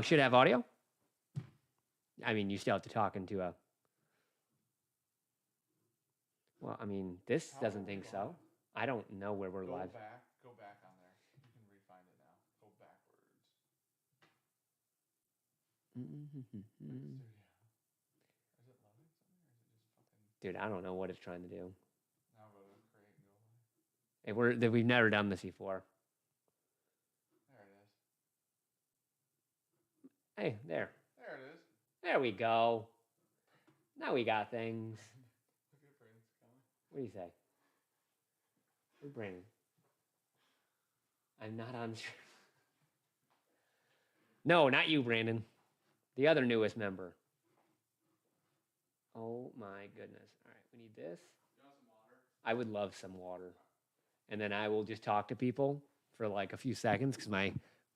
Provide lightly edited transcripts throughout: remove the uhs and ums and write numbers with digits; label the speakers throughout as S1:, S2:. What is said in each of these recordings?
S1: Should have audio. I mean, you still have to talk into a... Well, I mean, this doesn't think so. I don't know where we're live.
S2: Go back on there. You can refind it now. Go backwards. Is it loading something or is it just fucking...
S1: Dude, I don't know what it's trying to do.
S2: Now go to create and go live.
S1: Hey, we've never done this before.
S2: There it is.
S1: Hey, there.
S2: There it is.
S1: There we go. Now we got things.
S2: Look at Brandon's coming.
S1: What do you say? Where's Brandon? I'm not on... No, not you, Brandon. The other newest member. Oh my goodness. All right, we need this.
S2: You want some water?
S1: I would love some water. And then I will just talk to people for like a few seconds because my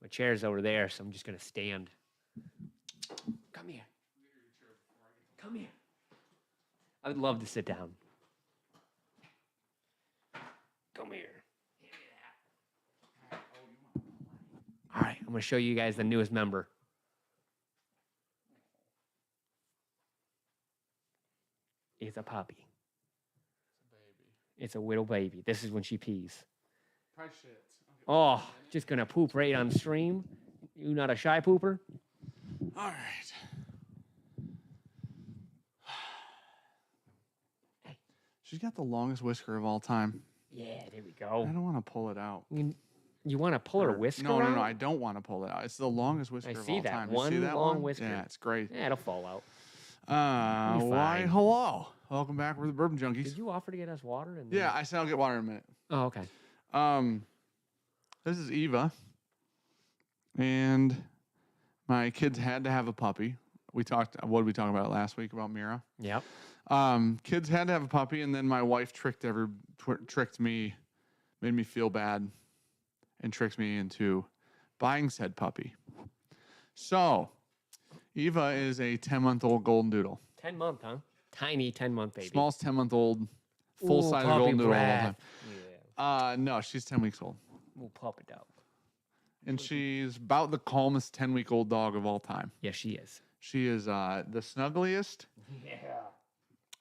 S1: chair's over there, so I'm just going to stand. Come here. Come here. I would love to sit down. Come here. All right, I'm going to show you guys the newest member. It's a puppy.
S2: It's a baby.
S1: It's a little baby. This is when she pees.
S2: Probably shit.
S1: Oh, just going to poop right on stream. You not a shy pooper?
S2: All right. She's got the longest whisker of all time.
S1: Yeah, there we go.
S2: I don't want to pull it out.
S1: You want to pull her whisker out?
S2: No, I don't want to pull it out. It's the longest whisker of all time.
S1: One
S2: you see that
S1: long
S2: one?
S1: whisker.
S2: Yeah, it's great.
S1: Yeah, it'll fall out.
S2: Why, hello. Welcome back. We're the Bourbon Junkies.
S1: Did you offer to get us water?
S2: Yeah, I said I'll get water in a minute.
S1: Oh, okay.
S2: This is Eva. And my kids had to have a puppy. What did we talk about last week about Mira?
S1: Yep.
S2: Kids had to have a puppy, and then my wife tricked me, made me feel bad, and tricked me into buying said puppy. So, Eva is a 10-month-old golden doodle.
S1: 10-month, huh? Tiny 10-month baby.
S2: Smallest 10-month-old, full-size golden doodle of all time.
S1: Yeah.
S2: No, she's 10 weeks old.
S1: Ooh, puppy dog.
S2: And she's about the calmest 10-week-old dog of all time.
S1: Yes, she is.
S2: She is the snuggliest.
S1: Yeah.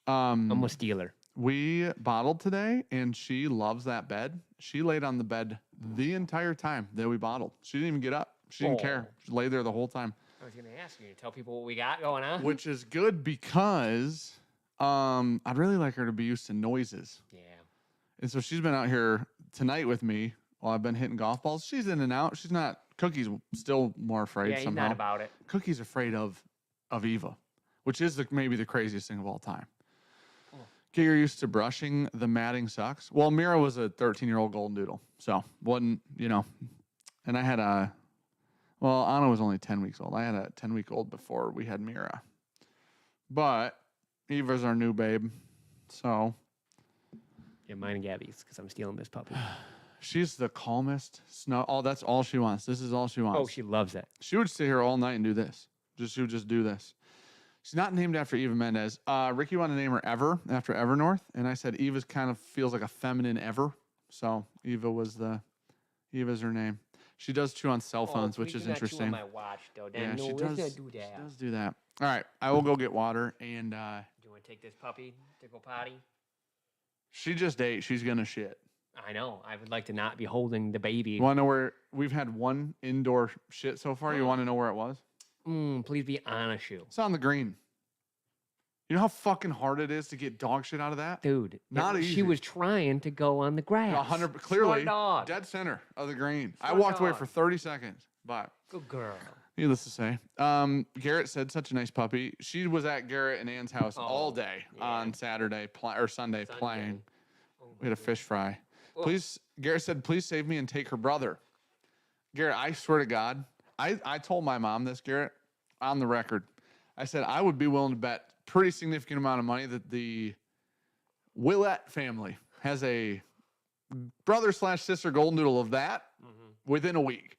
S2: Almost
S1: steal her.
S2: We bottled today, and she loves that bed. She laid on the bed the entire time that we bottled. She didn't even get up. She didn't care. She lay there the whole time.
S1: I was going to ask you to tell people what we got going on.
S2: Which is good because I'd really like her to be used to noises.
S1: Yeah.
S2: And so she's been out here tonight with me while I've been hitting golf balls. She's in and out. She's not. Cookie's still more afraid
S1: Yeah, he's
S2: somehow.
S1: not about it.
S2: Cookie's afraid of Eva, which is maybe the craziest thing of all time. Oh. Get her used to brushing. The matting sucks. Well, Mira was a 13-year-old golden doodle, so wasn't, and I had Anna was only 10 weeks old. I had a 10-week-old before we had Mira. But Eva's our new babe, so.
S1: Yeah, mine and Gabby's, because I'm stealing this puppy.
S2: She's the calmest. That's all she wants. This is all she wants.
S1: Oh, she loves it.
S2: She would stay here all night and do this. She would just do this. She's not named after Eva Mendes. Ricky wanted to name her Ever after Evernorth, and I said Eva's kind of feels like a feminine Ever, so Eva's her name. She does chew on cell phones, which is interesting.
S1: Please do not chew on my watch, though.
S2: Yeah,
S1: she does do that.
S2: She does do that. All right, I will go get water, and
S1: do you want to take this puppy to go potty?
S2: She just ate. She's gonna shit.
S1: I know. I would like to not be holding the baby.
S2: You want to know where we've had one indoor shit so far? You want to know where it was?
S1: Please be on a shoe.
S2: It's on the green. You know how fucking hard it is to get dog shit out of that?
S1: Dude,
S2: not easy.
S1: She was trying to go on the grass.
S2: 100, clearly, dead center of the green. I walked away for 30 seconds, but.
S1: Good girl.
S2: Needless to say. Garrett said such a nice puppy. She was at Garrett and Ann's house all day on Saturday or Sunday playing. We had a fish fry. Please, Garrett said, please save me and take her brother. Garrett, I swear to God, I told my mom this, Garrett, on the record. I said I would be willing to bet pretty significant amount of money that the Willett family has a brother/sister golden doodle of that within a week.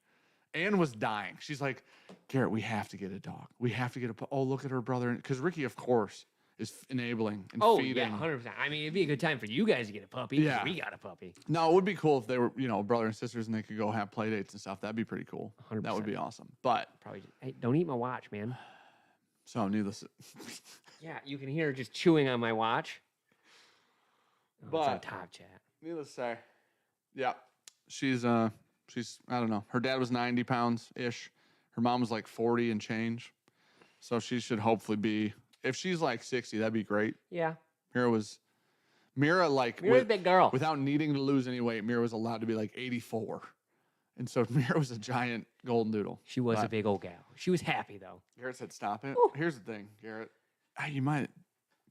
S2: Ann was dying. She's like, Garrett, we have to get a dog. We have to get oh, look at her brother. Because Ricky, of course, is enabling and
S1: Oh
S2: feeding.
S1: yeah, 100%. I mean, it'd be a good time for you guys to get a puppy.
S2: Yeah.
S1: We got a puppy.
S2: No, it would be cool if they were, brother and sisters and they could go have play dates and stuff. That'd be pretty cool.
S1: 100%.
S2: That would be awesome. But
S1: Probably. Hey, don't eat my watch, man.
S2: so needless.
S1: Yeah, you can hear her just chewing on my watch. Oh, it's on
S2: But
S1: top chat.
S2: needless to say, yeah, she's I don't know. Her dad was 90 pounds ish. Her mom was like 40 and change. So she should hopefully be. If she's like 60, that'd be great.
S1: Yeah.
S2: Mira like
S1: Mira's a big girl.
S2: without needing to lose any weight. Mira was allowed to be like 84, and so Mira was a giant golden doodle.
S1: She was a big old gal. She was happy though.
S2: Garrett said, "Stop it."
S1: Ooh.
S2: Here's the thing, Garrett.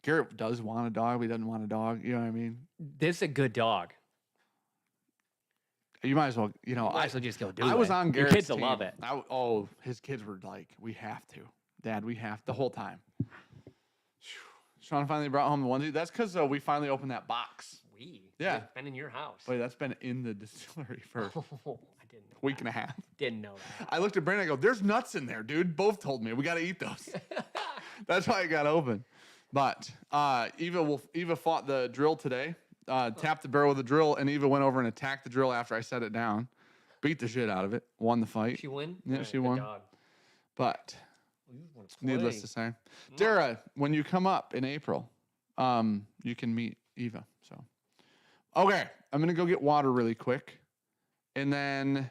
S2: Garrett does want a dog. But he doesn't want a dog. You know what I mean?
S1: This is a good dog.
S2: You might as well.
S1: You might as well just go do it.
S2: I was on
S1: Your
S2: Garrett's
S1: kids will
S2: team.
S1: love it.
S2: His kids were like, "We have to, Dad. We have the whole time." Sean finally brought home the onesie. That's because we finally opened that box. Yeah.
S1: It's been in your house.
S2: Wait, that's been in the distillery for
S1: I didn't know.
S2: a week and a half.
S1: Didn't know that.
S2: I looked at Brandon. I go, "There's nuts in there, dude." Both told me we got to eat those. That's why it got open. But Eva fought the drill today. Tapped the barrel with the drill, and Eva went over and attacked the drill after I set it down. Beat the shit out of it. Won the fight.
S1: She win?
S2: Yeah,
S1: Alright,
S2: she
S1: good
S2: won.
S1: dog.
S2: But
S1: wanna
S2: needless
S1: play.
S2: to say, Dara, when you come up in April, you can meet Eva. So, okay, I'm gonna go get water really quick, and then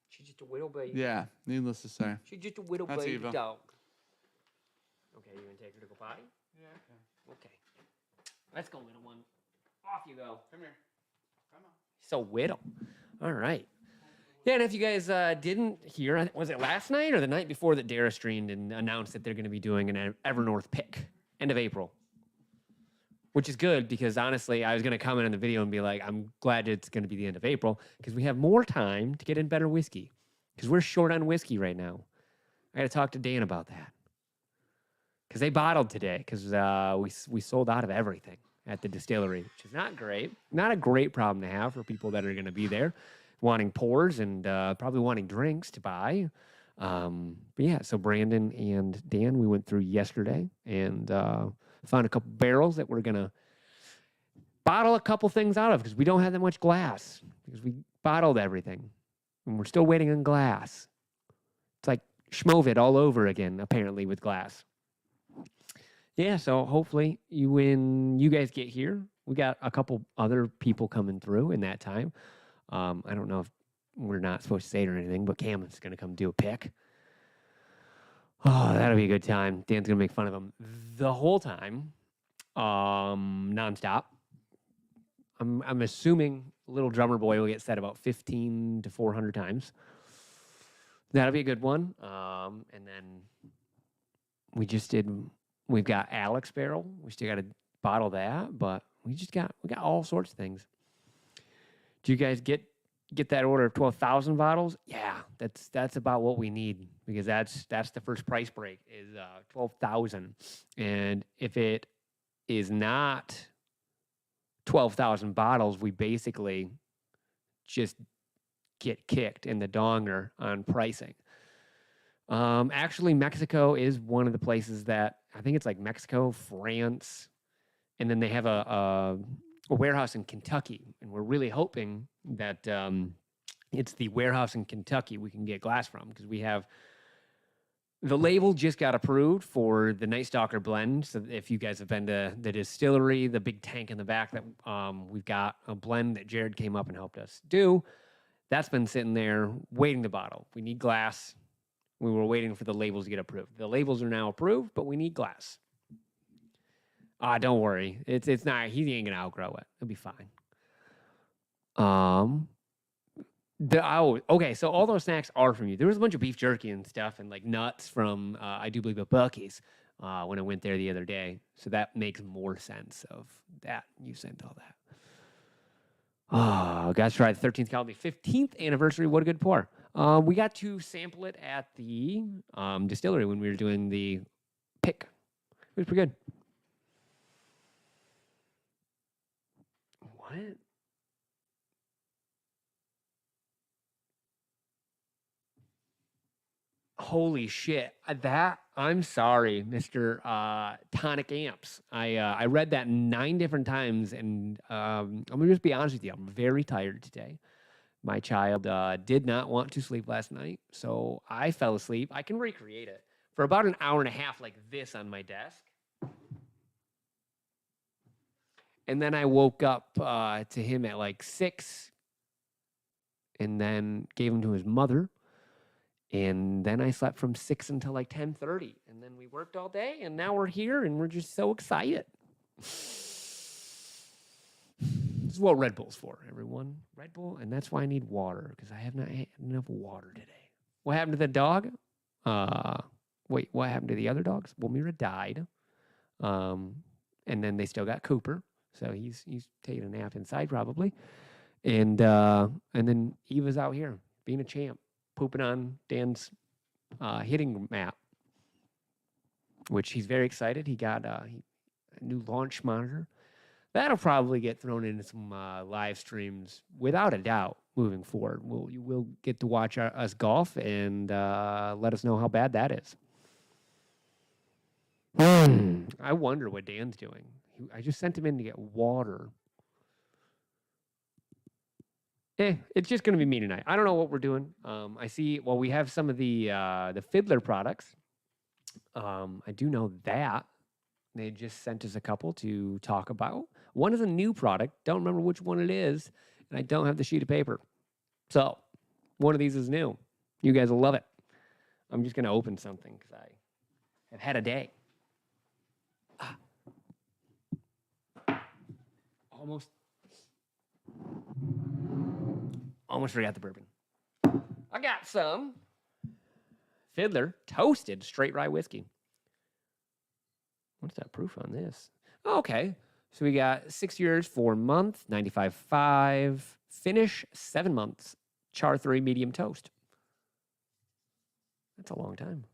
S1: She's just a little baby.
S2: yeah, needless to say,
S1: She's just a little
S2: That's
S1: baby
S2: Eva.
S1: dog. Okay, you gonna take her to go potty?
S2: yeah,
S1: Okay. Let's go, little one. Off you go.
S2: come here, come on.
S1: So little. All right. Yeah, and if you guys didn't hear, was it last night or the night before that Dara streamed and announced that they're going to be doing an Evernorth pick end of April, which is good because honestly, I was going to comment on the video and be like, I'm glad it's going to be the end of April because we have more time to get in better whiskey because we're short on whiskey right now. I got to talk to Dan about that because they bottled today because we sold out of everything at the distillery, which is not great. Not a great problem to have for people that are going to be there wanting pours and probably wanting drinks to buy. But yeah, so Brandon and Dan, we went through yesterday and found a couple barrels that we're going to bottle a couple things out of because we don't have that much glass because we bottled everything and we're still waiting on glass. It's like Schmovid all over again, apparently, with glass. Yeah, so hopefully when you guys get here, we got a couple other people coming through in that time. I don't know if we're not supposed to say it or anything, but Cameron's going to come do a pick. Oh, that'll be a good time. Dan's going to make fun of him the whole time, nonstop. I'm assuming little drummer boy will get said about 15 to 400 times. That'll be a good one. And then we've got Alex barrel. We still got to bottle that, but we got all sorts of things. Do you guys get that order of 12,000 bottles? Yeah, that's about what we need because that's the first price break is 12,000. And if it is not 12,000 bottles, we basically just get kicked in the donger on pricing. Actually, Mexico is one of the places that I think it's like Mexico, France, and then they have a warehouse in Kentucky, and we're really hoping that it's the warehouse in Kentucky we can get glass from because we have the label just got approved for the Night Stalker blend. So if you guys have been to the distillery, the big tank in the back that we've got a blend that Jared came up and helped us do. That's been sitting there waiting to bottle. We need glass. We were waiting for the labels to get approved. The labels are now approved, but we need glass. Don't worry. It's not. He ain't gonna outgrow it. It'll be fine. Okay. So all those snacks are from you. There was a bunch of beef jerky and stuff, and like nuts from I do believe at Bucky's when I went there the other day. So that makes more sense of that. You sent all that. Guys, try the 13th Colony 15th anniversary. What a good pour. We got to sample it at the distillery when we were doing the pick. It was pretty good. What? Holy shit. I'm sorry, Mr. Tonic Amps. I read that 9 different times, and I'm going to just be honest with you. I'm very tired today. My child did not want to sleep last night, so I fell asleep. I can recreate it for about an hour and a half like this on my desk. And then I woke up to him at like 6 and then gave him to his mother. And then I slept from 6 until like 10:30. And then we worked all day, and now we're here, and we're just so excited. This is what Red Bull's for, everyone. Red Bull, and that's why I need water, because I have not had enough water today. What happened to the dog? Wait, what happened to the other dogs? Well, Mira died. And then they still got Cooper. So he's taking a nap inside probably. And then Eva's out here being a champ, pooping on Dan's hitting mat, which he's very excited. He got a new launch monitor. That'll probably get thrown into some live streams without a doubt moving forward. You will get to watch us golf and let us know how bad that is. I wonder what Dan's doing. I just sent him in to get water. It's just going to be me tonight. I don't know what we're doing. I see, well, we have some of the Fiddler products. I do know that. They just sent us a couple to talk about. One is a new product. Don't remember which one it is. And I don't have the sheet of paper. So, one of these is new. You guys will love it. I'm just going to open something because I have had a day. Almost forgot the bourbon. I got some Fiddler toasted straight rye whiskey. What's that proof on this? Okay. So we got 6 years, 4 months, 95.5, finish 7 months, char 3 medium toast. That's a long time.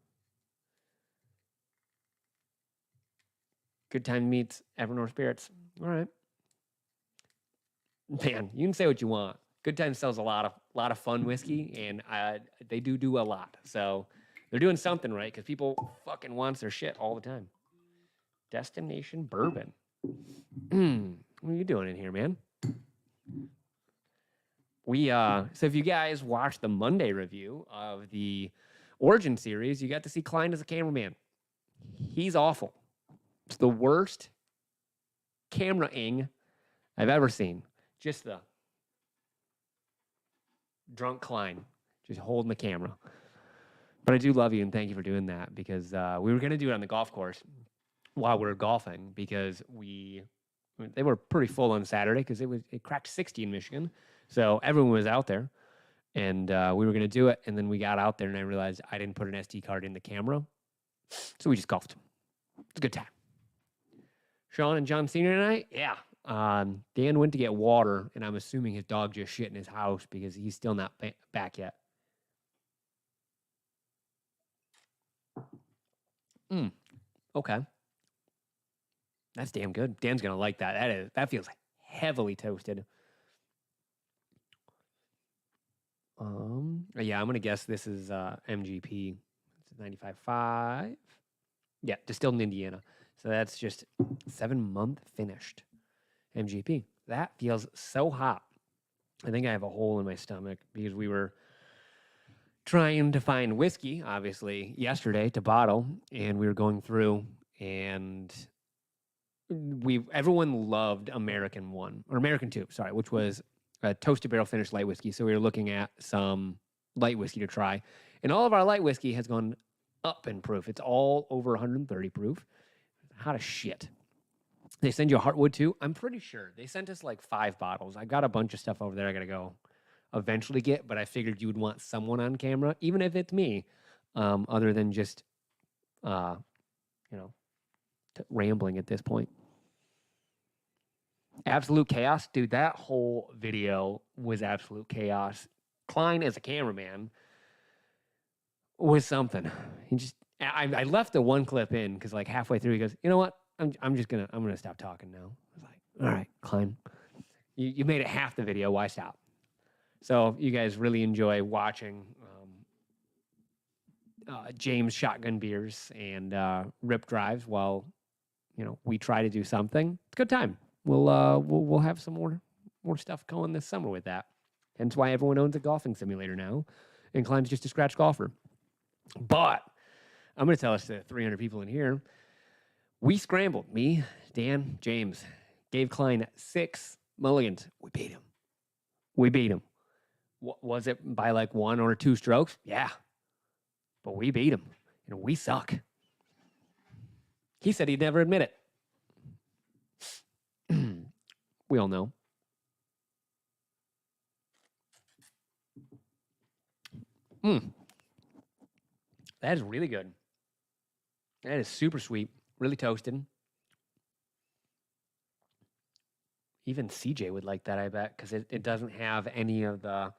S1: Good time meets Evernorth Spirits. All right. Man, you can say what you want. Good Time sells a lot of fun whiskey, and they do a lot. So they're doing something right because people fucking wants their shit all the time. Destination Bourbon. What are you doing in here, man? So if you guys watched the Monday review of the Origin series, you got to see Klein as a cameraman. He's awful. It's the worst camera-ing I've ever seen. Just the drunk Klein, just holding the camera. But I do love you, and thank you for doing that, because we were going to do it on the golf course while we were golfing, because they were pretty full on Saturday because it cracked 60 in Michigan, so everyone was out there, and we were going to do it, and then we got out there, and I realized I didn't put an SD card in the camera, so we just golfed. It's a good time. Sean and John Senior tonight, yeah. Dan went to get water, and I'm assuming his dog just shit in his house because he's still not back yet. Okay. That's damn good. Dan's going to like that. That feels heavily toasted. Yeah, I'm going to guess this is MGP. It's 95.5. Yeah, distilled in Indiana. So that's just 7-month finished MGP. That feels so hot. I think I have a hole in my stomach because we were trying to find whiskey, obviously, yesterday to bottle, and we were going through, and everyone loved American 2, which was a toasted barrel finished light whiskey. So we were looking at some light whiskey to try, and all of our light whiskey has gone up in proof. It's all over 130 proof. Hot as shit. They send you a Heartwood too. I'm pretty sure they sent us like 5 bottles. I got a bunch of stuff over there I gotta go eventually get, but I figured you would want someone on camera, even if it's me, other than just rambling at this point. Absolute chaos, dude. That whole video was absolute chaos. Klein as a cameraman was something. I left the one clip in because like halfway through he goes, you know what? I'm gonna stop talking now. I was like, all right, Klein, you made it half the video. Why stop? So if you guys really enjoy watching James shotgun beers and rip drives while we try to do something. It's a good time. We'll have some more stuff going this summer with that. Hence why everyone owns a golfing simulator now, and Klein's just a scratch golfer. But I'm going to tell us to 300 people in here. We scrambled. Me, Dan, James gave Klein 6 mulligans. We beat him. Was it by like 1 or 2 strokes? Yeah. But we beat him. We suck. He said he'd never admit it. We all know. That is really good. That is super sweet. Really toasted. Even CJ would like that, I bet, because it doesn't have any of the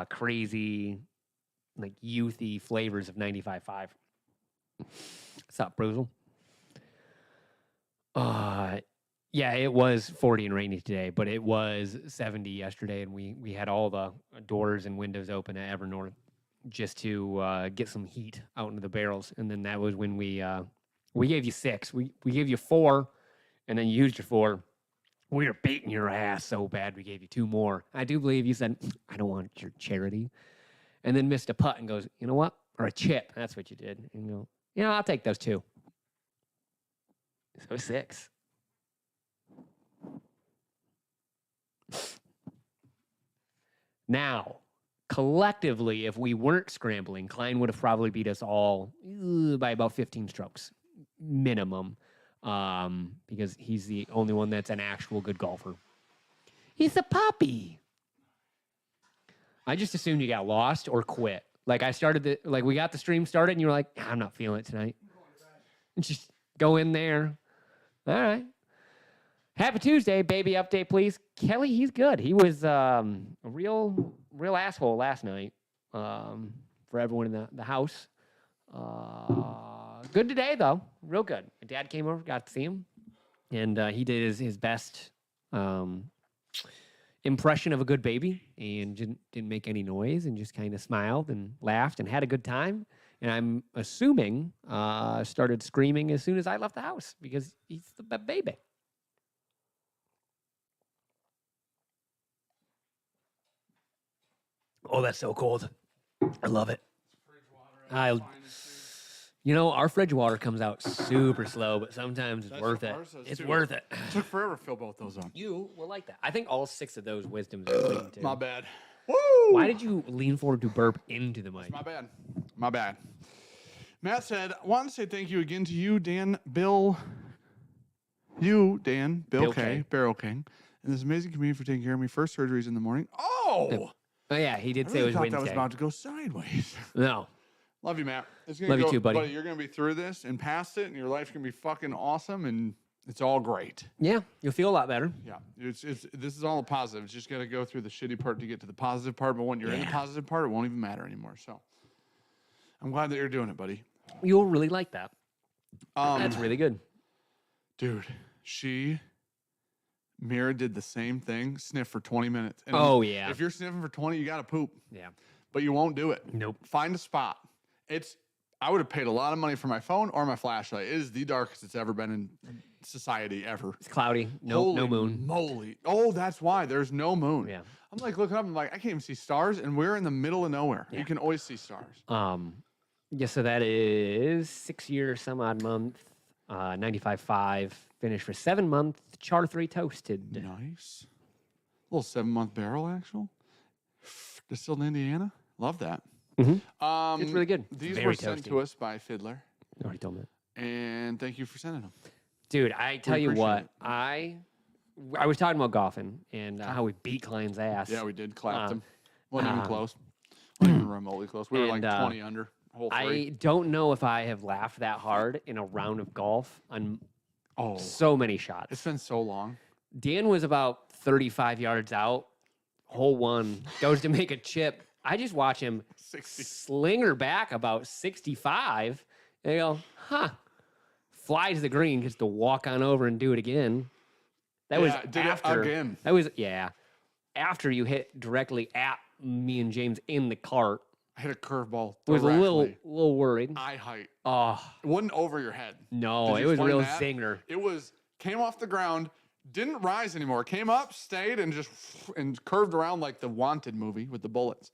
S1: crazy, like, youthy flavors of 95.5. What's up, Bruzel? Yeah, it was 40 and rainy today, but it was 70 yesterday, and we had all the doors and windows open at Evernorth just to get some heat out into the barrels. And then that was when we gave you 6. We gave you 4, and then you used your 4. We were beating your ass so bad we gave you 2 more. I do believe you said, I don't want your charity. And then missed a putt and goes, you know what? Or a chip. That's what you did. And you go, I'll take those 2. So 6. Now, collectively, if we weren't scrambling, Klein would have probably beat us all by about 15 strokes minimum, because he's the only one that's an actual good golfer. He's a puppy. I just assumed you got lost or quit. Like we got the stream started and you were like, I'm not feeling it tonight. And just go in there. All right. Happy Tuesday, baby update, please. Kelly, he's good. He was a real asshole last night for everyone in the house. Good today, though. Real good. My dad came over, got to see him, and he did his best impression of a good baby and didn't make any noise and just kind of smiled and laughed and had a good time. And I'm assuming started screaming as soon as I left the house because he's the baby. Oh, that's so cold. I love it. Our fridge water comes out super slow, but sometimes it's worth it. It's worth it.
S2: It took forever to fill both those up.
S1: You will like that. I think all 6 of those wisdoms are clean, too.
S2: My bad. Woo!
S1: Why did you lean forward to burp into the mic?
S2: My bad. Matt said, I want to say thank you again to you, Dan, Bill. You, Dan, Bill K, Barrel King, and this amazing community for taking care of me. First surgeries in the morning. Oh!
S1: Oh, yeah, he did say it was Wednesday.
S2: That was about to go sideways.
S1: No.
S2: Love you, Matt.
S1: Love you too, buddy.
S2: You're going to be through this and past it, and your life's going to be fucking awesome, and it's all great.
S1: Yeah, you'll feel a lot better.
S2: Yeah, this is all a positive. It's just got to go through the shitty part to get to the positive part, but when you're in the positive part, it won't even matter anymore. So I'm glad that you're doing it, buddy.
S1: You'll really like that. That's really good.
S2: Dude, Mira did the same thing, sniff for 20 minutes. And
S1: yeah.
S2: If you're sniffing for 20, you got to poop.
S1: Yeah.
S2: But you won't do it.
S1: Nope.
S2: Find a spot. I would have paid a lot of money for my phone or my flashlight. It is the darkest it's ever been in society ever.
S1: It's cloudy. No moon.
S2: Moly. Oh, that's why. There's no moon.
S1: Yeah.
S2: I'm like looking up. I'm like, I can't even see stars, and we're in the middle of nowhere. Yeah. You can always see stars.
S1: Yeah, so that is 6 year, some odd month, 95.5. Finished for 7 month, char 3 toasted.
S2: Nice. Little 7-month barrel, actual. Distilled in Indiana. Love that.
S1: Mm-hmm. It's really good.
S2: These were sent to us by Fiddler.
S1: Already told me.
S2: And thank you for sending them.
S1: Dude, I tell you what, I was talking about golfing and how we beat Klein's ass.
S2: Yeah, we did. Clapped him. Wasn't even close. Wasn't even remotely close. We were like 20 under. Whole 3.
S1: I don't know if I have laughed that hard in a round of golf on so many shots.
S2: It's been so long.
S1: Dan was about 35 yards out. Hole 1 goes to make a chip. I just watch him
S2: 60.
S1: Sling her back about 65. And I go, flies the green, gets to walk on over and do it again. That was after. That was, after you hit directly at me and James in the cart.
S2: I hit a curveball.
S1: Was a
S2: directly.
S1: little worried.
S2: Eye height.
S1: Oh
S2: It wasn't over your head.
S1: no,
S2: Did
S1: it
S2: you
S1: was a
S2: find
S1: real
S2: that?
S1: zinger.
S2: It came off the ground, didn't rise anymore. Came up, stayed, and just curved around like the Wanted movie with the bullets.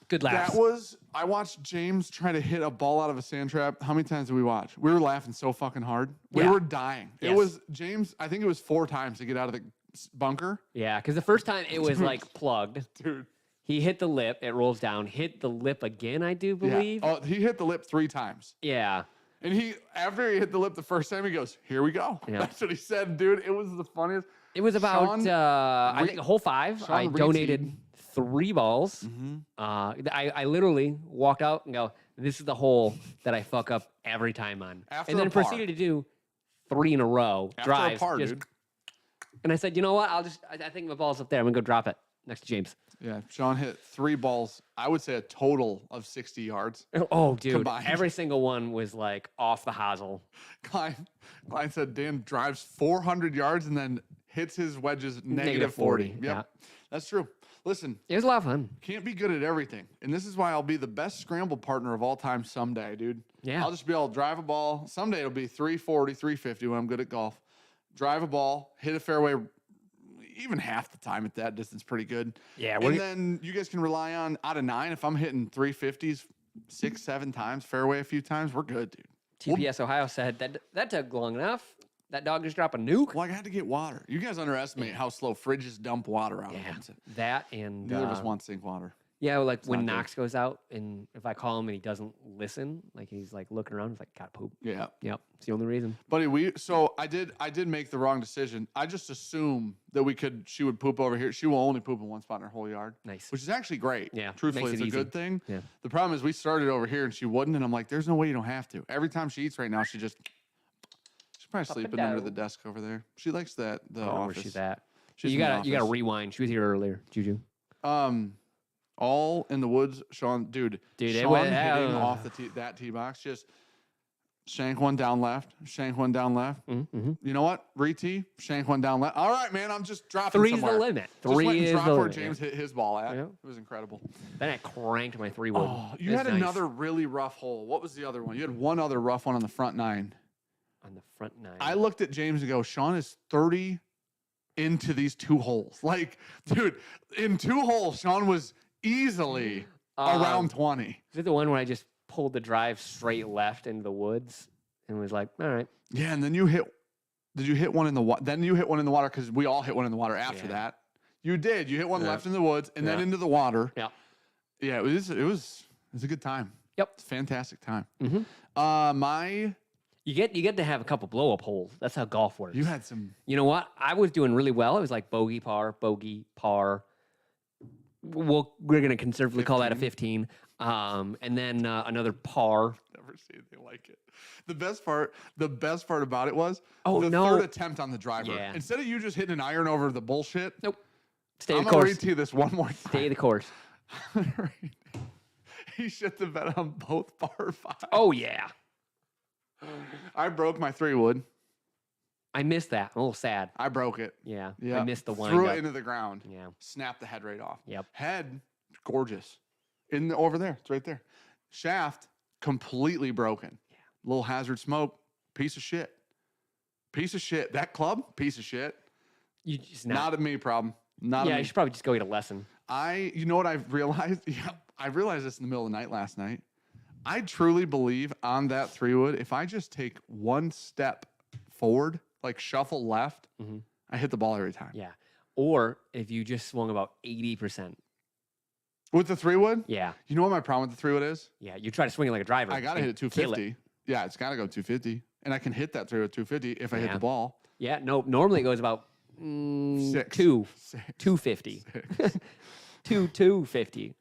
S1: Good laughs.
S2: I watched James try to hit a ball out of a sand trap. How many times did we watch? We were laughing so fucking hard. We
S1: Yeah.
S2: were dying. It
S1: Yes.
S2: was James, I think it was 4 times to get out of the bunker.
S1: Yeah, because the first time it was like plugged.
S2: Dude.
S1: He hit the lip. It rolls down. Hit the lip again, I do
S2: Yeah.
S1: believe.
S2: Oh, he hit the lip 3 times.
S1: Yeah.
S2: And after he hit the lip the first time, he goes, "Here we go."
S1: Yeah.
S2: That's what he said, dude. It was the funniest.
S1: It was about,
S2: Sean
S1: I think, a hole 5.
S2: Sean
S1: I
S2: Reed
S1: donated
S2: team.
S1: 3 balls.
S2: Mm-hmm.
S1: I literally walked out and go, this is the hole that I fuck up every time on.
S2: After
S1: and
S2: a
S1: then
S2: par.
S1: proceeded to do 3 in a row.
S2: After
S1: drives.
S2: a par,
S1: just-
S2: dude.
S1: And I said, you know what? I think my ball's up there. I'm going to go drop it next to James.
S2: Yeah, Sean hit 3 balls. I would say a total of 60 yards.
S1: Oh, dude.
S2: Combined.
S1: Every single one was like off the hosel.
S2: Klein said Dan drives 400 yards and then hits his wedges
S1: Negative
S2: -40.
S1: 40,
S2: Yep,
S1: yeah.
S2: that's true. Listen,
S1: It was a lot of fun.
S2: can't be good at everything. And this is why I'll be the best scramble partner of all time someday, dude.
S1: Yeah.
S2: I'll just be able to drive a ball. Someday it'll be 340, 350 when I'm good at golf. Drive a ball, hit a fairway even half the time at that distance, pretty good.
S1: Yeah.
S2: And then you guys can rely on out of 9. If I'm hitting 350s 6, 7 times, fairway a few times, we're good, dude.
S1: TPS Ohio said that took long enough. That dog just dropped a nuke.
S2: Well, I had to get water. You guys underestimate how slow fridges dump water out
S1: Yeah.
S2: of them.
S1: That and
S2: Neither of us want sink water.
S1: yeah, like when
S2: not good.
S1: Knox goes out and if I call him and he doesn't listen, like he's like looking around, he's like, gotta poop.
S2: Yeah.
S1: Yep. It's the only reason.
S2: Buddy, I did make the wrong decision. I just assume that she would poop over here. She will only poop in one spot in her whole yard.
S1: Nice.
S2: Which is actually great.
S1: Yeah,
S2: Truthfully,
S1: makes
S2: it's
S1: it
S2: a
S1: easy.
S2: good thing.
S1: Yeah.
S2: The problem is we started over here and she wouldn't, and I'm like, there's no way you don't have to. Every time she eats right now, she's probably
S1: Up and
S2: sleeping under
S1: down.
S2: the desk over there. She likes the
S1: I don't know where
S2: office.
S1: she's at.
S2: She's
S1: you
S2: in the
S1: gotta gotta
S2: office.
S1: rewind. She was here earlier, Juju.
S2: All in the woods, Sean. Dude,
S1: Dude, it
S2: Sean
S1: was-
S2: hitting off that tee box, just shank one down left, shank one down left.
S1: Mm-hmm.
S2: You know what? Re-tee, shank one down left. All right, man, I'm just dropping
S1: 3's the
S2: somewhere.
S1: limit.
S2: Just
S1: 3
S2: went and
S1: is
S2: dropped
S1: the
S2: where
S1: limit.
S2: James hit his ball at.
S1: Yeah.
S2: It was incredible.
S1: Then I cranked my 3 wood.
S2: Oh, you
S1: It was
S2: had
S1: nice.
S2: another really rough hole. What was the other one? You had one other rough one on the front 9.
S1: on the front 9.
S2: I looked at James and go, Sean is 30 into these 2 holes. Like, dude, in 2 holes, Sean was easily around 20.
S1: Is it the one where I just pulled the drive straight left into the woods and was like, all right.
S2: Yeah, and then did you hit one in the water? Then you hit one in the water because we all hit one in the water after
S1: Yeah.
S2: that. You did. You hit one
S1: Yeah.
S2: left in the woods and then
S1: Yeah.
S2: into the water.
S1: Yeah.
S2: Yeah, it was a good time.
S1: Yep.
S2: It's a fantastic time.
S1: Mm-hmm. You get to have a couple blow up holes. That's how golf works.
S2: You had some.
S1: You know what? I was doing really well. It was like bogey, par. We're gonna conservatively call that a 15. And then another par.
S2: Never seen anything like it. The best part about it was
S1: Oh,
S2: the
S1: no.
S2: third attempt on the driver.
S1: Yeah.
S2: Instead of you just hitting an iron over the bullshit,
S1: Nope. Stay
S2: I'm
S1: the
S2: gonna
S1: course.
S2: read to you this one more time.
S1: Stay the course.
S2: He shit the bed on both par 5.
S1: Oh yeah.
S2: I broke my 3 wood.
S1: I missed that. I'm a little sad.
S2: I broke it.
S1: Yeah.
S2: Yeah.
S1: I missed the wind
S2: Threw
S1: up.
S2: it into the ground.
S1: Yeah.
S2: Snapped the head right off.
S1: Yep.
S2: Head, gorgeous. Over there. It's right there. Shaft, completely broken.
S1: Yeah.
S2: Little hazard smoke. Piece of shit. Piece of shit. That club, piece of shit.
S1: You just
S2: Not a me problem. Not a
S1: Yeah,
S2: me.
S1: you should probably just go get a lesson.
S2: You know what I've realized? Yeah, I realized this in the middle of the night last night. I truly believe on that 3 wood, if I just take one step forward, like shuffle left,
S1: Mhm.
S2: I hit the ball every time.
S1: Yeah. Or if you just swung about 80%.
S2: With the 3 wood,
S1: Yeah.
S2: you know what my problem with the 3 wood is?
S1: Yeah. You try to swing it like a driver.
S2: I got to
S1: and
S2: hit it
S1: kill
S2: 250. Yeah, it's got to go 250. And I can hit that 3 wood 250 if I hit
S1: Yeah.
S2: the ball.
S1: Yeah. No, normally it goes about
S2: 6.
S1: 250. 250.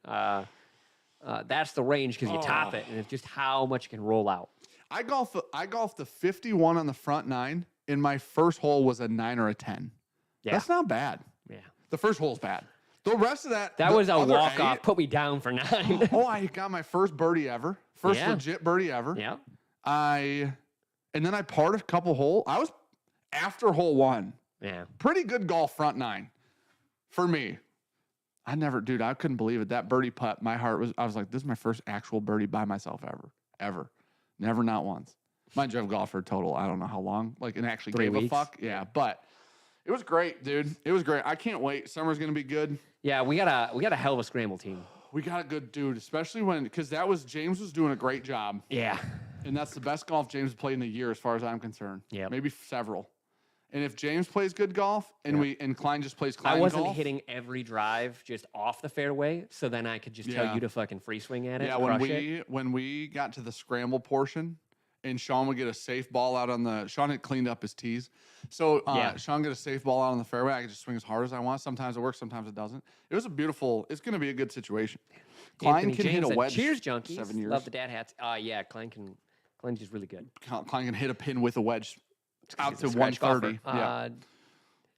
S1: That's the range because you top it, and it's just how much you can roll out.
S2: I golfed the 51 on the front 9, and my first hole was a 9 or a 10.
S1: Yeah.
S2: That's not bad.
S1: Yeah.
S2: The first hole's bad. The rest of that.
S1: That
S2: the
S1: was a
S2: other
S1: walk-off.
S2: 8
S1: Put me down for 9.
S2: Oh, I got my first birdie ever. First
S1: Yeah.
S2: legit birdie ever.
S1: Yeah.
S2: And then I parred a couple hole. I was after hole 1.
S1: Yeah.
S2: Pretty good golf front 9 for me. Dude, I couldn't believe it. That birdie putt, I was like, this is my first actual birdie by myself ever. Never, not once. Mind you, I've golfed for a total, I don't know how long, like, and actually
S1: 3
S2: gave
S1: weeks.
S2: a fuck. Yeah, but it was great, dude. It was great. I can't wait. Summer's going to be good.
S1: Yeah, we got a hell of a scramble team.
S2: We got a good dude, especially because James was doing a great job.
S1: Yeah.
S2: And that's the best golf James has played in a year as far as I'm concerned.
S1: Yeah.
S2: Maybe several. And if James plays good golf and Klein just plays Klein golf.
S1: I wasn't hitting every drive just off the fairway, so then I could just tell you to fucking free swing at it.
S2: Yeah, when we got to the scramble portion and Sean would get a safe ball out on Sean had cleaned up his tees. So Sean get a safe ball out on the fairway. I could just swing as hard as I want. Sometimes it works, sometimes it doesn't. It's going to be a good situation. Klein can hit a wedge.
S1: Cheers, junkies.
S2: 7 years.
S1: Love the dad hats. Yeah, Klein's just really good.
S2: Klein can hit a pin with a wedge out to
S1: He's a scratch
S2: 130.
S1: golfer.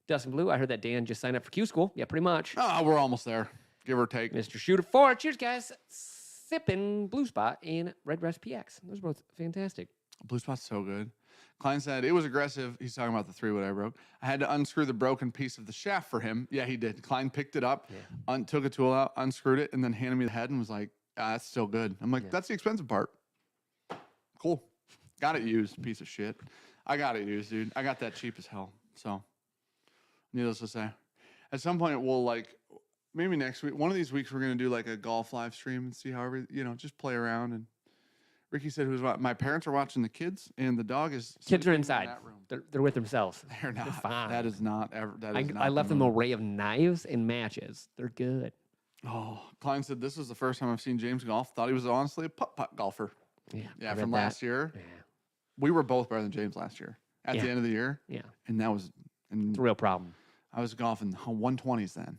S1: Dustin Blue, I heard that Dan just signed up for Q School. Yeah, pretty much.
S2: Oh, we're almost there, give or take.
S1: Mr. Shooter 4. Cheers, guys. Sipping Blue Spot and Red Rest PX. Those are both fantastic.
S2: Blue Spot's so good. Klein said it was aggressive. He's talking about the 3-wood I broke. I had to unscrew the broken piece of the shaft for him. Yeah, he did. Klein picked it up, took a tool out, unscrewed it, and then handed me the head and was like, that's still good. I'm like, that's the expensive part. Cool. Got it used, piece of shit. I got it used, dude. I got that cheap as hell. So, needless to say. At some point, we'll maybe next week, one of these weeks, we're going to do like a golf live stream and see how just play around. And Ricky said, my parents are watching the kids, and the dog is.
S1: Kids are inside. In that room. They're with themselves.
S2: They're not.
S1: They're fine.
S2: That is not ever.
S1: I left them an array of knives and matches. They're good.
S2: Oh, Klein said, this is the first time I've seen James golf. Thought he was honestly a putt-putt golfer. Yeah, from last year. Yeah. We were both better than James last year at the end of the year.
S1: Yeah.
S2: And that was
S1: it's a real problem.
S2: I was golfing 120s then.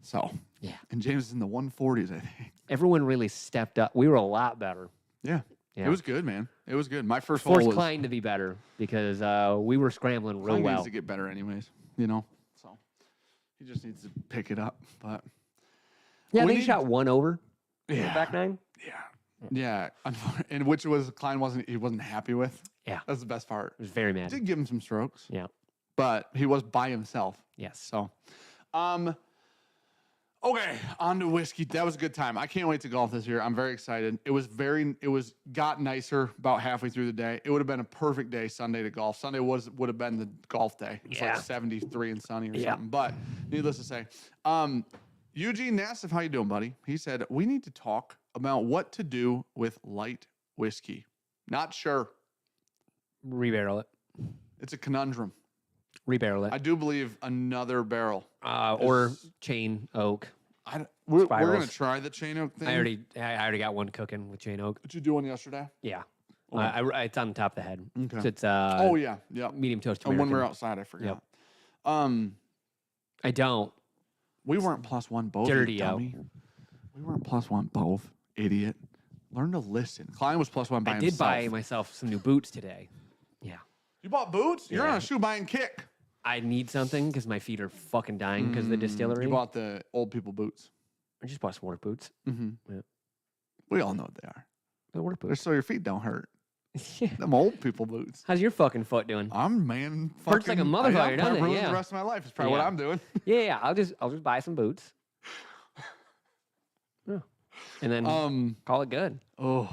S2: So,
S1: yeah.
S2: And James is in the 140s, I think.
S1: Everyone really stepped up. We were a lot better.
S2: Yeah. It was good, man. It was good. My first
S1: hole was
S2: Klein
S1: to be better because we were scrambling real
S2: Klein
S1: well.
S2: Needs to get better anyways, So, he just needs to pick it up, but
S1: yeah, he shot one over.
S2: Yeah.
S1: Back nine.
S2: Yeah. Yeah, and which was Klein wasn't happy with.
S1: Yeah,
S2: that's the best part.
S1: He was very mad.
S2: Did give him some strokes.
S1: Yeah,
S2: but he was by himself.
S1: Yes.
S2: So, okay, on to whiskey. That was a good time. I can't wait to golf this year. I'm very excited. It got nicer about halfway through the day. It would have been a perfect day Sunday to golf. Sunday would have been the golf day. It's like 73 and sunny or something. But needless to say, Eugene Nassif, how you doing, buddy? He said, we need to talk about what to do with light whiskey. Not sure.
S1: Rebarrel it.
S2: It's a conundrum.
S1: Rebarrel it.
S2: I do believe another barrel.
S1: Or chain oak.
S2: We're going to try the chain oak thing.
S1: I already got one cooking with chain oak.
S2: Did you do one yesterday?
S1: Yeah. It's on the top of the head.
S2: Okay.
S1: So it's medium toast American.
S2: When we were outside, I forgot.
S1: Yep. I don't.
S2: We weren't +1 both.
S1: Dirty
S2: dummy. We weren't +1 both. Idiot. Learn to listen. Klein was +1 by himself.
S1: I did buy myself some new boots today. Yeah.
S2: You bought boots? You're on a shoe buying kick.
S1: I need something because my feet are fucking dying because of the distillery.
S2: You bought the old people boots.
S1: I just bought some work boots.
S2: Mm-hmm.
S1: Yeah.
S2: We all know what they are.
S1: The work
S2: They're
S1: boots.
S2: so your feet don't hurt. Them old people boots.
S1: How's your fucking foot doing?
S2: I'm man.
S1: Hurts like a motherfucker, doesn't it?
S2: Ruin the rest of my life. It's probably what I'm doing.
S1: Yeah. I'll just buy some boots. And then call it good.
S2: Oh.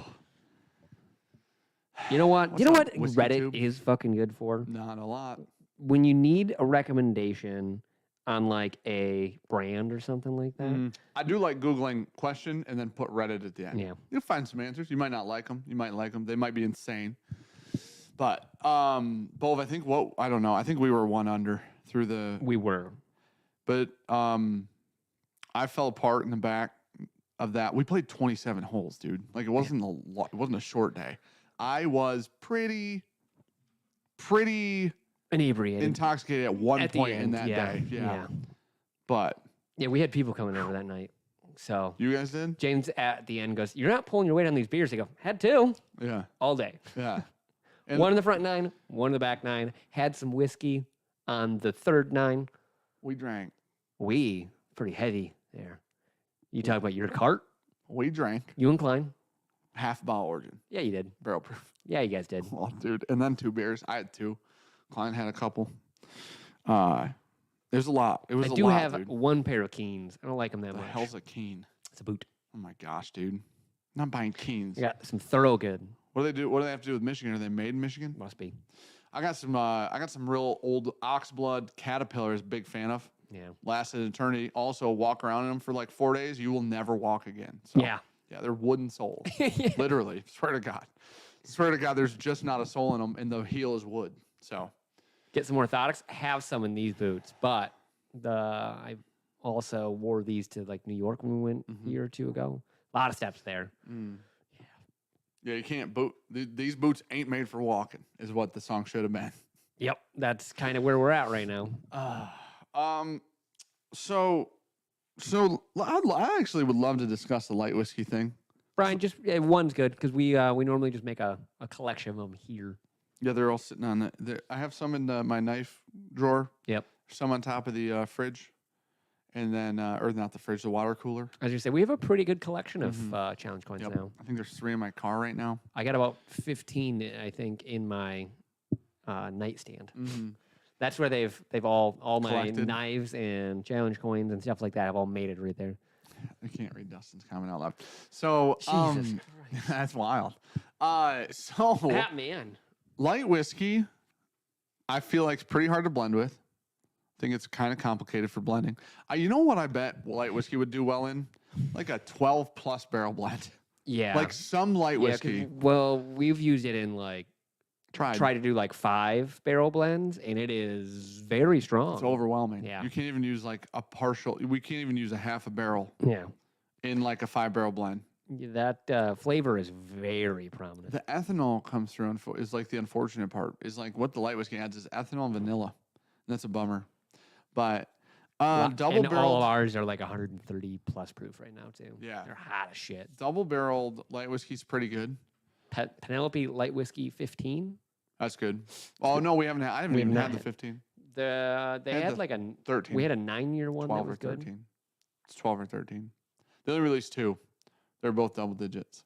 S1: You know what?
S2: What's
S1: You know
S2: up,
S1: what
S2: Whiskey
S1: Reddit
S2: Tube?
S1: is fucking good for?
S2: Not a lot.
S1: When you need a recommendation on like a brand or something like that.
S2: I do like Googling question and then put Reddit at the end.
S1: Yeah.
S2: You'll find some answers. You might not like them. You might like them. They might be insane. But, Bove, I don't know. I think we were 1 under through the.
S1: We were.
S2: But I fell apart in the back of that. We played 27 holes, dude. Like it wasn't it wasn't a short day. I was pretty
S1: inebriated,
S2: intoxicated at one point in that day. Yeah. But
S1: we had people coming over that night. So
S2: you guys did?
S1: James at the end goes, "You're not pulling your weight on these beers." I go, "Had to."
S2: Yeah.
S1: All day.
S2: Yeah.
S1: And one in the front 9, one in the back 9. Had some whiskey on the third 9.
S2: We drank.
S1: Pretty heavy there. You talk about your cart?
S2: We drank.
S1: You and Klein?
S2: Half bottle origin.
S1: Yeah, you did.
S2: Barrel proof.
S1: Yeah, you guys did.
S2: Oh, dude. And then 2 beers. I had 2. Klein had a couple. There's a lot. It was
S1: I
S2: a
S1: do
S2: lot,
S1: have
S2: dude.
S1: one pair of Keens. I don't like them that
S2: The
S1: much.
S2: hell's a Keen?
S1: It's a boot.
S2: Oh my gosh, dude. I'm not buying Keens.
S1: I got some Thorogood.
S2: What do they do? What do they have to do with Michigan? Are they made in Michigan?
S1: Must be.
S2: I got some real old Oxblood Caterpillars. Big fan of.
S1: Yeah.
S2: Lasted an eternity. Also, walk around in them for like 4 days. You will never walk again. So,
S1: Yeah.
S2: Yeah, they're wooden soles. Literally. Swear to God. Swear to God, there's just not a sole in them, and the heel is wood. So,
S1: Get some orthotics. Have some in these boots, but I also wore these to like New York when we went a year or two ago. A lot of steps there.
S2: yeah, you can't boot. These boots ain't made for walking, is what the song should have been.
S1: Yep, that's kind of where we're at right now.
S2: So I actually would love to discuss the light whiskey thing.
S1: Brian, just one's good because we normally just make a collection of them here.
S2: Yeah, they're all sitting on I have some in my knife drawer.
S1: Yep.
S2: Some on top of the fridge, and then or not the fridge, the water cooler.
S1: As you say, we have a pretty good collection of challenge coins now.
S2: I think there's 3 in my car right now.
S1: I got about 15, I think, in my nightstand. That's where they've all my
S2: Collected.
S1: knives and challenge coins and stuff like that have all made it right there.
S2: I can't read Dustin's comment out loud. So
S1: Jesus Christ.
S2: that's wild.
S1: That man.
S2: Light whiskey, I feel like it's pretty hard to blend with. I think it's kind of complicated for blending. You know what I bet light whiskey would do well in? Like a 12-plus barrel blend.
S1: Yeah.
S2: Like some light
S1: 'cause,
S2: whiskey.
S1: well, we've used it in like try to do like 5 barrel blends, and it is very strong.
S2: It's overwhelming.
S1: Yeah.
S2: You can't even use like a partial. We can't even use a half a barrel
S1: Yeah.
S2: in like a 5-barrel blend.
S1: That flavor is very prominent.
S2: The ethanol comes through is like the unfortunate part. Is like what the light whiskey adds is ethanol and vanilla. And that's a bummer. But double
S1: and all of
S2: barreled,
S1: ours are like 130 plus proof right now too.
S2: Yeah.
S1: They're hot as shit.
S2: double barreled light whiskey's pretty good.
S1: Penelope Light Whiskey 15.
S2: That's good. Oh no, we haven't. I haven't
S1: We
S2: even
S1: have
S2: had
S1: not
S2: the 15.
S1: They
S2: Had
S1: had
S2: the
S1: like a
S2: 13.
S1: we had a 9-year one that
S2: 12 or
S1: was good.
S2: 13. It's 12 or 13. They only released 2. They're both double digits.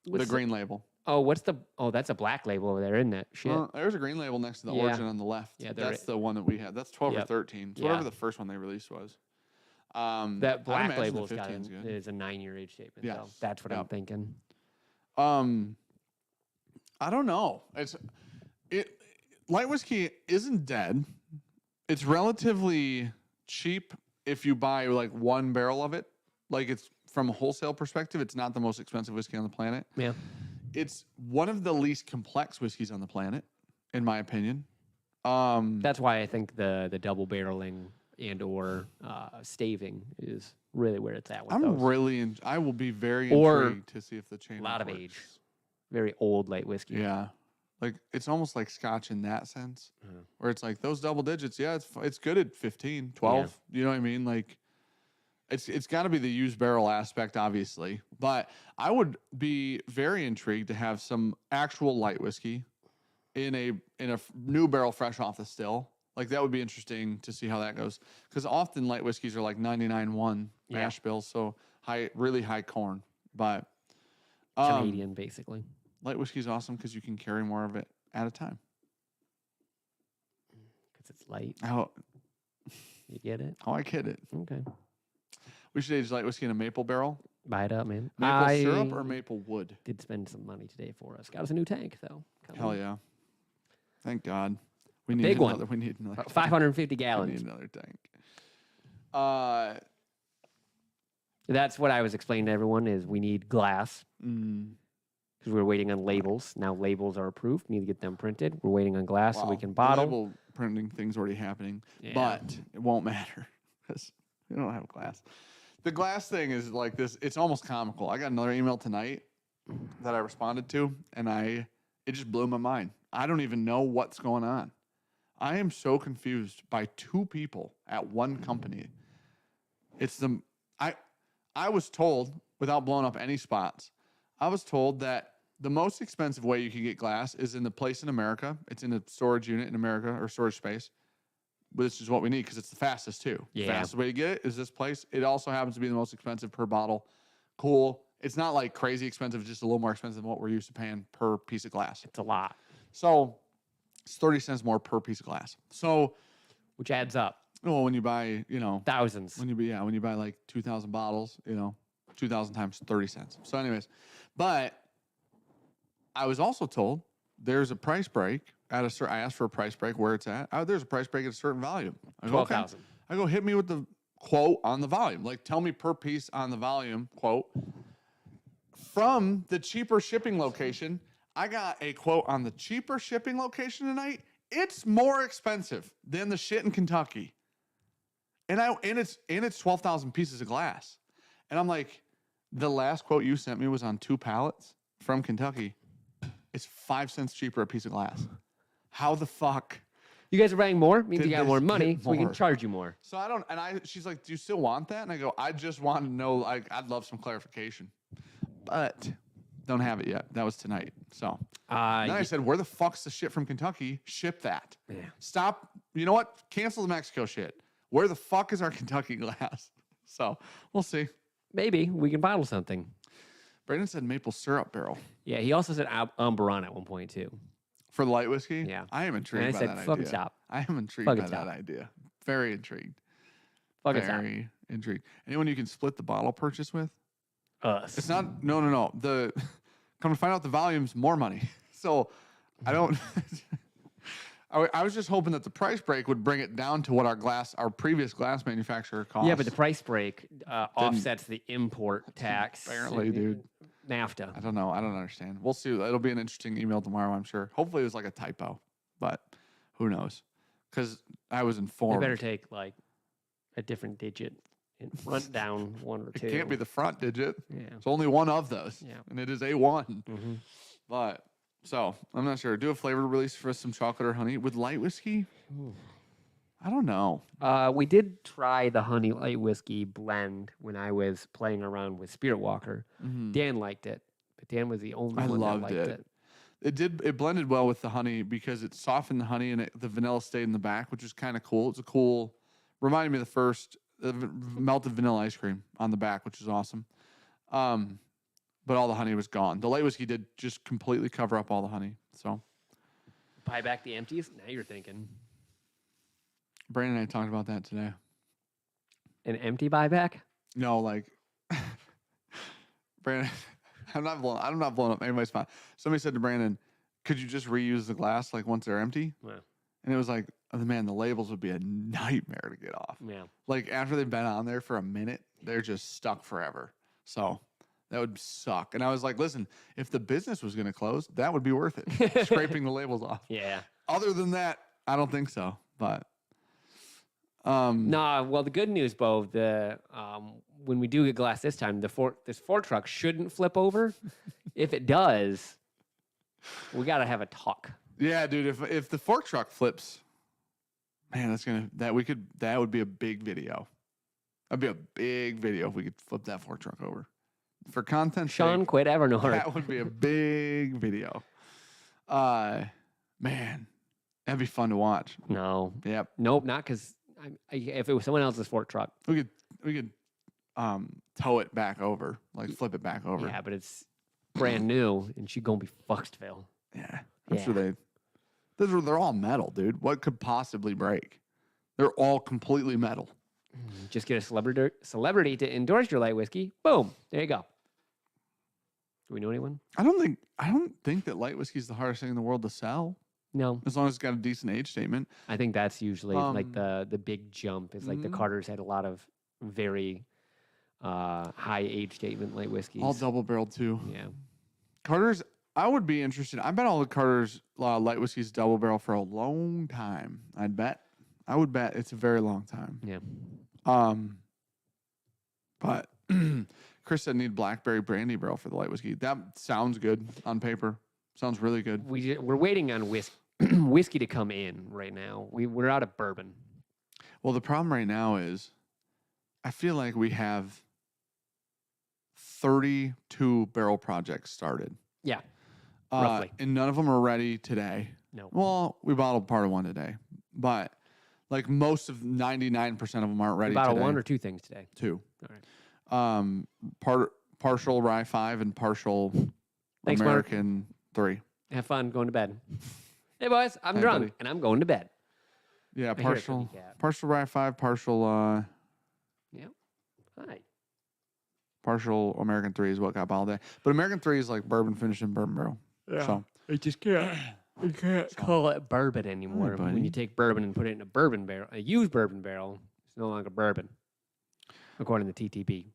S1: What's
S2: the green label.
S1: That's a black label over there, isn't it? Shit.
S2: There's a green label next to the
S1: Yeah.
S2: origin on the left.
S1: Yeah, there
S2: that's the one that we had. That's 12 or
S1: Yep.
S2: 13. It's
S1: Yeah.
S2: whatever the first one they released was.
S1: That
S2: I'd
S1: black
S2: imagine
S1: label's
S2: the
S1: got
S2: 15's good.
S1: is a 9-year age statement. So
S2: Yes.
S1: that's what I'm
S2: Yep.
S1: thinking.
S2: I don't know. Light whiskey isn't dead. It's relatively cheap if you buy like 1 barrel of it. Like it's from a wholesale perspective, it's not the most expensive whiskey on the planet.
S1: Yeah.
S2: It's one of the least complex whiskeys on the planet, in my opinion.
S1: That's why I think the double barreling and or staving is really where it's at with those.
S2: I will be very
S1: Or
S2: intrigued to see if the chain
S1: A lot of
S2: works.
S1: age. Very old light whiskey.
S2: Yeah. Like it's almost like scotch in that sense,
S1: Mhm.
S2: where it's like those double digits. Yeah, it's good at 15, 12. You know what I mean? Like it's got to be the used barrel aspect, obviously. But I would be very intrigued to have some actual light whiskey in a new barrel fresh off the still. Like that would be interesting to see how that goes. Because often light whiskeys are like 99.1 mash bills, so really high corn. But
S1: Canadian, basically.
S2: light whiskey is awesome because you can carry more of it at a time.
S1: Because it's light.
S2: Oh,
S1: You get it?
S2: I get it.
S1: Okay.
S2: We should age light whiskey in a maple barrel.
S1: Buy it up, man.
S2: Maple syrup or maple wood?
S1: Did spend some money today for us. Got us a new tank, though.
S2: Hell yeah. Thank God. We need
S1: big one.
S2: another. We need another.
S1: 550
S2: We
S1: gallons.
S2: need another tank.
S1: That's what I was explaining to everyone is we need glass because we're waiting on labels. Now labels are approved. We need to get them printed. We're waiting on glass so we can bottle.
S2: Label printing thing's already happening,
S1: Yeah.
S2: but it won't matter because we don't have glass. The glass thing is like this. It's almost comical. I got another email tonight that I responded to, and it just blew my mind. I don't even know what's going on. I am so confused by 2 people at one company. I was told, without blowing up any spots, I was told that the most expensive way you can get glass is in the place in America. It's in a storage unit in America or storage space, which is what we need because it's the fastest too.
S1: Yeah.
S2: The fastest way to get it is this place. It also happens to be the most expensive per bottle. Cool. It's not like crazy expensive, just a little more expensive than what we're used to paying per piece of glass.
S1: It's a lot,
S2: So it's 30 cents more per piece of glass. So
S1: which adds up.
S2: Well, when you buy,
S1: Thousands.
S2: when you buy like 2,000 bottles, 2,000 times 30 cents. So, anyways, but I was also told there's a price break at a certain. I asked for a price break where it's at. There's a price break at a certain volume. I go,
S1: 12,000.
S2: Okay. I go, hit me with the quote on the volume. Like, tell me per piece on the volume quote. From the cheaper shipping location, I got a quote on the cheaper shipping location tonight. It's more expensive than the shit in Kentucky. And it's 12,000 pieces of glass. And I'm like, the last quote you sent me was on 2 pallets from Kentucky. It's 5 cents cheaper a piece of glass. How the fuck?
S1: You guys are buying more? Means
S2: Did
S1: you got
S2: this
S1: more
S2: get
S1: money, so we can
S2: more?
S1: charge you more.
S2: So she's like, do you still want that? And I go, I just want to know, I'd love some clarification. But don't have it yet. That was tonight. So then I said, where the fuck's the shit from Kentucky? Ship that.
S1: Yeah.
S2: Stop. You know what? Cancel the Mexico shit. Where the fuck is our Kentucky glass? So we'll see.
S1: Maybe we can bottle something.
S2: Brandon said maple syrup barrel.
S1: Yeah, he also said Umberon at one point too.
S2: For the light whiskey?
S1: Yeah.
S2: I am intrigued
S1: And I
S2: by
S1: said,
S2: that
S1: fucking
S2: idea.
S1: stop.
S2: I am intrigued
S1: Fucking
S2: by
S1: stop.
S2: that idea. Very intrigued.
S1: Fucking stop.
S2: Very intrigued. Anyone you can split the bottle purchase with?
S1: Us.
S2: It's not. No. Come to find out, the volume's more money. So I don't. I was just hoping that the price break would bring it down to what our previous glass manufacturer cost.
S1: Yeah, but the price break offsets the import tax.
S2: Apparently,
S1: and
S2: dude.
S1: NAFTA.
S2: I don't know. I don't understand. We'll see. It'll be an interesting email tomorrow, I'm sure. Hopefully, it was like a typo, but who knows? Because I was
S1: They
S2: informed.
S1: better take like a different digit and front down one or two.
S2: It can't be the front digit.
S1: Yeah.
S2: It's only one of those.
S1: Yeah.
S2: And it is A1.
S1: Mm-hmm.
S2: But so I'm not sure. Do a flavor release for some chocolate or honey with light whiskey?
S1: Ooh.
S2: I don't know.
S1: We did try the honey light whiskey blend when I was playing around with Spirit Walker.
S2: Mhm.
S1: Dan liked it, but Dan was the only
S2: I
S1: one
S2: loved
S1: that liked
S2: it.
S1: it.
S2: It blended well with the honey because it softened the honey and the vanilla stayed in the back, which is kind of cool. It's a cool, reminded me of the first melted vanilla ice cream on the back, which is awesome. But all the honey was gone. The light whiskey did just completely cover up all the honey. So
S1: Buy back the empties? Now you're thinking.
S2: Brandon and I talked about that today.
S1: An empty buyback?
S2: No, like Brandon, I'm not blowing up anybody's spot. Somebody said to Brandon, could you just reuse the glass like once they're empty?
S1: Yeah.
S2: And it was like, oh, man, the labels would be a nightmare to get off.
S1: Yeah.
S2: Like after they've been on there for a minute, they're just stuck forever. So that would suck. And I was like, listen, if the business was going to close, that would be worth it. Scraping the labels off.
S1: Yeah.
S2: Other than that, I don't think so. But
S1: Nah, well, the good news, Bo, when we do get glass this time, this Ford truck shouldn't flip over. If it does, we got to have a talk.
S2: yeah, dude, if the fork truck flips, man, that would be a big video. That'd be a big video if we could flip that fork truck over. For content
S1: Sean,
S2: sake,
S1: quit Evernorth.
S2: that would be a big video. Man, that'd be fun to watch.
S1: No.
S2: Yep.
S1: Nope, not because if it was someone else's fork truck.
S2: We could tow it back over, like flip it back over.
S1: Yeah, but it's brand new, and she gonna be fucked, Phil.
S2: Yeah. I'm sure they're all metal, dude. What could possibly break? They're all completely metal.
S1: Just get a celebrity to endorse your light whiskey. Boom. There you go. Do we know anyone?
S2: I don't think that light whiskey is the hardest thing in the world to sell,
S1: No.
S2: as long as it's got a decent age statement.
S1: I think that's usually like the big jump is like the
S2: Mhm.
S1: Carters had a lot of very high age statement light whiskeys.
S2: All double barreled too.
S1: Yeah.
S2: Carter's, I would be interested. I bet all the Carter's light whiskeys double barrel for a long time. I would bet it's a very long time.
S1: Yeah.
S2: But Chris said need blackberry brandy barrel for the light whiskey. That sounds good on paper. Sounds really good.
S1: We're waiting on whiskey to come in right now. We're out of bourbon.
S2: Well, the problem right now is I feel like we have 32 barrel projects started.
S1: Yeah. Roughly.
S2: And none of them are ready today.
S1: No.
S2: Well, we bottled part of one today, but like most of 99% of them aren't ready
S1: About
S2: today.
S1: one or two things today.
S2: Two.
S1: All right.
S2: Partial rye 5 and partial
S1: Thanks, Mark.
S2: American 3.
S1: Have fun going to bed. Hey, boys, I'm
S2: Hey,
S1: drunk
S2: buddy.
S1: and I'm going to bed.
S2: Yeah,
S1: I hear a cookie cat.
S2: partial rye 5, partial
S1: Yep. Hi.
S2: partial American 3 is what got bottled there. But American 3 is like bourbon finished in bourbon barrel.
S1: Yeah.
S2: So
S1: It just can't. You can't call it bourbon anymore. When
S2: buddy.
S1: you take bourbon and put it in a bourbon barrel, a used bourbon barrel, it's no longer bourbon, according to TTB.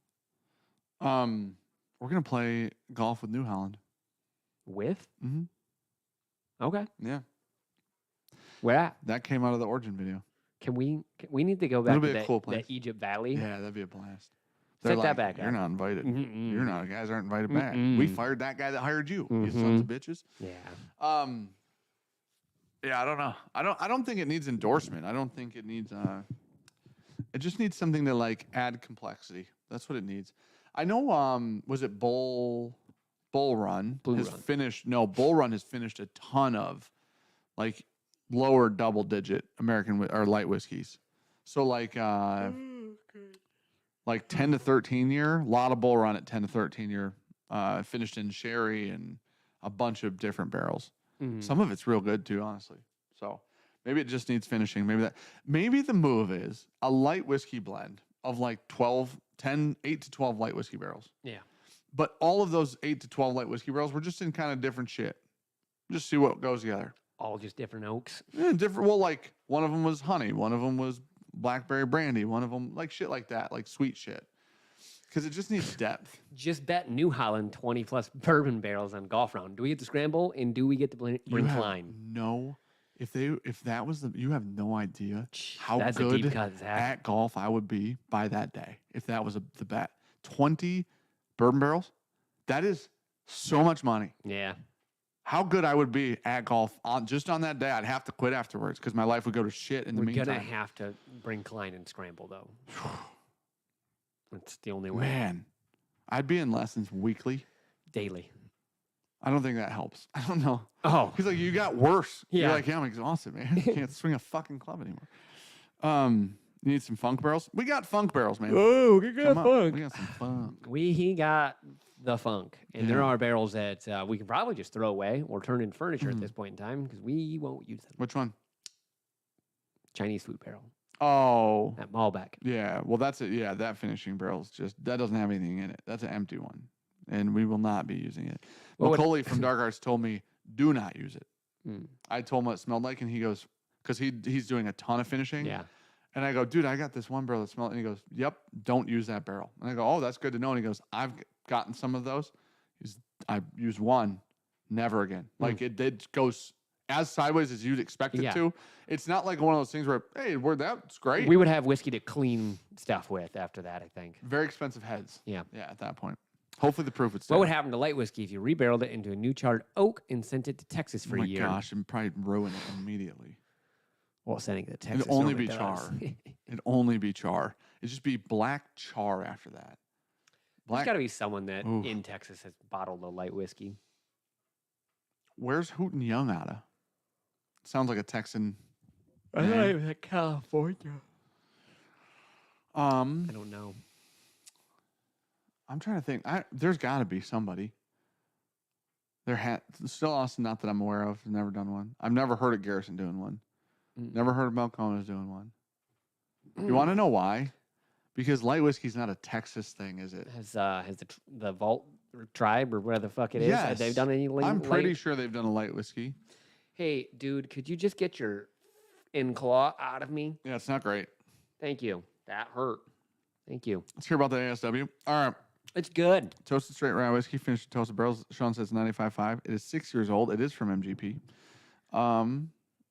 S2: we're gonna play golf with New Holland.
S1: With?
S2: Mm-hmm.
S1: Okay.
S2: Yeah,
S1: Where at?
S2: that came out of the Origin video.
S1: We need to go back
S2: It'll
S1: to
S2: be a
S1: that,
S2: cool place.
S1: that Egypt Valley.
S2: Yeah, that'd be a blast.
S1: Set that back
S2: You're
S1: up.
S2: not invited.
S1: Mm-mm.
S2: You're not. Guys aren't invited back. We
S1: Mm-mm.
S2: fired that guy that hired you. You sons of bitches.
S1: Yeah.
S2: Yeah, I don't know. I don't think it needs endorsement. I don't think it needs it just needs something to like add complexity. That's what it needs. I know was it Bull Run
S1: Blue
S2: has
S1: Run.
S2: finished Bull Run has finished a ton of like lower double digit American or light whiskeys. So like 10 to 13 year, a lot of Bull Run at 10 to 13 year finished in sherry and a bunch of different barrels.
S1: Mhm.
S2: Some of it's real good too, honestly. So maybe it just needs finishing. Maybe the move is a light whiskey blend of like 8 to 12 light whiskey barrels.
S1: Yeah.
S2: But all of those 8 to 12 light whiskey barrels were just in kind of different shit. Just see what goes together.
S1: All just different oaks.
S2: Yeah, different. Well, like one of them was honey, one of them was blackberry brandy, one of them like shit like that, like sweet shit. Because it just needs depth.
S1: Just bet New Holland 20 plus bourbon barrels on golf round. Do we get to scramble and do we get to bring
S2: You have
S1: Klein?
S2: no, if that was you have no idea how
S1: That's a
S2: good
S1: deep cut, Zach.
S2: at golf I would be by that day if that was the bet. 20 bourbon barrels, that is so much money.
S1: Yeah.
S2: How good I would be at golf just on that day. I'd have to quit afterwards because my life would go to shit in the
S1: We're
S2: meantime.
S1: going to have to bring Klein and scramble, though. That's the only way.
S2: Man, I'd be in lessons weekly.
S1: Daily.
S2: I don't think that helps. I don't know.
S1: Oh.
S2: He's like, you got worse.
S1: Yeah.
S2: You're like, yeah, I'm exhausted, man. Can't swing a fucking club anymore. You need some funk barrels? We got funk barrels, man.
S1: Oh, we
S2: Come on. We got some funk.
S1: He got the funk. And there
S2: Yeah.
S1: are barrels that we can probably just throw away or turn into furniture at this point in time because we won't use them.
S2: Which one?
S1: Chinese food barrel
S2: Oh,
S1: at Malbec.
S2: yeah. Well, that's it. Yeah, that finishing barrel's that doesn't have anything in it. That's an empty one. And we will not be using it.
S1: Well, what-
S2: Macaulay from Dark Arts told me, do not use it.
S1: Mm.
S2: I told him what it smelled like, and he goes, because he's doing a ton of finishing.
S1: Yeah.
S2: And I go, dude, I got this one barrel that smelled. And he goes, yep, don't use that barrel. And I go, oh, that's good to know. And he goes, I've gotten some of those. I used one, never again. Like it goes as sideways as you'd expect it
S1: Yeah.
S2: to. It's not like one of those things where, hey, that's great.
S1: We would have whiskey to clean stuff with after that, I think.
S2: Very expensive heads.
S1: Yeah.
S2: Yeah, at that point. Hopefully the proof would stay.
S1: What would happen to light whiskey if you rebarreled it into a new charred oak and sent it to Texas for
S2: Oh my
S1: a year?
S2: gosh, and probably ruin it immediately.
S1: Well, sending it to Texas.
S2: It'd only
S1: normally
S2: be
S1: does.
S2: char. It'd only be char. It'd just be black char after that.
S1: There's got to be someone that
S2: Oof.
S1: in Texas has bottled a light whiskey.
S2: Where's Hooten Young out of? Sounds like a Texan.
S1: I thought it was in California. I
S2: Um,
S1: don't know.
S2: I'm trying to think. There's got to be somebody. Still Austin, not that I'm aware of. Never done one. I've never heard of Garrison doing one.
S1: Mm.
S2: Never heard of Malcona's doing one. You want to know why? Because light whiskey's not a Texas thing, is it?
S1: Has the Vault tribe or whatever the fuck it is?
S2: Yes.
S1: Have they done any
S2: I'm pretty
S1: light?
S2: sure they've done a light whiskey.
S1: Hey, dude, could you just get your in claw out of me?
S2: Yeah, it's not great.
S1: Thank you. That hurt. Thank you.
S2: Let's hear about the ASW. All right.
S1: It's good.
S2: Toasted straight rye whiskey, finished in toasted barrels. Sean says 95.5. It is 6 years old. It is from MGP.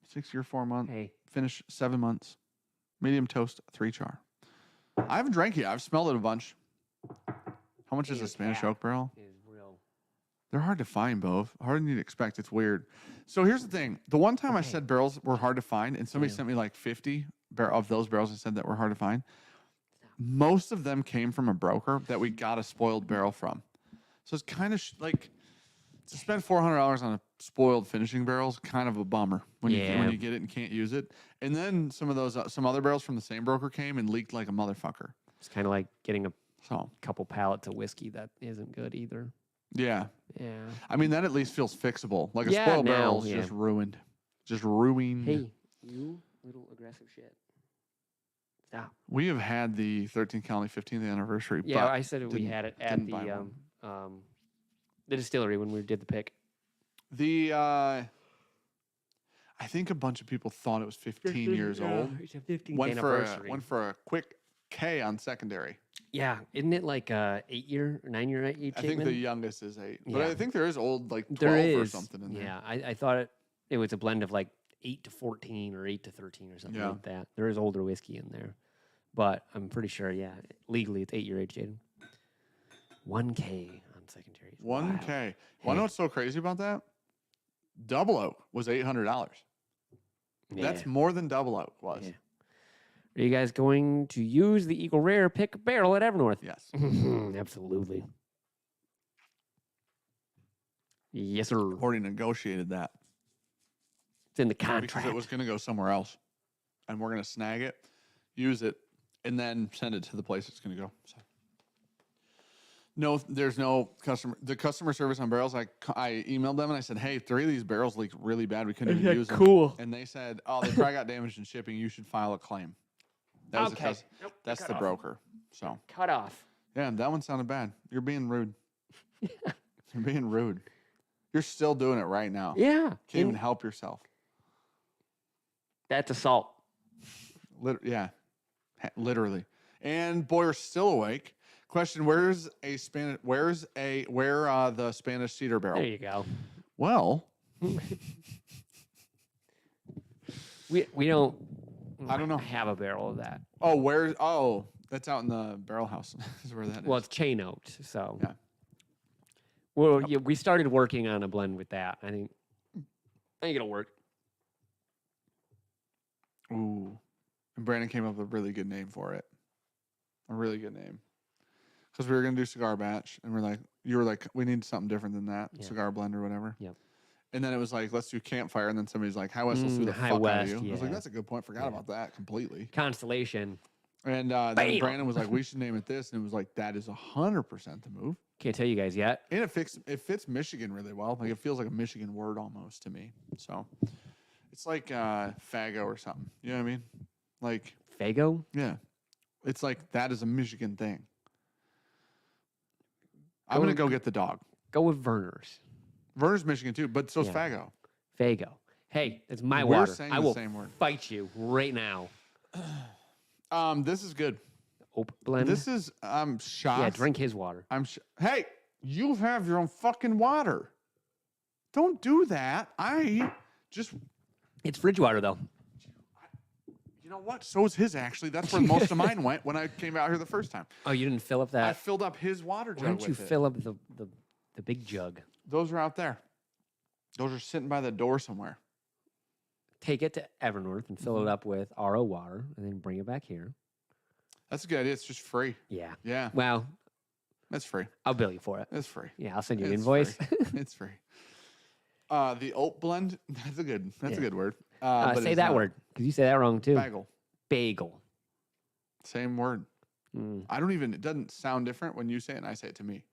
S2: 6 year, 4 month.
S1: Hey,
S2: Finish 7 months. Medium toast, 3 char. I haven't drank it. I've smelled it a bunch. How much is a Spanish oak barrel?
S1: is real.
S2: They're hard to find, Bove. Harder than you'd expect. It's weird. So here's the thing. The one time I
S1: Okay.
S2: said barrels were hard to find, and somebody
S1: Yeah.
S2: sent me like 50 of those barrels and said that were hard to find. Most of them came from a broker that we got a spoiled barrel from. So it's kind of like to spend $400 on a spoiled finishing barrel is kind of a bummer when
S1: Yeah.
S2: you get it and can't use it. And then some of those some other barrels from the same broker came and leaked like a motherfucker.
S1: It's kind of like getting a
S2: So
S1: couple pallets of whiskey that isn't good either.
S2: yeah,
S1: Yeah.
S2: I mean that at least feels fixable. Like a
S1: Yeah,
S2: spoiled
S1: now,
S2: barrel is
S1: yeah.
S2: just ruined, just ruined.
S1: Hey, you little aggressive shit. Stop.
S2: We have had the 13th County 15th anniversary.
S1: Yeah,
S2: but
S1: I said we had it at
S2: didn't buy
S1: the distillery when we did the pick.
S2: I think a bunch of people thought it was 15 years old.
S1: It's a 15th
S2: Went
S1: anniversary.
S2: went for a quick K on secondary.
S1: Yeah, isn't it like 8-year, 9-year age?
S2: I think the youngest is 8, but
S1: Yeah.
S2: I think there is old like 12
S1: there is
S2: or something in there.
S1: Yeah, I thought it was a blend of like 8 to 14 or 8 to 13 or something like that. There is older whiskey in there, but I'm pretty sure, legally it's 8-year age dated. 1K on secondary.
S2: 1K. Want to know what's so crazy about that? Double Oak was $800.
S1: Yeah.
S2: That's more than Double Oak was.
S1: Yeah. Are you guys going to use the Eagle Rare pick barrel at Evernorth?
S2: Yes.
S1: Absolutely. Yes, sir.
S2: Already negotiated that.
S1: It's in the
S2: Because
S1: contract.
S2: it was going to go somewhere else. And we're going to snag it, use it, and then send it to the place it's going to go. So. No, there's no customer. The customer service on barrels, I emailed them and I said, hey, 3 of these barrels leaked really bad. We couldn't even use them.
S1: Cool.
S2: And they said, oh, they probably got damaged in shipping. You should file a claim. That was
S1: Okay.
S2: the that's the broker. So,
S1: Cut off.
S2: yeah, that one sounded bad. You're being rude. You're being rude. You're still doing it right now.
S1: Yeah.
S2: Can't even help yourself.
S1: That's assault.
S2: Yeah, literally. And Boyer's still awake. Question: where the Spanish cedar barrel?
S1: There you go.
S2: Well,
S1: we don't.
S2: I don't know.
S1: Have a barrel of that.
S2: That's out in the barrel house. Is where that is.
S1: Well, it's chain oaked, so.
S2: Yeah.
S1: Well, yeah, we started working on a blend with that. I think it'll work.
S2: Ooh, and Brandon came up with a really good name for it. A really good name. Because we were gonna do cigar batch, and you were like, we need something different than that,
S1: Yeah.
S2: cigar blend or whatever.
S1: Yep.
S2: And then it was like, let's do campfire, and then somebody's like, High West will sue the
S1: High
S2: fuck out
S1: West,
S2: of you. I was like,
S1: yeah.
S2: that's a good point. Forgot about that completely.
S1: Constellation.
S2: And then
S1: Bam.
S2: Brandon was like, we should name it this, and it was like, that is 100% the move.
S1: Can't tell you guys yet.
S2: And it fits Michigan really well. Like it feels like a Michigan word almost to me. So it's like fago or something. You know what I mean? Like
S1: Fago?
S2: yeah, it's like that is a Michigan thing. I'm gonna go get the dog.
S1: Go with Verner's.
S2: Verner's Michigan too, but so's
S1: Yeah.
S2: Fago.
S1: Fago. Hey, it's my
S2: We're
S1: water.
S2: saying
S1: I
S2: the
S1: will
S2: same word.
S1: fight you right now.
S2: This is good.
S1: Open blend.
S2: This is I'm shocked.
S1: Yeah, drink his water.
S2: Hey, you have your own fucking water. Don't do that.
S1: It's fridge water though.
S2: You know what? So is his actually. That's where most of mine went when I came out here the first time.
S1: Oh, you didn't fill up
S2: I
S1: that.
S2: filled up his water jug.
S1: Why don't you
S2: with it.
S1: fill up the big jug?
S2: Those are out there. Those are sitting by the door somewhere.
S1: Take it to Evernorth and fill it up with RO water, and then bring it back here.
S2: That's a good idea. It's just free.
S1: Yeah.
S2: Yeah,
S1: Well,
S2: that's free.
S1: I'll bill you for it.
S2: It's free.
S1: Yeah, I'll send you an
S2: It's
S1: invoice.
S2: free. It's free. The oat blend. That's a good word. But
S1: Say
S2: it's
S1: that
S2: not.
S1: word because you say that wrong too.
S2: Bagel.
S1: Bagel.
S2: Same word.
S1: Mm.
S2: It doesn't sound different when you say it and I say it to me.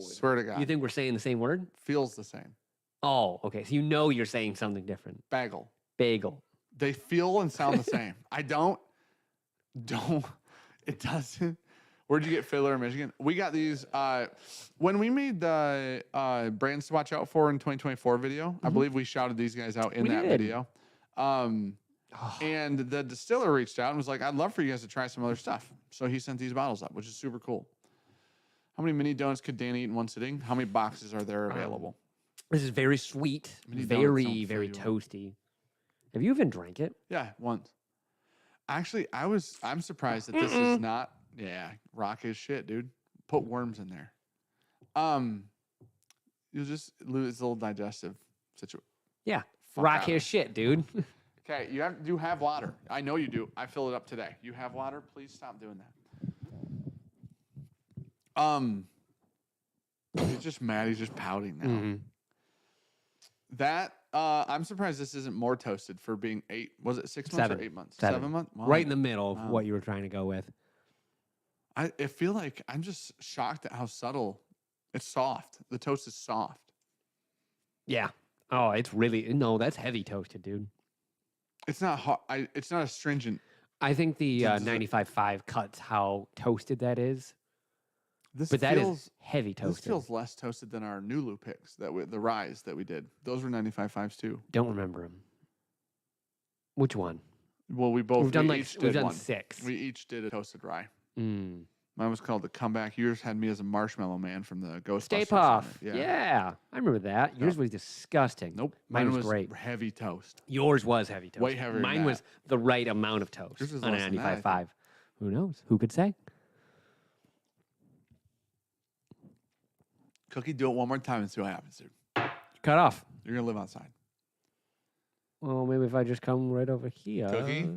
S2: Swear to God.
S1: You think we're saying the same word?
S2: Feels the same.
S1: Oh, okay. So you know you're saying something different.
S2: Bagel.
S1: Bagel.
S2: They feel and sound the same. I don't. It doesn't. Where'd you get Fiddler in Michigan? We got these when we made the brands to watch out for in 2024 video. I believe we shouted these guys out in
S1: We
S2: that
S1: did.
S2: video. And the distiller reached out and was like, "I'd love for you guys to try some other stuff." So he sent these bottles up, which is super cool. How many mini donuts could Dan eat in one sitting? How many boxes are there available?
S1: This is very sweet,
S2: Mini donuts don't
S1: very,
S2: fill
S1: very
S2: you up.
S1: toasty. Have you even drank it?
S2: Yeah, once. Actually, I'm surprised that this is not. Yeah, rock his shit, dude. Put worms in there. You'll just lose a little digestive situation.
S1: Yeah.
S2: Fuck
S1: Rock
S2: out.
S1: his shit, dude.
S2: Okay, you have water. I know you do. I filled it up today. You have water. Please stop doing that. He's just mad. He's just pouting now.
S1: Mhm.
S2: That I'm surprised this isn't more toasted for being 8. Was it 6 months
S1: 7.
S2: or 8 months?
S1: 7.
S2: 7 months. Wow.
S1: Right in the middle of
S2: Wow.
S1: what you were trying to go with.
S2: I feel like I'm just shocked at how subtle. It's soft. The toast is soft.
S1: Yeah. Oh, it's really no. That's heavy toasted, dude.
S2: It's not hot. It's not astringent.
S1: I think the
S2: Does it-
S1: 95.5 cuts how toasted that is.
S2: This
S1: But that is
S2: feels
S1: heavy
S2: this
S1: toasted.
S2: feels less toasted than our Nulu picks the ryes that we did. Those were 95.5s too.
S1: Don't remember them. Which one?
S2: Well,
S1: We've done
S2: each
S1: we've
S2: did
S1: done
S2: one.
S1: 6.
S2: We each did a toasted rye.
S1: Mm.
S2: Mine was called the Comeback. Yours had me as a marshmallow man from the Ghostbusters.
S1: Stay
S2: on
S1: Puff.
S2: it.
S1: Yeah, I remember that. Yours was disgusting.
S2: Nope.
S1: Mine was great.
S2: Heavy toast.
S1: Yours was heavy toast.
S2: Way heavier than
S1: Mine
S2: that.
S1: was the right amount of toast
S2: Yours was
S1: on a
S2: less than that, I think.
S1: 95.5. Who knows? Who could say?
S2: Cookie, do it one more time and see what happens, dude.
S1: Cut off.
S2: You're gonna live outside.
S1: Well, maybe if I just come right over here.
S2: Cookie?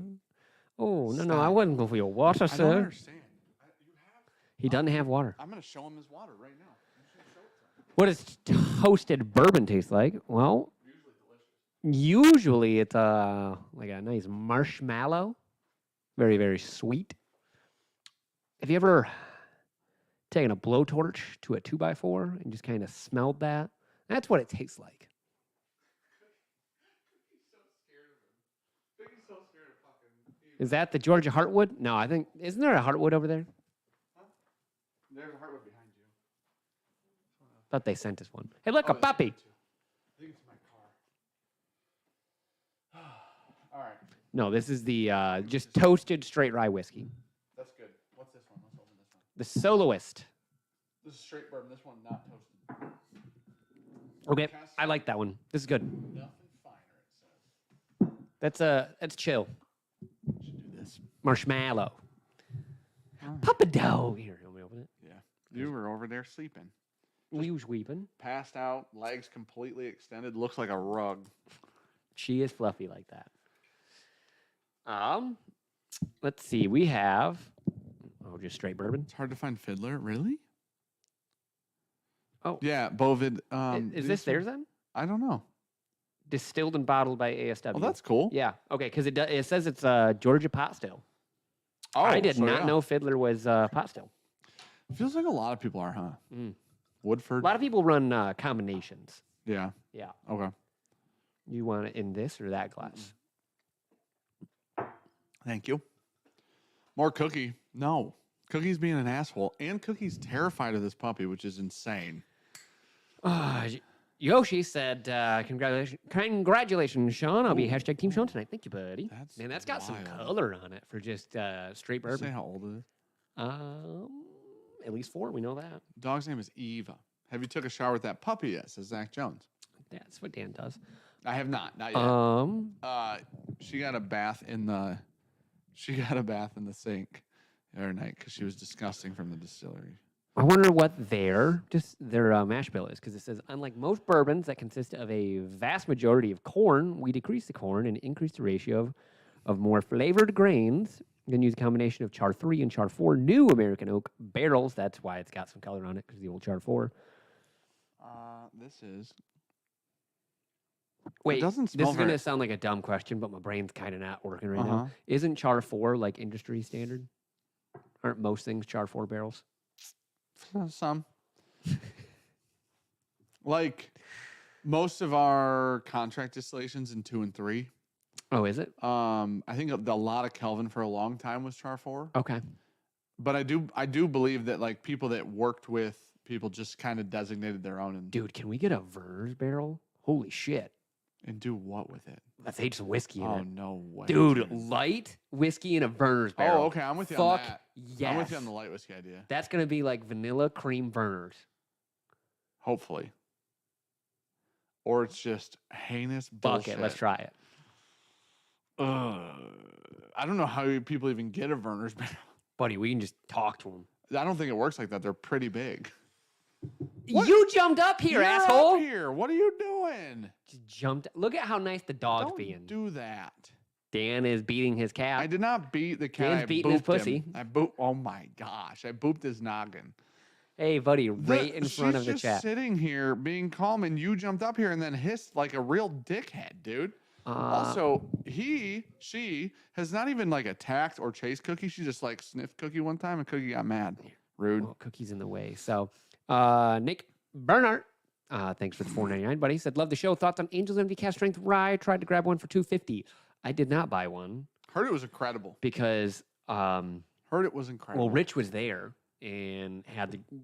S1: Oh, no, I
S2: Stop.
S1: wouldn't go for your water,
S2: I don't
S1: sir.
S2: understand.
S1: He doesn't have water.
S2: I'm gonna show him his water right now. I'm just gonna show it to him.
S1: What does toasted bourbon taste like? Well, usually it's like a nice marshmallow. Very, very sweet. Have you ever taken a blowtorch to a 2x4 and just kind of smelled that? That's what it tastes like. Is that the Georgia Heartwood? No, I think, isn't there a Heartwood over there?
S2: There's a hardwood behind you.
S1: Thought they sent us one. Hey, look, a puppy.
S2: I think it's my car. All right,
S1: No, this is the just toasted straight rye whiskey.
S2: that's good. What's this one? Let's open this one.
S1: The Soloist.
S2: This is straight bourbon. This one not toasted.
S1: Okay, I like that one. This is good.
S2: Nothing finer, it says.
S1: That's chill.
S2: Should do this.
S1: Marshmallow.
S2: Alright.
S1: Papa dog. Here, let me open it.
S2: Yeah. You were over there sleeping.
S1: We was weeping.
S2: Passed out, legs completely extended, looks like a rug.
S1: She is fluffy like that. Let's see. We have just straight bourbon.
S2: It's hard to find Fiddler, really?
S1: Oh.
S2: Yeah, Bovid.
S1: Is this theirs then?
S2: I don't know.
S1: Distilled and bottled by ASW.
S2: Oh, that's cool.
S1: Yeah. Okay, because it says it's Georgia pot still.
S2: Oh,
S1: I did
S2: so
S1: not
S2: yeah.
S1: know Fiddler was pot still.
S2: Feels like a lot of people are, huh?
S1: Mm.
S2: Woodford.
S1: A lot of people run combinations.
S2: Yeah.
S1: Yeah.
S2: Okay.
S1: You want it in this or that glass?
S2: Thank you. More Cookie. No. Cookie's being an asshole. And Cookie's terrified of this puppy, which is insane.
S1: Yoshi said, congratulations, Sean. I'll be
S2: Ooh.
S1: hashtag Team Sean tonight. Thank you, buddy.
S2: That's
S1: Man, that's got some
S2: wild.
S1: color on it for just straight
S2: Say
S1: bourbon.
S2: how old it is.
S1: At least 4. We know that.
S2: Dog's name is Eva. Have you took a shower with that puppy yet? Says Zach Jones.
S1: That's what Dan does.
S2: I have not. Not yet.
S1: Um,
S2: She got a bath in the. She got a bath in the sink the other night because she was disgusting from the distillery.
S1: I wonder what their mash bill is, because it says, unlike most bourbons that consist of a vast majority of corn, we decrease the corn and increase the ratio of more flavored grains. Then use a combination of Char 3 and Char 4 new American oak barrels. That's why it's got some color on it, because the old Char 4.
S2: This is.
S1: Wait,
S2: doesn't
S1: this
S2: smell
S1: is going to
S2: very-
S1: sound like a dumb question, but my brain's kind of not working right
S2: Uh-huh.
S1: now. Isn't Char 4 like industry standard? Aren't most things Char 4 barrels?
S2: Some. Like most of our contract distillations in 2 and 3.
S1: Oh, is it?
S2: I think a lot of Kelvin for a long time was Char 4.
S1: Okay.
S2: But I do believe that like people that worked with people just kind of designated their own and
S1: Dude, can we get a Vern's barrel? Holy shit.
S2: do what with it?
S1: Let's age some whiskey in
S2: Oh
S1: it.
S2: no way,
S1: Dude, light whiskey in a Verner's barrel.
S2: Oh, okay, I'm with you on
S1: Fuck
S2: that.
S1: yes.
S2: I'm with you on the light whiskey idea.
S1: That's going to be like vanilla cream Verner's.
S2: Hopefully. Or it's just heinous
S1: Fuck
S2: bullshit.
S1: it. Let's try it.
S2: I don't know how people even get a Verner's barrel.
S1: Buddy, we can just talk to him.
S2: I don't think it works like that. They're pretty big. What?
S1: You jumped up here,
S2: You're
S1: asshole.
S2: Up here. What are you doing?
S1: Just jumped. Look at how nice the dog's
S2: Don't
S1: being.
S2: do that.
S1: Dan is beating his cat.
S2: I did not beat the cat.
S1: Dan's
S2: I
S1: beating his
S2: booped him.
S1: pussy.
S2: I boop. Oh my gosh! I booped his noggin.
S1: Hey, buddy, right in front of
S2: She's
S1: the
S2: just
S1: chat.
S2: sitting here being calm, and you jumped up here and then hissed like a real dickhead, dude. Also, she has not even like attacked or chased Cookie. She just like sniffed Cookie one time, and Cookie got mad. Rude.
S1: Oh, Cookie's in the way. So, Nick Bernhardt, thanks for the $4.99, buddy. Said, love the show. Thoughts on Angel's MD Cast Strength Rye? Tried to grab one for $2.50. I did not buy one
S2: Heard it was incredible.
S1: because
S2: Heard it was incredible.
S1: well, Rich was there and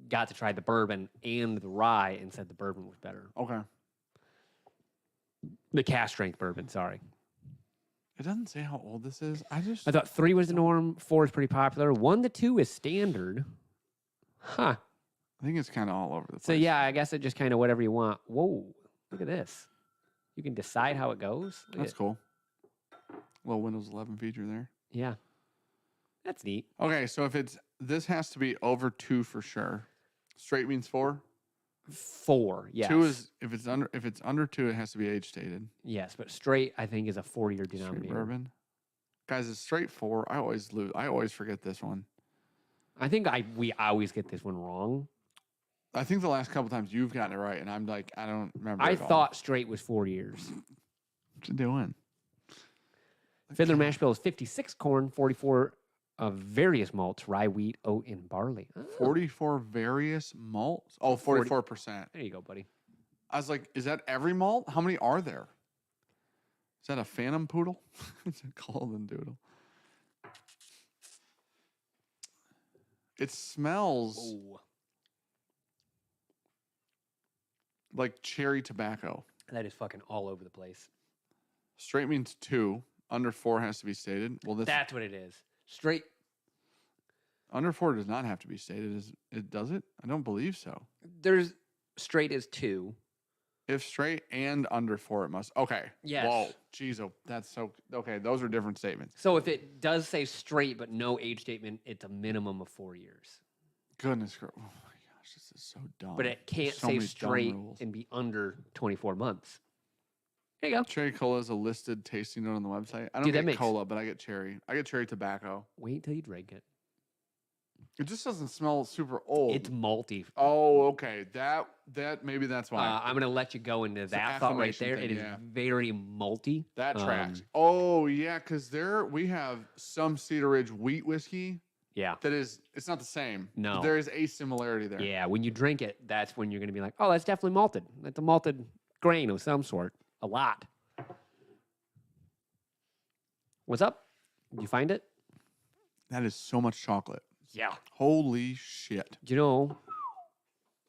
S1: got to try the bourbon and the rye and said the bourbon was better.
S2: Okay.
S1: The cask strength bourbon, sorry.
S2: It doesn't say how old this is.
S1: I thought 3 was the norm, 4 is pretty popular, 1 to 2 is standard. Huh.
S2: I think it's kind of all over the place.
S1: So yeah, I guess it just kind of whatever you want. Whoa, look at this. You can decide how it goes.
S2: That's cool. Little Windows 11 feature there.
S1: Yeah. That's neat.
S2: Okay, so this has to be over 2 for sure. Straight means 4.
S1: 4, yes.
S2: 2 is if it's under 2, it has to be age stated.
S1: Yes, but straight I think is a 4-year
S2: Straight
S1: denominator.
S2: bourbon. Guys, it's straight 4. I always lose. I always forget this one.
S1: I think we always get this one wrong.
S2: I think the last couple times you've gotten it right, and I'm like, I don't remember.
S1: I
S2: at all.
S1: thought straight was 4 years.
S2: What you doing?
S1: Fiddler mash bill is 56 corn, 44 of various malts, rye, wheat, oat, and barley. Oh,
S2: 44 various malts. Oh, 44%.
S1: there you go, buddy.
S2: I was like, is that every malt? How many are there? Is that a phantom poodle? It's a golden doodle. It smells like cherry tobacco.
S1: That is fucking all over the place.
S2: Straight means 2. Under 4 has to be stated. Well,
S1: That's what it is. Straight.
S2: Under 4 does not have to be stated. Does it? I don't believe so.
S1: There's straight is 2.
S2: If straight and under 4, it must. Okay.
S1: Yes.
S2: Whoa. Jeez. Oh, that's so. Okay. Those are different statements.
S1: So if it does say straight but no age statement, it's a minimum of 4 years.
S2: Goodness. Oh my gosh. This is so dumb.
S1: But it can't
S2: There's so
S1: say
S2: many dumb
S1: straight
S2: rules.
S1: and be under 24 months. There you go.
S2: Cherry cola is a listed tasting note on the website. I don't
S1: Dude, that
S2: get
S1: makes-
S2: cola, but I get cherry. I get cherry tobacco.
S1: Wait till you drink it.
S2: It just doesn't smell super old.
S1: It's malty.
S2: Oh, okay. That maybe that's why.
S1: I'm going to let you go into
S2: an
S1: that thought right
S2: acclimation
S1: there.
S2: thing,
S1: It is
S2: yeah.
S1: very malty.
S2: That tracks. Oh yeah, because we have some Cedar Ridge wheat whiskey
S1: Yeah.
S2: that is it's not the same.
S1: No.
S2: But there is a similarity there.
S1: Yeah. When you drink it, that's when you're going to be like, oh, that's definitely malted. That's a malted grain of some sort. A lot. What's up? Did you find it?
S2: That is so much chocolate.
S1: Yeah.
S2: Holy shit.
S1: Do you know?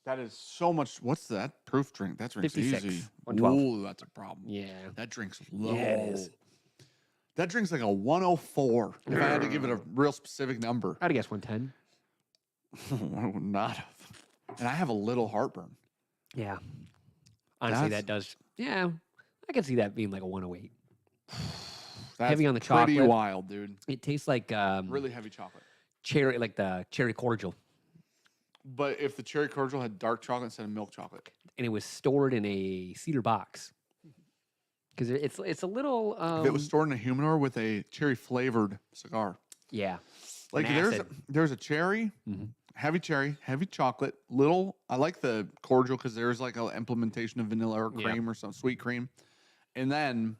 S2: That is so much. What's that proof drink? That drink's
S1: 56,
S2: easy.
S1: 112.
S2: Ooh, that's a problem.
S1: Yeah.
S2: That drink's low.
S1: Yeah, it is.
S2: That drink's like a 104. If I had to give it a real specific number.
S1: I'd guess 110.
S2: I would not have. And I have a little heartburn.
S1: Yeah. Honestly,
S2: That's-
S1: that does. Yeah. I can see that being like a 108.
S2: That's
S1: Heavy on the
S2: pretty
S1: chocolate.
S2: wild, dude.
S1: It tastes like
S2: Really heavy chocolate.
S1: cherry, like the cherry cordial.
S2: But if the cherry cordial had dark chocolate instead of milk chocolate.
S1: And it was stored in a cedar box. Because it's a little.
S2: If it was stored in a humidor with a cherry flavored cigar.
S1: Yeah.
S2: Like
S1: And
S2: there's a cherry,
S1: Mhm.
S2: heavy chocolate, little. I like the cordial because there's like an implementation of vanilla or
S1: Yeah.
S2: cream or some sweet cream. And then,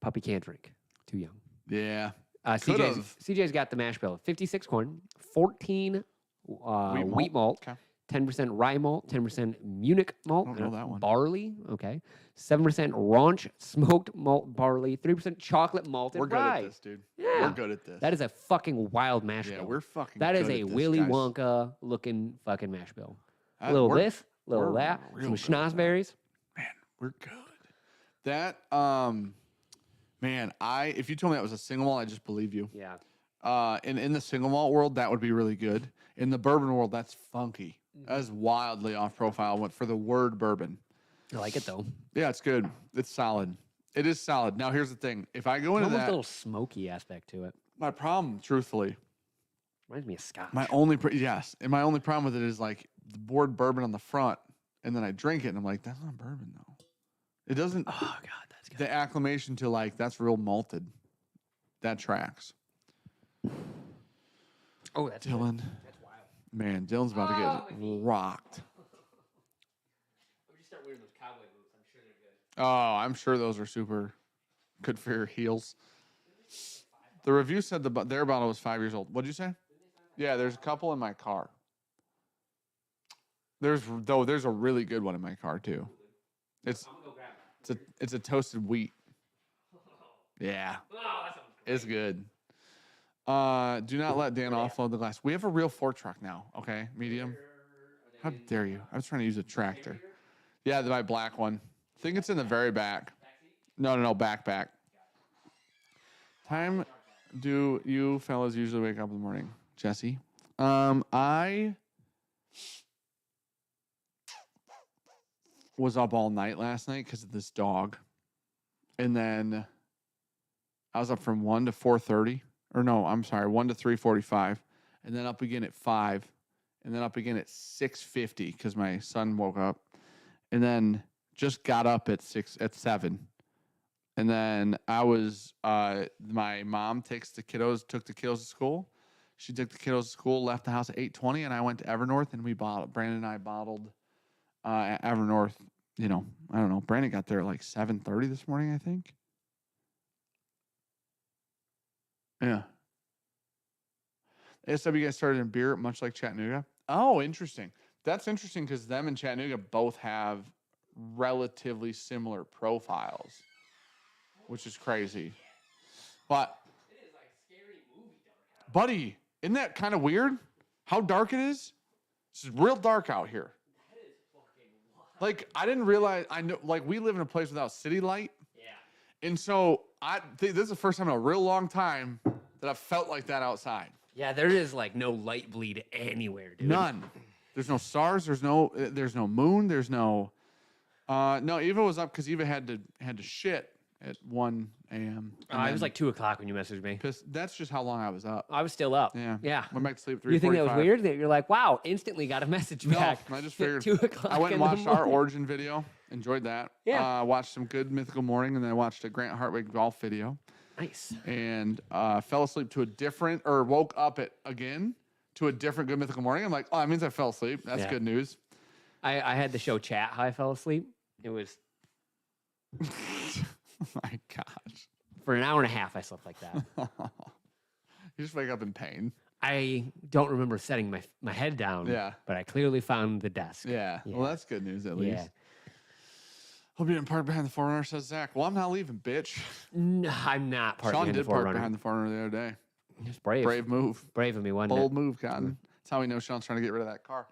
S1: Puppy can't drink. Too young.
S2: yeah.
S1: CJ's got the mash bill. 56 corn, 14 wheat malt,
S2: Okay.
S1: 10% rye malt, 10% Munich malt,
S2: I don't know that one.
S1: barley, okay, 7% raunch smoked malt barley, 3% chocolate malt,
S2: We're
S1: and
S2: good
S1: rye.
S2: at this, dude.
S1: Yeah.
S2: We're good at this.
S1: That is a fucking wild mash
S2: yeah,
S1: bill.
S2: we're fucking
S1: That is
S2: good
S1: a
S2: at this,
S1: Willy
S2: guys.
S1: Wonka looking fucking mash bill. A
S2: Uh,
S1: little
S2: we're-
S1: this, a little
S2: we're
S1: that,
S2: real
S1: some
S2: good at that.
S1: schnozberries.
S2: We're good. That man, if you told me that was a single malt, I just believe you.
S1: Yeah.
S2: In the single malt world, that would be really good. In the bourbon world, that's funky.
S1: Mm-hmm.
S2: That's wildly off profile. Went for the word bourbon.
S1: I like it though.
S2: Yeah, it's good. It's solid. It is solid. Now here's the thing: if I go
S1: It's
S2: into
S1: almost a
S2: that,
S1: little smoky aspect to it.
S2: my problem, truthfully,
S1: Reminds me of scotch.
S2: my only problem with it is like the word bourbon on the front, and then I drink it, and I'm like, that's not bourbon though. It doesn't.
S1: Oh god, that's good.
S2: The acclimation to like that's real malted. That tracks.
S1: Oh, that's good.
S2: Dylan,
S1: That's wild.
S2: man, Dylan's about to get rocked.
S1: Let me just start wearing those cowboy boots. I'm sure they're good.
S2: Oh, I'm sure those are super good for your heels. The review said their bottle was 5 years old. What'd you say? Yeah, there's a couple in my car. There's a really good one in my car too. It's
S1: I'm gonna go grab that.
S2: it's a toasted wheat. Yeah,
S1: Oh, that sounds great.
S2: it's good. Do not let Dan offload the glass. We have a real fork truck now. Okay, medium. How dare you? I was trying to use a tractor. Yeah, my black one. I think it's in the very back. No, back. Time do you fellas usually wake up in the morning, Jesse? I was up all night last night because of this dog, and then I was up from 1 to 4:30, or no, I'm sorry, 1 to 3:45, and then up again at 5, and then up again at 6:50 because my son woke up, and then just got up at 7. And then I was, my mom took the kiddos to school. She took the kiddos to school, left the house at 8:20, and I went to Evernorth, and Brandon and I bottled at Evernorth. I don't know. Brandon got there at like 7:30 this morning, I think. Yeah. ASW guys started in beer, much like Chattanooga. Oh, interesting. That's interesting because them and Chattanooga both have relatively similar profiles, which is crazy. But,
S1: It is like scary movie dark out.
S2: buddy, isn't that kind of weird? How dark it is? It's real dark out here.
S1: That is fucking wild.
S2: Like, I didn't realize, we live in a place without city light.
S1: Yeah.
S2: And so I think this is the first time in a real long time that I've felt like that outside.
S1: Yeah, there is like no light bleed anywhere, dude.
S2: None. There's no stars. There's no moon. There's no. No, Eva was up because Eva had to shit at 1 a.m.
S1: It was like 2 o'clock when you messaged me.
S2: That's just how long I was up.
S1: I was still up.
S2: Yeah.
S1: Yeah.
S2: Went back to sleep at 3:45.
S1: You think that was weird? That you're like, wow, instantly got a message back.
S2: No, I just
S1: at
S2: figured.
S1: 2 o'clock.
S2: I went and
S1: in the
S2: watched our
S1: morning.
S2: origin video. Enjoyed that.
S1: Yeah.
S2: Watched some good Mythical Morning, and then I watched a Grant Hartwig golf video.
S1: Nice.
S2: And fell asleep to woke up again to a different Good Mythical Morning. I'm like, oh, that means I fell asleep. That's
S1: Yeah.
S2: good news.
S1: I had the show chat how I fell asleep. It was
S2: Oh my gosh.
S1: for an hour and a half. I slept like that.
S2: You just wake up in pain.
S1: I don't remember setting my head down.
S2: Yeah.
S1: But I clearly found the desk.
S2: Yeah.
S1: Yeah.
S2: Well, that's good news at least.
S1: Yeah.
S2: Hope you didn't park behind the Forerunner, says Zach. Well, I'm not leaving, bitch.
S1: No, I'm not part
S2: Sean
S1: of the
S2: did park
S1: Forerunner.
S2: behind the Forerunner the other day.
S1: It's brave.
S2: Brave move.
S1: Brave of me, wasn't
S2: Bold
S1: it?
S2: move, Cotton. That's how we know Sean's trying to get rid of that car.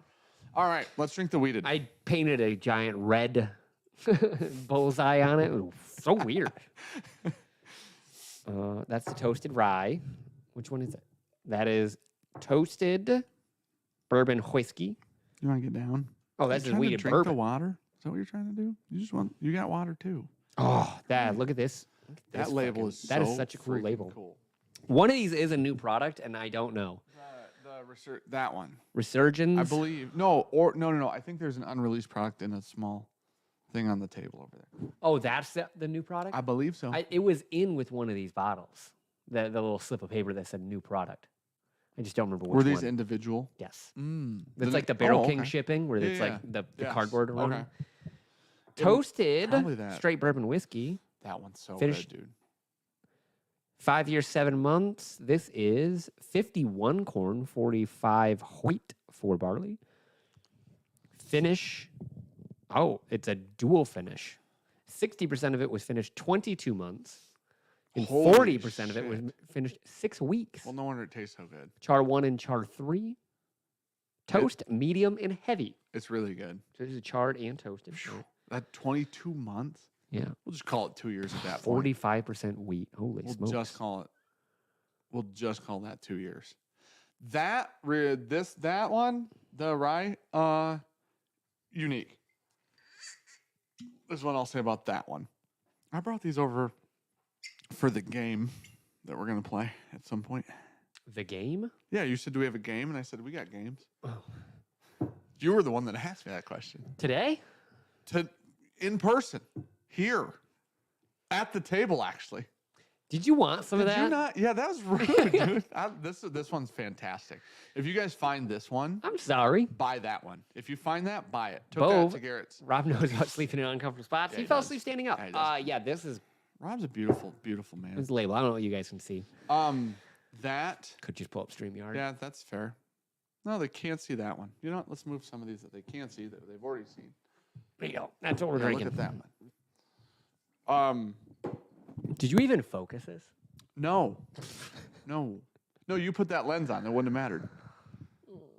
S2: All right, let's drink the weeded.
S1: I painted a giant red bullseye on it. It was so weird. That's the toasted rye. Which one is it? That is toasted bourbon whiskey.
S2: You want to get down?
S1: Oh, that's
S2: You
S1: just
S2: trying to
S1: weeded
S2: drink
S1: bourbon.
S2: the water? Is that what you're trying to do? You got water too.
S1: Oh, Dad, look at this. Look at
S2: That
S1: this
S2: label
S1: fucking-
S2: is
S1: that is
S2: so
S1: such a cool
S2: freaking
S1: label.
S2: Cool.
S1: One of these is a new product, and I don't know.
S2: That one.
S1: Resurgence.
S2: I believe. No. I think there's an unreleased product in a small thing on the table over there.
S1: Oh, that's the new product.
S2: I believe so.
S1: It was in with one of these bottles. The little slip of paper that said new product. I just don't remember which
S2: Were these
S1: one.
S2: individual?
S1: Yes.
S2: Mm.
S1: It's like the Barrel King
S2: okay.
S1: shipping, where it's
S2: Yeah,
S1: like the
S2: Yes.
S1: cardboard around.
S2: Okay.
S1: it. Toasted
S2: probably that.
S1: straight bourbon whiskey.
S2: That one's so
S1: Finished.
S2: good, dude.
S1: 5 years, 7 months. This is 51 corn, 45 wheat, 4 barley. Finish. Oh, it's a dual finish. 60% of it was finished 22 months. And
S2: Holy
S1: 40% of it was
S2: shit.
S1: finished 6 weeks.
S2: Well, no wonder it tastes so good.
S1: Char 1 and char 3. Toast, medium, and heavy.
S2: It's really good.
S1: So this is charred and toasted.
S2: That 22 months?
S1: Yeah.
S2: We'll just call it 2 years at that point.
S1: 45% wheat. Holy
S2: We'll
S1: smokes.
S2: just call that 2 years. That one, the rye, unique. This is what I'll say about that one. I brought these over for the game that we're gonna play at some point.
S1: The game?
S2: Yeah, you said, do we have a game? And I said, we got games.
S1: Oh.
S2: You were the one that asked me that question.
S1: Today?
S2: In person, here, at the table, actually.
S1: Did you want some of
S2: Did
S1: that?
S2: you not? Yeah, that was rude, dude. This one's fantastic. If you guys find this one,
S1: I'm sorry.
S2: buy that one. If you find that, buy it. Took
S1: Bove.
S2: that to Garrett's.
S1: Rob knows about sleeping in uncomfortable spots.
S2: Yeah,
S1: he
S2: he
S1: fell
S2: does.
S1: asleep standing up.
S2: Yeah, he does.
S1: Yeah, this is
S2: Rob's a beautiful, beautiful man.
S1: his label. I don't know what you guys can see.
S2: That,
S1: Could just pull up StreamYard.
S2: yeah, that's fair. No, they can't see that one. You know what? Let's move some of these that they can't see that they've already seen.
S1: There you go. That's what we're
S2: Yeah,
S1: drinking.
S2: look at that one.
S1: Did you even focus this?
S2: No. No. No, you put that lens on. It wouldn't have mattered.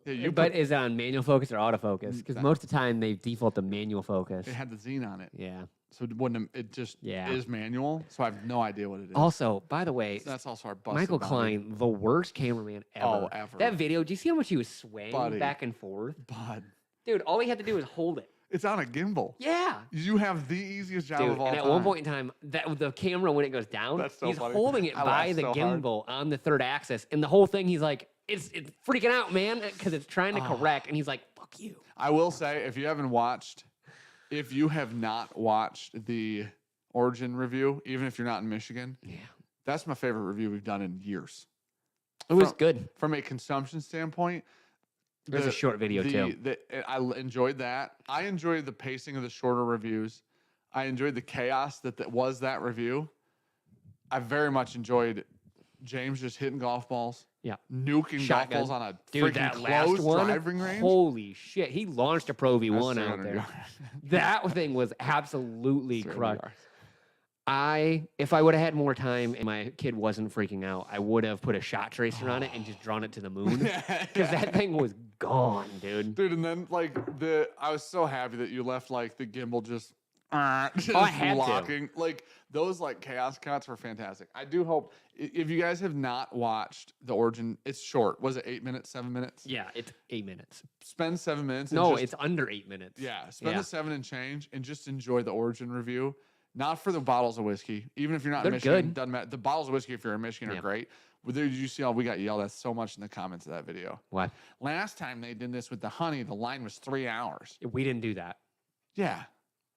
S2: Yeah,
S1: But is it on manual focus or autofocus? Because most of the time they default to manual focus.
S2: It had the zine on it.
S1: Yeah.
S2: So it wouldn't have, it just is manual. So I have no idea what it is.
S1: Also, by the way,
S2: so that's also our busted
S1: Michael
S2: body.
S1: Klein, the worst cameraman ever.
S2: Oh, ever.
S1: That video, do you see how much he was swaying
S2: Buddy.
S1: back and forth?
S2: Bud.
S1: Dude, all he had to do was hold it.
S2: It's on a gimbal.
S1: Yeah.
S2: You have the easiest job
S1: Dude,
S2: of all
S1: and
S2: time.
S1: at one point in time, the camera, when it goes down,
S2: That's so
S1: he's
S2: funny.
S1: holding it
S2: I
S1: by
S2: laughed
S1: the
S2: so hard.
S1: gimbal on the third axis. And the whole thing, he's like, it's freaking out, man, because it's trying to correct. And he's like, fuck you.
S2: I will say, if you have not watched the Origin review, even if you're not in Michigan, that's my favorite review we've done in years.
S1: It was good.
S2: From a consumption standpoint.
S1: There's a short video, too.
S2: I enjoyed that. I enjoyed the pacing of the shorter reviews. I enjoyed the chaos that was that review. I very much enjoyed James just hitting golf balls.
S1: Yeah.
S2: Nuking
S1: Shotgun.
S2: golf balls on a
S1: Dude,
S2: freaking
S1: that last
S2: closed
S1: one,
S2: driving range.
S1: holy shit. He launched a Pro V1
S2: That's
S1: out
S2: 300
S1: there.
S2: yards.
S1: That thing was absolutely
S2: 300
S1: crushed.
S2: yards.
S1: If I would have had more time and my kid wasn't freaking out, I would have put a shot tracer on it and just drawn it to the moon. Because that thing was gone, dude.
S2: Dude, and then I was so happy that you left the gimbal just
S1: I had
S2: locking. Those chaos cuts were fantastic. I do hope if you guys have not watched the Origin, it's short. Was it 8 minutes, 7 minutes?
S1: Yeah, it's 8 minutes.
S2: Spend 7 minutes. And
S1: No, it's under 8 minutes.
S2: Yeah, spend the 7 and change and just enjoy the Origin review. Not for the bottles of whiskey. Even if you're not in
S1: They're
S2: Michigan,
S1: good.
S2: doesn't matter. The bottles of whiskey, if you're in Michigan, are great. But did you see how we got yelled at so much in the comments of that video?
S1: What?
S2: Last time they did this with the honey, the line was 3 hours.
S1: We didn't do that.
S2: Yeah.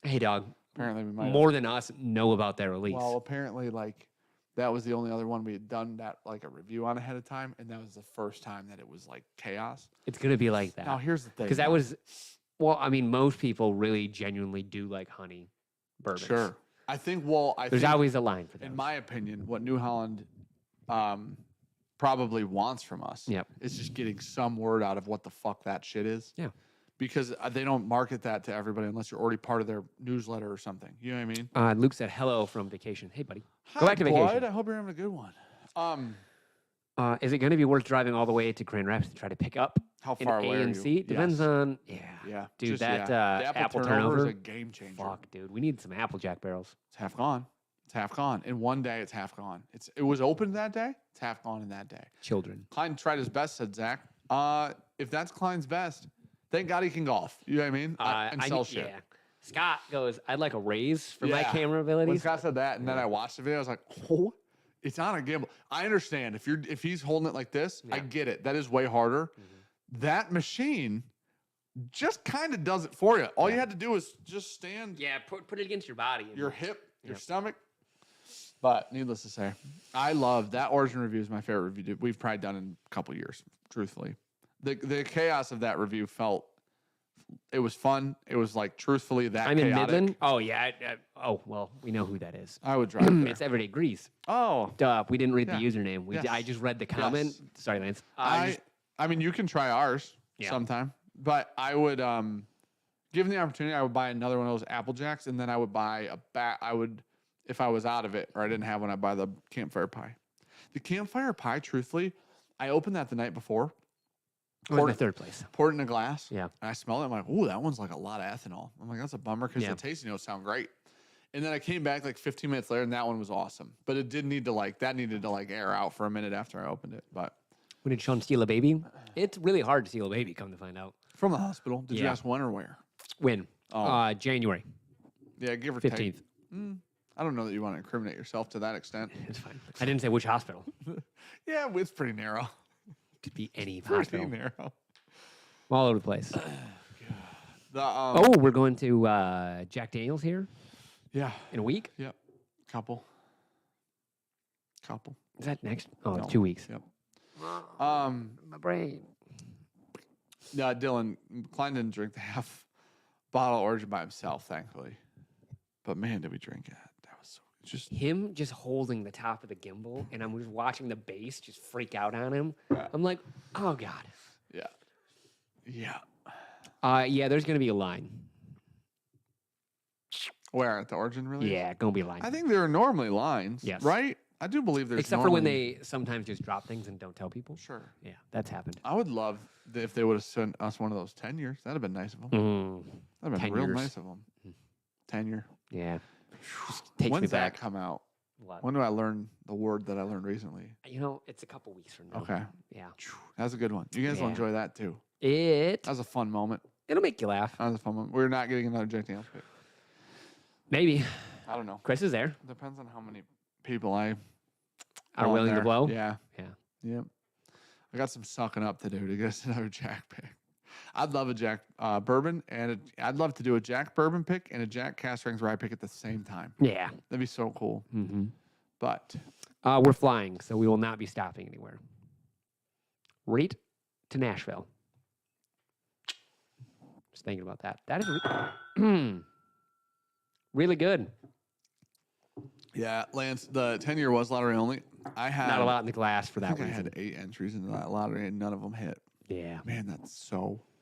S1: Hey, dog.
S2: Apparently we might
S1: More than us know about their release.
S2: Well, apparently, that was the only other one we had done that a review on ahead of time, and that was the first time that it was chaos.
S1: It's gonna be like that.
S2: Now here's the thing,
S1: because that was, well, I mean, most people really genuinely do like honey bourbons.
S2: Sure. I think.
S1: There's always a line for that.
S2: In my opinion, what New Holland probably wants from us is just getting some word out of what the fuck that shit is.
S1: Yeah.
S2: Because they don't market that to everybody unless you're already part of their newsletter or something. You know what I mean?
S1: Luke said hello from vacation. Hey, buddy.
S2: Hi,
S1: Go back to vacation.
S2: Boyd. I hope you're having a good one.
S1: Is it going to be worth driving all the way to Grand Rapids to try to pick up
S2: How
S1: an
S2: far
S1: A
S2: away are
S1: and
S2: you?
S1: C? Depends on,
S2: Yeah.
S1: Dude,
S2: Just,
S1: that
S2: the
S1: apple
S2: is
S1: turnover
S2: a game changer.
S1: Fuck, dude. We need some Applejack barrels.
S2: It's half gone. It's half gone. In one day, it's half gone. It was open that day. It's half gone in that day.
S1: Children.
S2: Klein tried his best, said Zach. If that's Klein's best, thank God he can golf. You know what I mean? And sell shit.
S1: Yeah. Scott goes, I'd like a raise for my
S2: Yeah.
S1: camera
S2: When
S1: abilities.
S2: Scott said that, and then I watched the video, I was like, oh, it's on a gimbal. I understand if he's holding it like this, I get it. That is way harder.
S1: Mm-hmm.
S2: That machine just kind of does it for you. All you had to do is just stand
S1: Yeah, put it against your body.
S2: your hip, your stomach. But needless to say, I love that Origin review is my favorite review we've probably done in a couple years, truthfully. The chaos of that review it was fun. It was truthfully that
S1: I'm in
S2: chaotic.
S1: Midland. Oh, yeah. Well, we know who that is.
S2: I would drive there.
S1: It's Everyday Grease.
S2: Oh.
S1: Duh, we didn't read
S2: Yeah.
S1: the username.
S2: Yes.
S1: I just read the comment.
S2: Yes.
S1: Sorry, Lance.
S2: I mean, you can try ours sometime, but I would, given the opportunity, I would buy another one of those Apple Jacks, and then I would buy if I was out of it or I didn't have one, I'd buy the campfire pie. The campfire pie, truthfully, I opened that the night before.
S1: my third place.
S2: Poured it in a glass.
S1: Yeah.
S2: And I smelled it. I'm like, ooh, that one's a lot of ethanol. I'm like, that's a bummer because
S1: Yeah.
S2: the tasting notes sound great. And then I came back 15 minutes later, and that one was awesome. But it did need to that needed to air out for a minute after I opened it. But
S1: When did Sean steal a baby? It's really hard to steal a baby, come to find out.
S2: from the hospital, did you
S1: Yeah.
S2: ask when or where?
S1: When?
S2: Oh.
S1: January
S2: Yeah, give or
S1: 15th.
S2: take. I don't know that you want to incriminate yourself to that extent.
S1: It's fine. I didn't say which hospital.
S2: Yeah, it's pretty narrow.
S1: Could be any
S2: Pretty
S1: hospital.
S2: narrow.
S1: All over the place.
S2: The
S1: We're going to Jack Daniels here
S2: yeah,
S1: in a week.
S2: yep, couple.
S1: Is that next? Oh,
S2: No.
S1: it's 2 weeks.
S2: Yep.
S1: My brain.
S2: Yeah, Dylan Klein didn't drink the half bottle of Origin by himself, thankfully. But man, did we drink it? That was so just
S1: Him just holding the top of the gimbal, and I'm just watching the bass just freak out on him.
S2: Yeah.
S1: I'm like, oh God.
S2: yeah.
S1: Yeah, there's going to be a line.
S2: Where at the origin release?
S1: Yeah, gonna be a line.
S2: I think there are normally lines.
S1: Yes.
S2: Right. I do believe there's
S1: Except for when
S2: normally-
S1: they sometimes just drop things and don't tell people.
S2: Sure.
S1: Yeah, that's happened.
S2: I would love if they would have sent us one of those 10 years. That'd have been nice of them. That'd have been
S1: 10
S2: real
S1: years.
S2: nice of them. 10-year.
S1: Yeah. Just takes
S2: When's
S1: me
S2: that
S1: back.
S2: come out?
S1: What?
S2: When do I learn the word that I learned recently?
S1: It's a couple weeks from now.
S2: Okay.
S1: Yeah.
S2: That's a good one. You guys will
S1: Yeah.
S2: enjoy that too.
S1: It
S2: That was a fun moment.
S1: it'll make you laugh.
S2: That was a fun moment. We're not getting another Jack Daniels pick.
S1: Maybe.
S2: I don't know.
S1: Chris is there.
S2: Depends on how many people I
S1: Are
S2: blow in
S1: willing to
S2: there.
S1: blow?
S2: Yeah.
S1: Yeah.
S2: Yep. I got some sucking up to do to get us another Jack pick. I'd love a Jack bourbon, and I'd love to do a Jack bourbon pick and a Jack Cask Strength rye pick at the same time.
S1: Yeah.
S2: That'd be so cool.
S1: Mm-hmm.
S2: But
S1: We're flying, so we will not be stopping anywhere. Right to Nashville. Just thinking about that. That is really good.
S2: yeah, Lance, the 10-year was lottery only. I had
S1: Not a lot in the glass for
S2: I
S1: that
S2: think I
S1: reason.
S2: had 8 entries into that lottery, and none of them hit.
S1: Yeah.
S2: Man,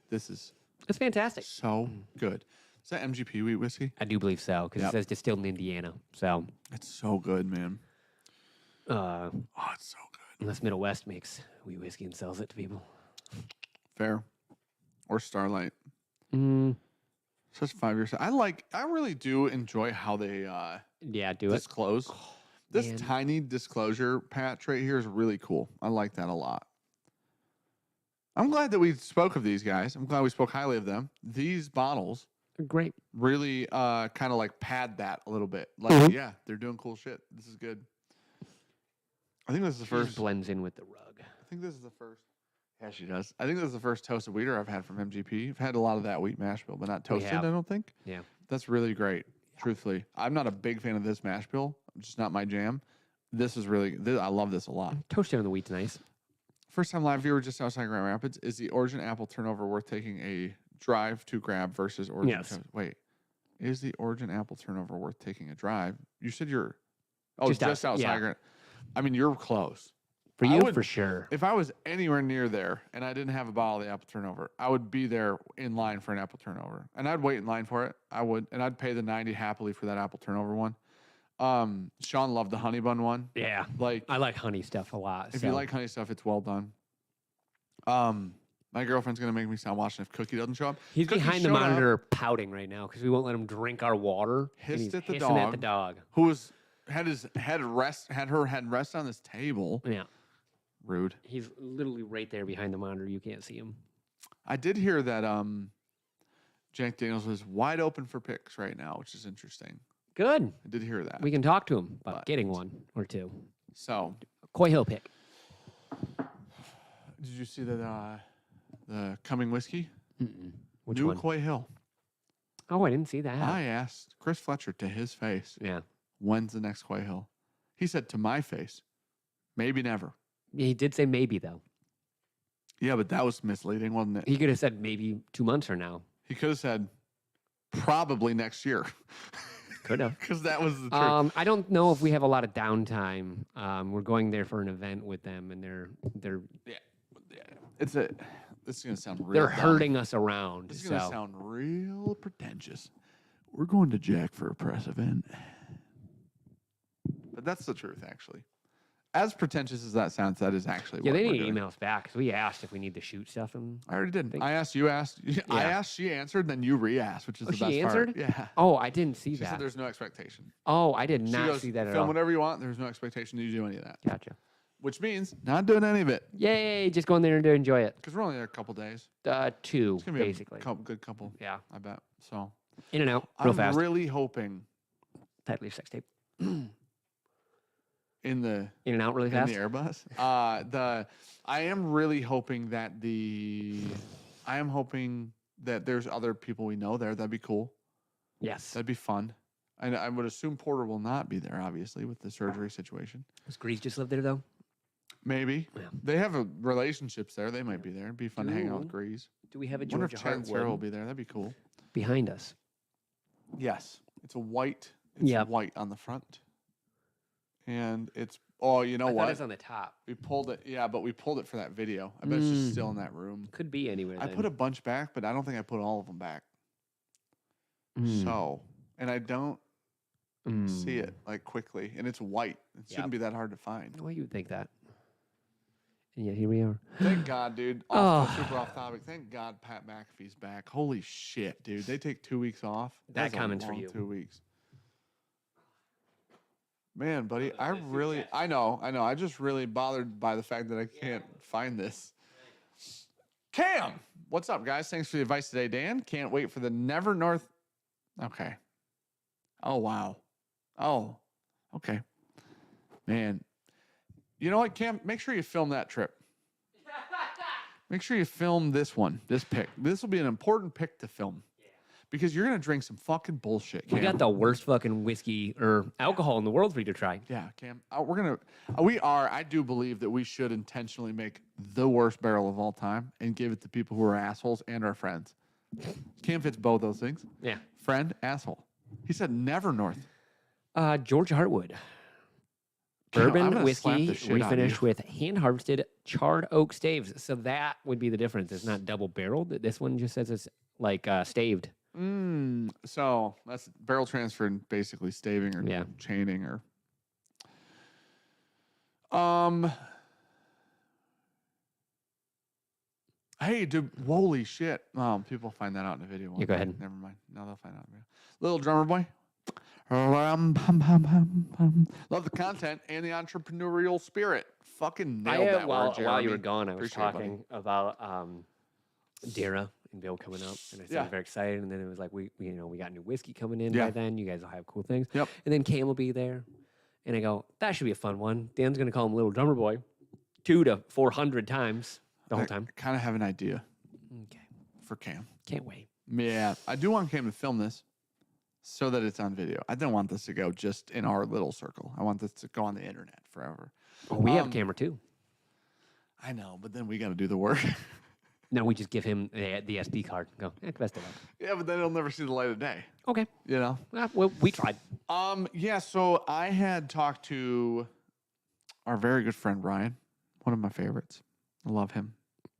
S2: this is
S1: It's fantastic.
S2: so good. Is that MGP wheat whiskey?
S1: I do believe so, because
S2: Yep.
S1: it says distilled in Indiana. So,
S2: It's so good, man.
S1: uh,
S2: Oh, it's so good.
S1: unless Middle West makes wheat whiskey and sells it to people.
S2: Fair. Or Starlight.
S1: Mm,
S2: Such 5 years. I really do enjoy how they
S1: yeah, do it.
S2: disclose. This
S1: man.
S2: tiny disclosure patch right here is really cool. I like that a lot. I'm glad that we spoke of these guys. I'm glad we spoke highly of them. These bottles
S1: Great.
S2: really kind of like pad that a little bit. Like,
S1: Mhm.
S2: yeah, they're doing cool shit. This is good. I think this is the
S1: She just
S2: first.
S1: blends in with the rug.
S2: I think this is the first. Yeah, she does. I think this is the first toasted wheater I've had from MGP. I've had a lot of that wheat mash bill, but not toasted, I
S1: have.
S2: don't think.
S1: Yeah.
S2: That's really great. Truthfully, I'm not a big fan of this mash bill. It's just not my jam. This is really, I love this a lot.
S1: Toasted on the wheat's nice.
S2: First time live viewer just outside Grand Rapids. Is the Origin Apple turnover worth taking a drive to grab versus Origin?
S1: Yes.
S2: Wait, is the Origin Apple turnover worth taking a drive? You said you're,
S1: Just
S2: outside
S1: yeah.
S2: Grand. I mean, you're close.
S1: For
S2: I
S1: you,
S2: would-
S1: for sure.
S2: If I was anywhere near there and I didn't have a bottle of the apple turnover, I would be there in line for an apple turnover. And I'd wait in line for it. I would. And I'd pay the 90 happily for that apple turnover one. Sean loved the honey bun one.
S1: Yeah.
S2: Like,
S1: I like honey stuff a lot.
S2: if
S1: so.
S2: you like honey stuff, it's well done. My girlfriend's going to make me stop watching if Cookie doesn't show up.
S1: He's
S2: Cookie
S1: behind the
S2: showed up,
S1: pouting pouting right now because we won't let him drink our water. and
S2: Hissed
S1: he's
S2: at the
S1: hissing at the
S2: dog.
S1: dog.
S2: Who had her head rest on this table.
S1: Yeah.
S2: Rude.
S1: He's literally right there behind the monitor. You can't see him.
S2: I did hear that Jack Daniels was wide open for picks right now, which is interesting.
S1: Good.
S2: I did hear that.
S1: We can talk to him about
S2: But-
S1: getting one or two.
S2: So,
S1: Coy Hill pick.
S2: did you see that the coming whiskey?
S1: Mm-mm. Which
S2: New
S1: one?
S2: Coy Hill.
S1: Oh, I didn't see that.
S2: I asked Chris Fletcher to his face,
S1: Yeah.
S2: when's the next Coy Hill? He said to my face, maybe never.
S1: He did say maybe, though.
S2: Yeah, but that was misleading, wasn't it?
S1: He could have said maybe 2 months from now.
S2: He could have said probably next year.
S1: Could have.
S2: Because that was the truth.
S1: I don't know if we have a lot of downtime. We're going there for an event with them, and they're
S2: This is gonna sound real.
S1: they're
S2: dumb.
S1: hurting us around.
S2: This is
S1: So
S2: gonna sound real pretentious. We're going to Jack for a press event. But that's the truth, actually. As pretentious as that sounds, that is actually
S1: yeah,
S2: what
S1: they
S2: we're
S1: need to
S2: doing.
S1: email us back because we asked if we need to shoot stuff. And
S2: I already did.
S1: Think-
S2: I asked, you asked. I
S1: Yeah.
S2: asked, she answered, then you re-asked, which is
S1: Oh,
S2: the
S1: she
S2: best
S1: answered?
S2: part. Yeah.
S1: oh, I didn't see
S2: She
S1: that.
S2: said there's no expectation.
S1: Oh, I did
S2: She
S1: not
S2: goes,
S1: see that at
S2: film
S1: all.
S2: whatever you want. There's no expectation that you do any of that.
S1: Gotcha.
S2: Which means not doing any of it.
S1: Yay! Just going there and to enjoy it.
S2: Because we're only there a couple days.
S1: 2
S2: It's going to be
S1: basically.
S2: a good couple,
S1: Yeah,
S2: I bet. So
S1: in and out, real
S2: I'm
S1: fast.
S2: really hoping
S1: Tight leaf sex tape.
S2: in the
S1: In and out, really
S2: in
S1: fast.
S2: the Airbus. I am really hoping that there's other people we know there. That'd be cool.
S1: Yes.
S2: That'd be fun. And I would assume Porter will not be there, obviously, with the surgery situation.
S1: Does Grease just live there though?
S2: Maybe.
S1: Yeah.
S2: They have relationships there. They might be there. It'd be fun to hang out with
S1: Do-
S2: Grease.
S1: Do we have a
S2: Wonder if
S1: Georgia
S2: Chad and Sarah will
S1: Heartwood
S2: be there. That'd be cool.
S1: behind us?
S2: Yes. It's a white. It's
S1: Yep.
S2: white on the front. And it's, oh, you know
S1: I thought
S2: what?
S1: it's on the top.
S2: We pulled it. Yeah, but we pulled it for that video. I bet it's just still in that room.
S1: Could be anywhere.
S2: I
S1: then.
S2: put a bunch back, but I don't think I put all of them back.
S1: Mm.
S2: So and I don't see it like quickly, and it's white. It shouldn't be that hard to find.
S1: Well, you would think that. And yet here we are.
S2: Thank God, dude. Super off topic. Thank God Pat McAfee's back. Holy shit, dude. They take 2 weeks off.
S1: That comment's for you.
S2: 2 weeks. Man, buddy, I know. I just really bothered by the fact that I can't find this. Cam, what's up, guys? Thanks for the advice today, Dan. Can't wait for the Never North. Okay. Oh, wow. Oh, okay. Man. You know what, Cam? Make sure you film that trip. Make sure you film this one, this pick. This will be an important pick to film. Because you're going to drink some fucking bullshit, Cam.
S1: We got the worst fucking whiskey or alcohol in the world for you to try.
S2: Yeah, Cam. I do believe that we should intentionally make the worst barrel of all time and give it to people who are assholes and our friends. Cam fits both those things.
S1: Yeah.
S2: Friend, asshole. He said Never North.
S1: George Hartwood.
S2: Cam,
S1: Bourbon whiskey refinished with hand-harvested charred oak staves. So that would be the difference. It's not double-barreled. This one just says it's like staved.
S2: So that's barrel transfer and basically staving or chaining or. Hey, dude! Holy shit! People find that out in the video.
S1: Yeah, go ahead.
S2: Never mind. No, they'll find out in the video. Little drummer boy. Love the content and the entrepreneurial spirit. Fucking nailed that word, Jeremy.
S1: While you were gone, I was
S2: Appreciate it,
S1: talking about Dara and Bill coming up, and I said I'm very excited. And then it was like we got new whiskey coming in by then. You guys will have cool things.
S2: Yep.
S1: And then Cam will be there, and I go, that should be a fun one. Dan's gonna call him Little Drummer Boy, 200 to 400 times the whole time.
S2: I kind of have an idea.
S1: Okay.
S2: For Cam.
S1: Can't wait.
S2: Yeah, I do want Cam to film this so that it's on video. I don't want this to go just in our little circle. I want this to go on the internet forever.
S1: Oh, we have a camera too.
S2: I know, but then we got to do the work.
S1: No, we just give him the SD card. Go, best of luck.
S2: Yeah, but then he'll never see the light of day.
S1: Okay.
S2: You know?
S1: Well, we tried.
S2: Yeah, so I had talked to our very good friend, Ryan, one of my favorites. I love him.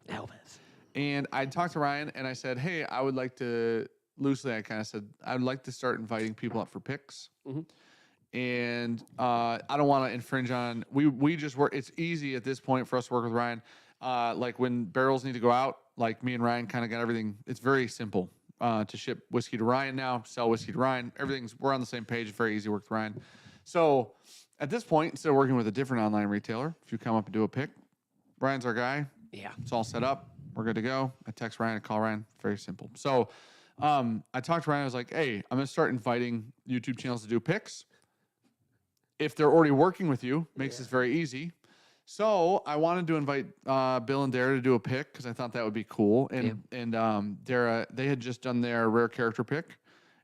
S1: Elvis.
S2: And I talked to Ryan, and I said, hey, I would like to, loosely, I kind of said, I would like to start inviting people up for picks.
S1: Mm-hmm.
S2: And I don't want to infringe on, we just work, it's easy at this point for us to work with Ryan. Like when barrels need to go out, like me and Ryan kind of got everything, it's very simple to ship whiskey to Ryan now, sell whiskey to Ryan. We're on the same page, very easy to work with Ryan. So at this point, instead of working with a different online retailer, if you come up and do a pick, Ryan's our guy.
S1: Yeah.
S2: It's all set up. We're good to go. I text Ryan, I call Ryan. Very simple. So I talked to Ryan. I was like, hey, I'm going to start inviting YouTube channels to do picks. If they're already working with you, makes this very easy. So I wanted to invite Bill and Dara to do a pick because I thought that would be cool. And Dara, they had just done their rare character pick,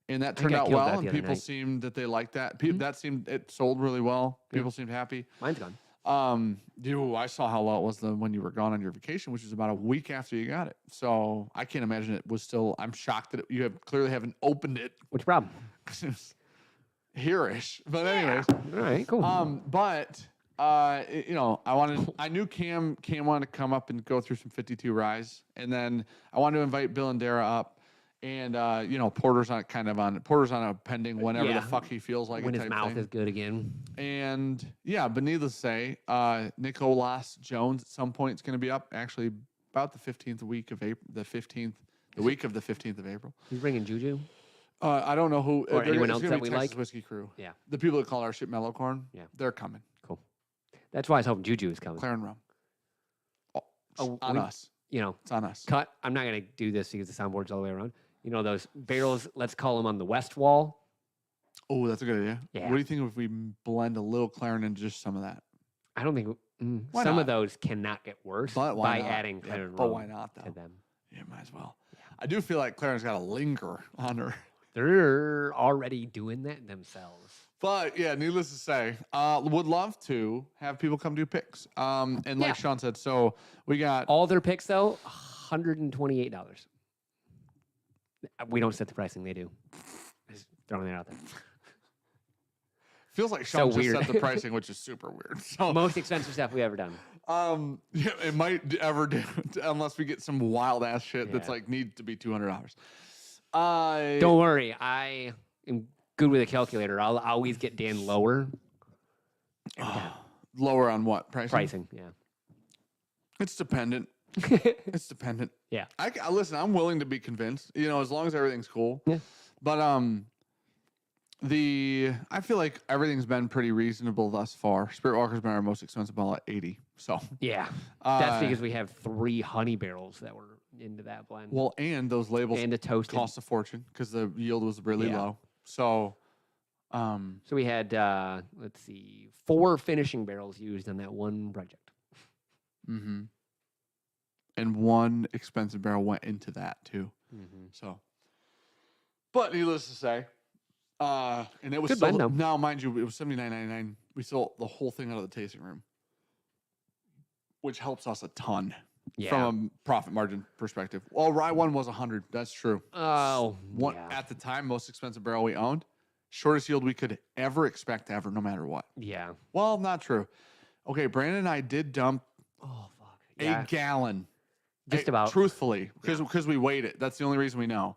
S2: and that turned out well. And people seemed that they liked that. That seemed it sold really well. People seemed happy.
S1: Mine's gone.
S2: I saw how low it was when you were gone on your vacation, which was about a week after you got it. So I can't imagine it was still. I'm shocked that you clearly haven't opened it.
S1: What's the problem?
S2: Here-ish. But anyways,
S1: all right, cool.
S2: I knew Cam wanted to come up and go through some 52 Ryes, and then I wanted to invite Bill and Dara up, and Porter's on a pending whenever the fuck he feels like
S1: when
S2: it.
S1: His mouth is good again.
S2: And but needless to say, Nicholas Jones at some point is going to be up. Actually, about the 15th week of April. The week of the 15th of April.
S1: He's bringing Juju.
S2: I don't know who
S1: or anyone else that we
S2: Texas
S1: like.
S2: Whiskey Crew.
S1: Yeah,
S2: the people that call our shit Mellow Corn.
S1: Yeah,
S2: they're coming.
S1: Cool. That's why I was hoping Juju is coming.
S2: Claren Rum. On us.
S1: It's
S2: on us.
S1: Cut. I'm not going to do this because the soundboard's all the way around. Those barrels, let's call them on the west wall.
S2: Oh, that's a good idea.
S1: Yeah.
S2: What do you think if we blend a little Claren into just some of that?
S1: I don't think some of those cannot get worse by adding Claren
S2: but why not, though?
S1: to them.
S2: Yeah, might as well. Yeah. I do feel like Claren's got to linger on her.
S1: They're already doing that themselves.
S2: But yeah, needless to say, would love to have people come do picks. And like Sean said, so we got
S1: all their picks though, $128. We don't set the pricing; they do. Just throwing it out there.
S2: Feels like Sean just set the pricing, which is super weird. So
S1: most expensive stuff we ever done.
S2: Yeah, it might ever do unless we get some wild ass shit that's like needs to be $200.
S1: Don't worry, I am good with a calculator. I'll always get Dan lower. Every time.
S2: Lower on what
S1: Pricing, yeah.
S2: It's dependent. It's dependent.
S1: Yeah.
S2: Listen. I'm willing to be convinced. As long as everything's cool.
S1: Yeah.
S2: But I feel like everything's been pretty reasonable thus far. Spirit Walker's been our most expensive bottle at $80. So
S1: yeah, that's because we have 3 honey barrels that were into that blend.
S2: Well, and those labels
S1: and a toasted.
S2: cost a fortune because the yield was really
S1: Yeah.
S2: low. So,
S1: So we had 4 finishing barrels used on that one project.
S2: mm-hmm. And 1 expensive barrel went into that too.
S1: Mm-hmm.
S2: So, but needless to say, and it was
S1: Good
S2: still,
S1: blend, though.
S2: now mind you, it was $79.99. We sold the whole thing out of the tasting room, which helps us a ton from a profit margin perspective. Well, rye one was 100. That's true.
S1: Oh,
S2: One at the time, most expensive barrel we owned, shortest yield we could ever expect ever, no matter what.
S1: Yeah.
S2: Well, not true. Okay, Brandon and I did dump
S1: Oh, fuck.
S2: a gallon.
S1: Just about.
S2: Truthfully, because we weighed it. That's the only reason we know.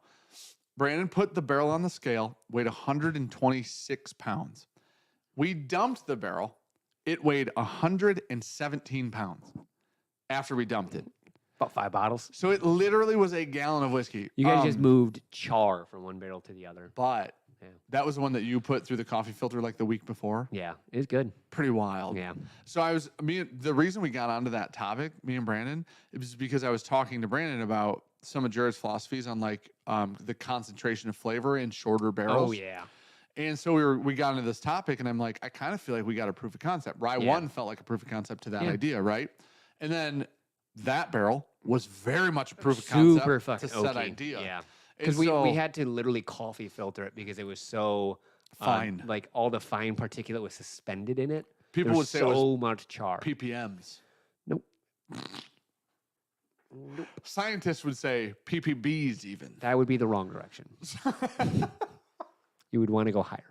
S2: Brandon put the barrel on the scale, weighed 126 pounds. We dumped the barrel. It weighed 117 pounds after we dumped it.
S1: About 5 bottles.
S2: So it literally was a gallon of whiskey.
S1: You guys just moved char from one barrel to the other.
S2: But
S1: Yeah.
S2: that was the one that you put through the coffee filter like the week before.
S1: Yeah, it was good.
S2: Pretty wild.
S1: Yeah.
S2: So the reason we got onto that topic, me and Brandon, it was because I was talking to Brandon about some of Jared's philosophies on like the concentration of flavor in shorter barrels.
S1: Oh, yeah.
S2: And so we got into this topic, and I'm like, I kind of feel like we got a proof of concept. Rye one felt like a proof of concept to that idea, right? And then that barrel was very much a proof of concept
S1: Super fucking
S2: to that idea.
S1: Yeah.
S2: And
S1: Because we
S2: so-
S1: had to literally coffee filter it because it was so
S2: Fine.
S1: like all the fine particulate was suspended in it.
S2: People
S1: There
S2: would
S1: was
S2: say it was
S1: so much char.
S2: ppms.
S1: Nope.
S2: Scientists would say ppbs even.
S1: That would be the wrong direction. You would want to go higher.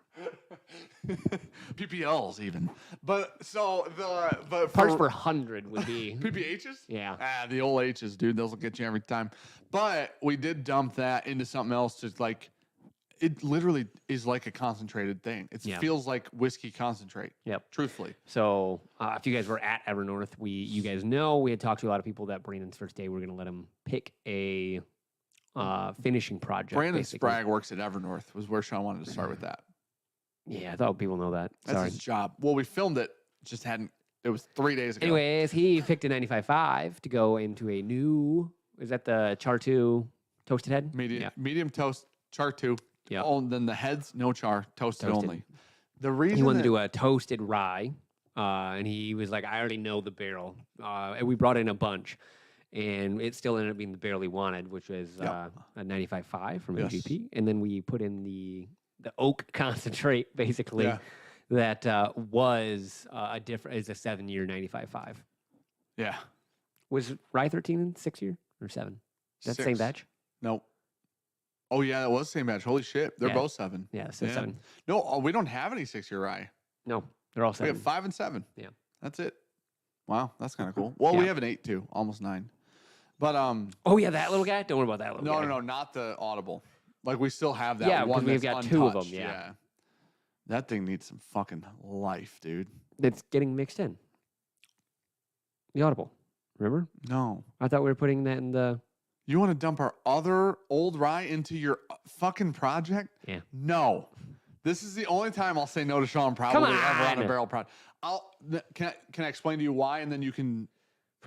S2: PPLs even. But so
S1: Parts per 100 would be.
S2: PPHs?
S1: Yeah.
S2: The old H's, dude. Those will get you every time. But we did dump that into something else to like, it literally is like a concentrated thing. It feels like whiskey concentrate.
S1: Yep.
S2: Truthfully.
S1: So if you guys were at Evernorth, you guys know we had talked to a lot of people that Brandon's first day, we're going to let him pick a finishing project.
S2: Brandon
S1: basically.
S2: Sprague works at Evernorth was where Sean wanted to start with that.
S1: Yeah, I thought people know that.
S2: That's
S1: Sorry.
S2: his job. Well, we filmed it. Just hadn't. It was 3 days ago.
S1: Anyways, he picked a 95.5 to go into a new. Is that the Char 2 toasted head?
S2: Medium toast, char 2.
S1: Yeah.
S2: Oh, and then the heads, no char, toasted. Only. The reason
S1: He wanted to do a toasted rye, and he was like, "I already know the barrel." And we brought in a bunch, and it still ended up being the barrel he wanted, which was a 95.5 from MGP. And then we put in the oak concentrate, basically.
S2: Yeah.
S1: That was a 7-year 95.5.
S2: Yeah.
S1: Was Rye 13 6-year or 7? Is that the same
S2: 6.
S1: batch?
S2: Nope. Oh yeah, that was the same batch. Holy shit, they're
S1: Yeah.
S2: both 7.
S1: Yeah, so
S2: Yeah.
S1: 7.
S2: No, we don't have any 6-year rye.
S1: No, they're all
S2: We
S1: 7.
S2: have 5 and 7.
S1: Yeah.
S2: That's it. Wow, that's kind of cool. Well, we
S1: Yeah.
S2: have an 8 too, almost 9. But
S1: Oh yeah, that little guy. Don't worry about that little guy.
S2: no, not the Audible. Like we still have that
S1: Yeah, 'cause
S2: one.
S1: we've
S2: that's
S1: got 2 of them,
S2: untouched.
S1: yeah.
S2: That thing needs some fucking life, dude.
S1: It's getting mixed in. The Audible. Remember?
S2: No.
S1: I thought we were putting that in the.
S2: You want to dump our other old rye into your fucking project?
S1: Yeah.
S2: No. This is the only time I'll say no to Sean probably ever on a
S1: on.
S2: barrel project. Can I explain to you why, and then you can.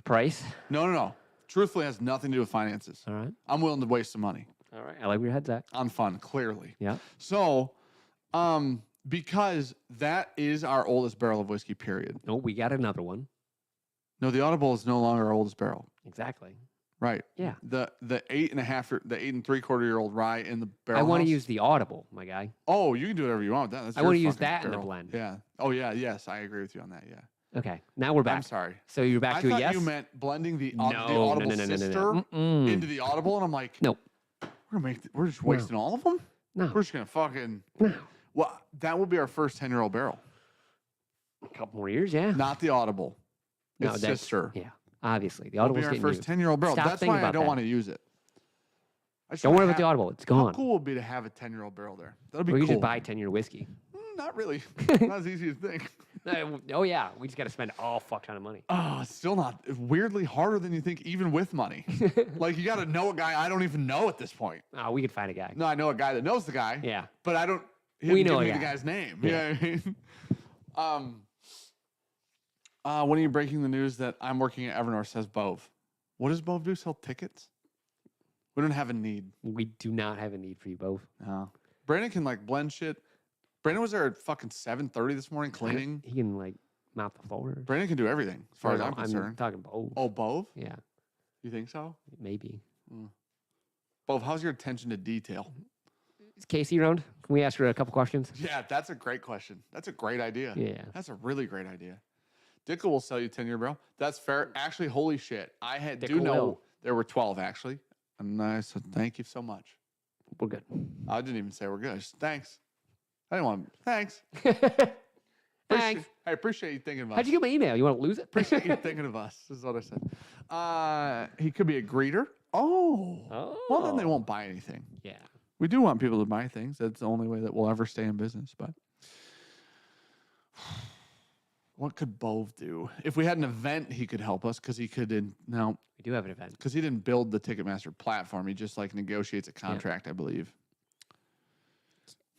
S1: Price.
S2: No. Truthfully, it has nothing to do with finances.
S1: All right.
S2: I'm willing to waste some money
S1: All right. I like where your head's at.
S2: on fun, clearly.
S1: Yeah.
S2: So, because that is our oldest barrel of whiskey, period.
S1: No, we got another one.
S2: No, the Audible is no longer our oldest barrel.
S1: Exactly.
S2: Right.
S1: Yeah.
S2: The 8 and 3/4 year old rye in the barrel.
S1: I want to
S2: house.
S1: use the Audible, my guy.
S2: Oh, you can do whatever you want with that. That's
S1: I
S2: your
S1: wanna use
S2: fucking
S1: that in the
S2: barrel.
S1: blend.
S2: Yeah. Oh yeah. Yes, I agree with you on that. Yeah.
S1: Okay. Now we're back.
S2: I'm sorry.
S1: So you're back
S2: I
S1: to a
S2: thought
S1: yes.
S2: you meant blending the
S1: no,
S2: Audible
S1: no.
S2: sister
S1: Mm-mm.
S2: into the Audible, and I'm like,
S1: Nope.
S2: we're just wasting all of them.
S1: No.
S2: We're just gonna fucking.
S1: No.
S2: Well, that will be our first 10-year-old barrel,
S1: A couple more years, yeah.
S2: not the Audible.
S1: No,
S2: It's
S1: that's-
S2: sister.
S1: Yeah. Obviously, the
S2: It'll be
S1: Audible's
S2: our
S1: getting
S2: first
S1: used.
S2: 10-year-old barrel.
S1: Stop
S2: That's
S1: thinking
S2: why I
S1: about
S2: don't
S1: that.
S2: want to use it. just
S1: Don't
S2: wanna
S1: worry about the
S2: have-
S1: Audible. It's
S2: How
S1: gone.
S2: cool would it be to have a 10-year-old barrel there? That'd be
S1: We
S2: cool.
S1: could just buy 10-year whiskey.
S2: Not really. Not as easy as you think.
S1: Oh, yeah. We just got to spend all fuck ton of money.
S2: Oh, it's still not. It's weirdly harder than you think, even with money. Like, you got to know a guy I don't even know at this point.
S1: Oh, we could find a guy.
S2: No, I know a guy that knows the guy.
S1: Yeah.
S2: But I don't. He
S1: We
S2: didn't
S1: know
S2: give
S1: a
S2: me the
S1: guy.
S2: guy's name.
S1: Yeah.
S2: You know what I mean? When are you breaking the news that I'm working at Evernorth, says Bove? What does Bove do? Sell tickets? We don't have a need.
S1: We do not have a need for you both.
S2: No. Brandon can, like, blend shit. Brandon was there at fucking 7:30 this morning cleaning.
S1: He can, like, mop the floor.
S2: Brandon can do everything, as far as I'm
S1: I'm
S2: concerned.
S1: talking both.
S2: Oh, Bove?
S1: Yeah,
S2: You think so?
S1: maybe.
S2: Bove, how's your attention to detail?
S1: Is Casey around? Can we ask her a couple questions?
S2: Yeah, that's a great question. That's a great idea.
S1: Yeah.
S2: That's a really great idea. Dickel will sell you 10-year barrel. That's fair. Actually, holy shit. I do
S1: Dickel
S2: know
S1: will.
S2: there were 12, actually. And I said, thank you so much.
S1: We're good.
S2: I didn't even say we're good. Just, thanks. I didn't want thanks.
S1: Thanks.
S2: I appreciate you thinking of us.
S1: How'd you get my email? You want to lose it?
S2: Appreciate you thinking of us. This is what I said. He could be a greeter. Oh. Well, then they won't buy anything.
S1: Yeah.
S2: We do want people to buy things. That's the only way that we'll ever stay in business. But what could Bove do? If we had an event, he could help us because he could. No,
S1: We do have an event.
S2: because he didn't build the Ticketmaster platform. He just like negotiates a contract, I believe.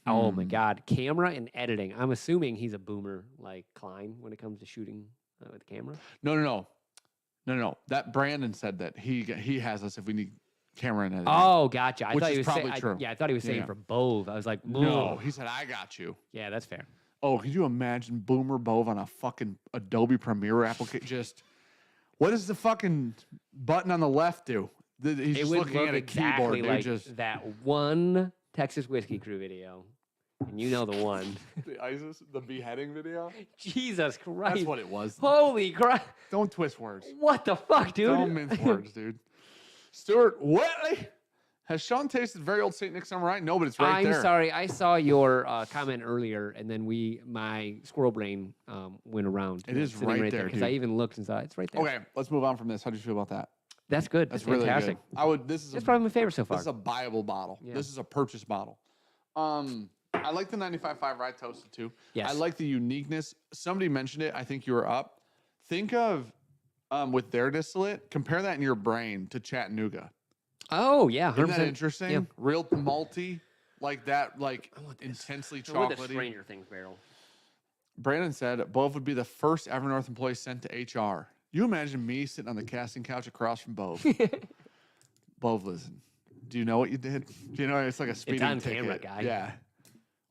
S1: Oh my God. Camera and editing. I'm assuming he's a boomer like Klein when it comes to shooting with the camera.
S2: No. That Brandon said that he has us if we need camera and editing.
S1: Oh, gotcha. I
S2: Which
S1: thought
S2: is
S1: he was
S2: probably
S1: saying.
S2: true.
S1: Yeah, I thought he was saying
S2: Yeah.
S1: for Bove. I was like,
S2: No,
S1: "Ugh."
S2: he said I got you.
S1: Yeah, that's fair.
S2: Oh, could you imagine Boomer Bove on a fucking Adobe Premiere application? Just what does the fucking button on the left do? He's
S1: It
S2: just
S1: would
S2: looking
S1: look
S2: at a
S1: exactly
S2: keyboard.
S1: like
S2: Dude, just
S1: that one Texas Whiskey Crew video. And you know the one.
S2: the beheading video.
S1: Jesus Christ.
S2: That's what it was.
S1: Holy crap.
S2: Don't twist words.
S1: What the fuck, dude?
S2: Don't mince words, dude. Stuart Whitley. Has Sean tasted very old St. Nick Summer Rye? No, but it's right there.
S1: I'm sorry. I saw your comment earlier, and then my squirrel brain went around.
S2: It is
S1: sitting
S2: right there,
S1: because I
S2: dude.
S1: even looked and saw it's right there.
S2: Okay, let's move on from this. How do you feel about that?
S1: That's good.
S2: That's
S1: That's
S2: really
S1: fantastic.
S2: good. This is
S1: That's probably my favorite so far.
S2: This is a buyable bottle.
S1: Yeah.
S2: This is a purchase bottle. I like the 95.5 rye toasted too.
S1: Yes.
S2: I like the uniqueness. Somebody mentioned it. I think you were up. Think of with their distillate. Compare that in your brain to Chattanooga.
S1: Oh yeah, 100%.
S2: Isn't that interesting?
S1: Yeah.
S2: Real malty, like that, like
S1: I want this.
S2: intensely
S1: Or with the
S2: chocolatey.
S1: Stranger Things barrel.
S2: Brandon said Bove would be the first Evernorth employee sent to HR. You imagine me sitting on the casting couch across from Bove. Bove, listen. Do you know what you did? Do you know it's like a speeding
S1: on
S2: ticket?
S1: camera, guy.
S2: Yeah.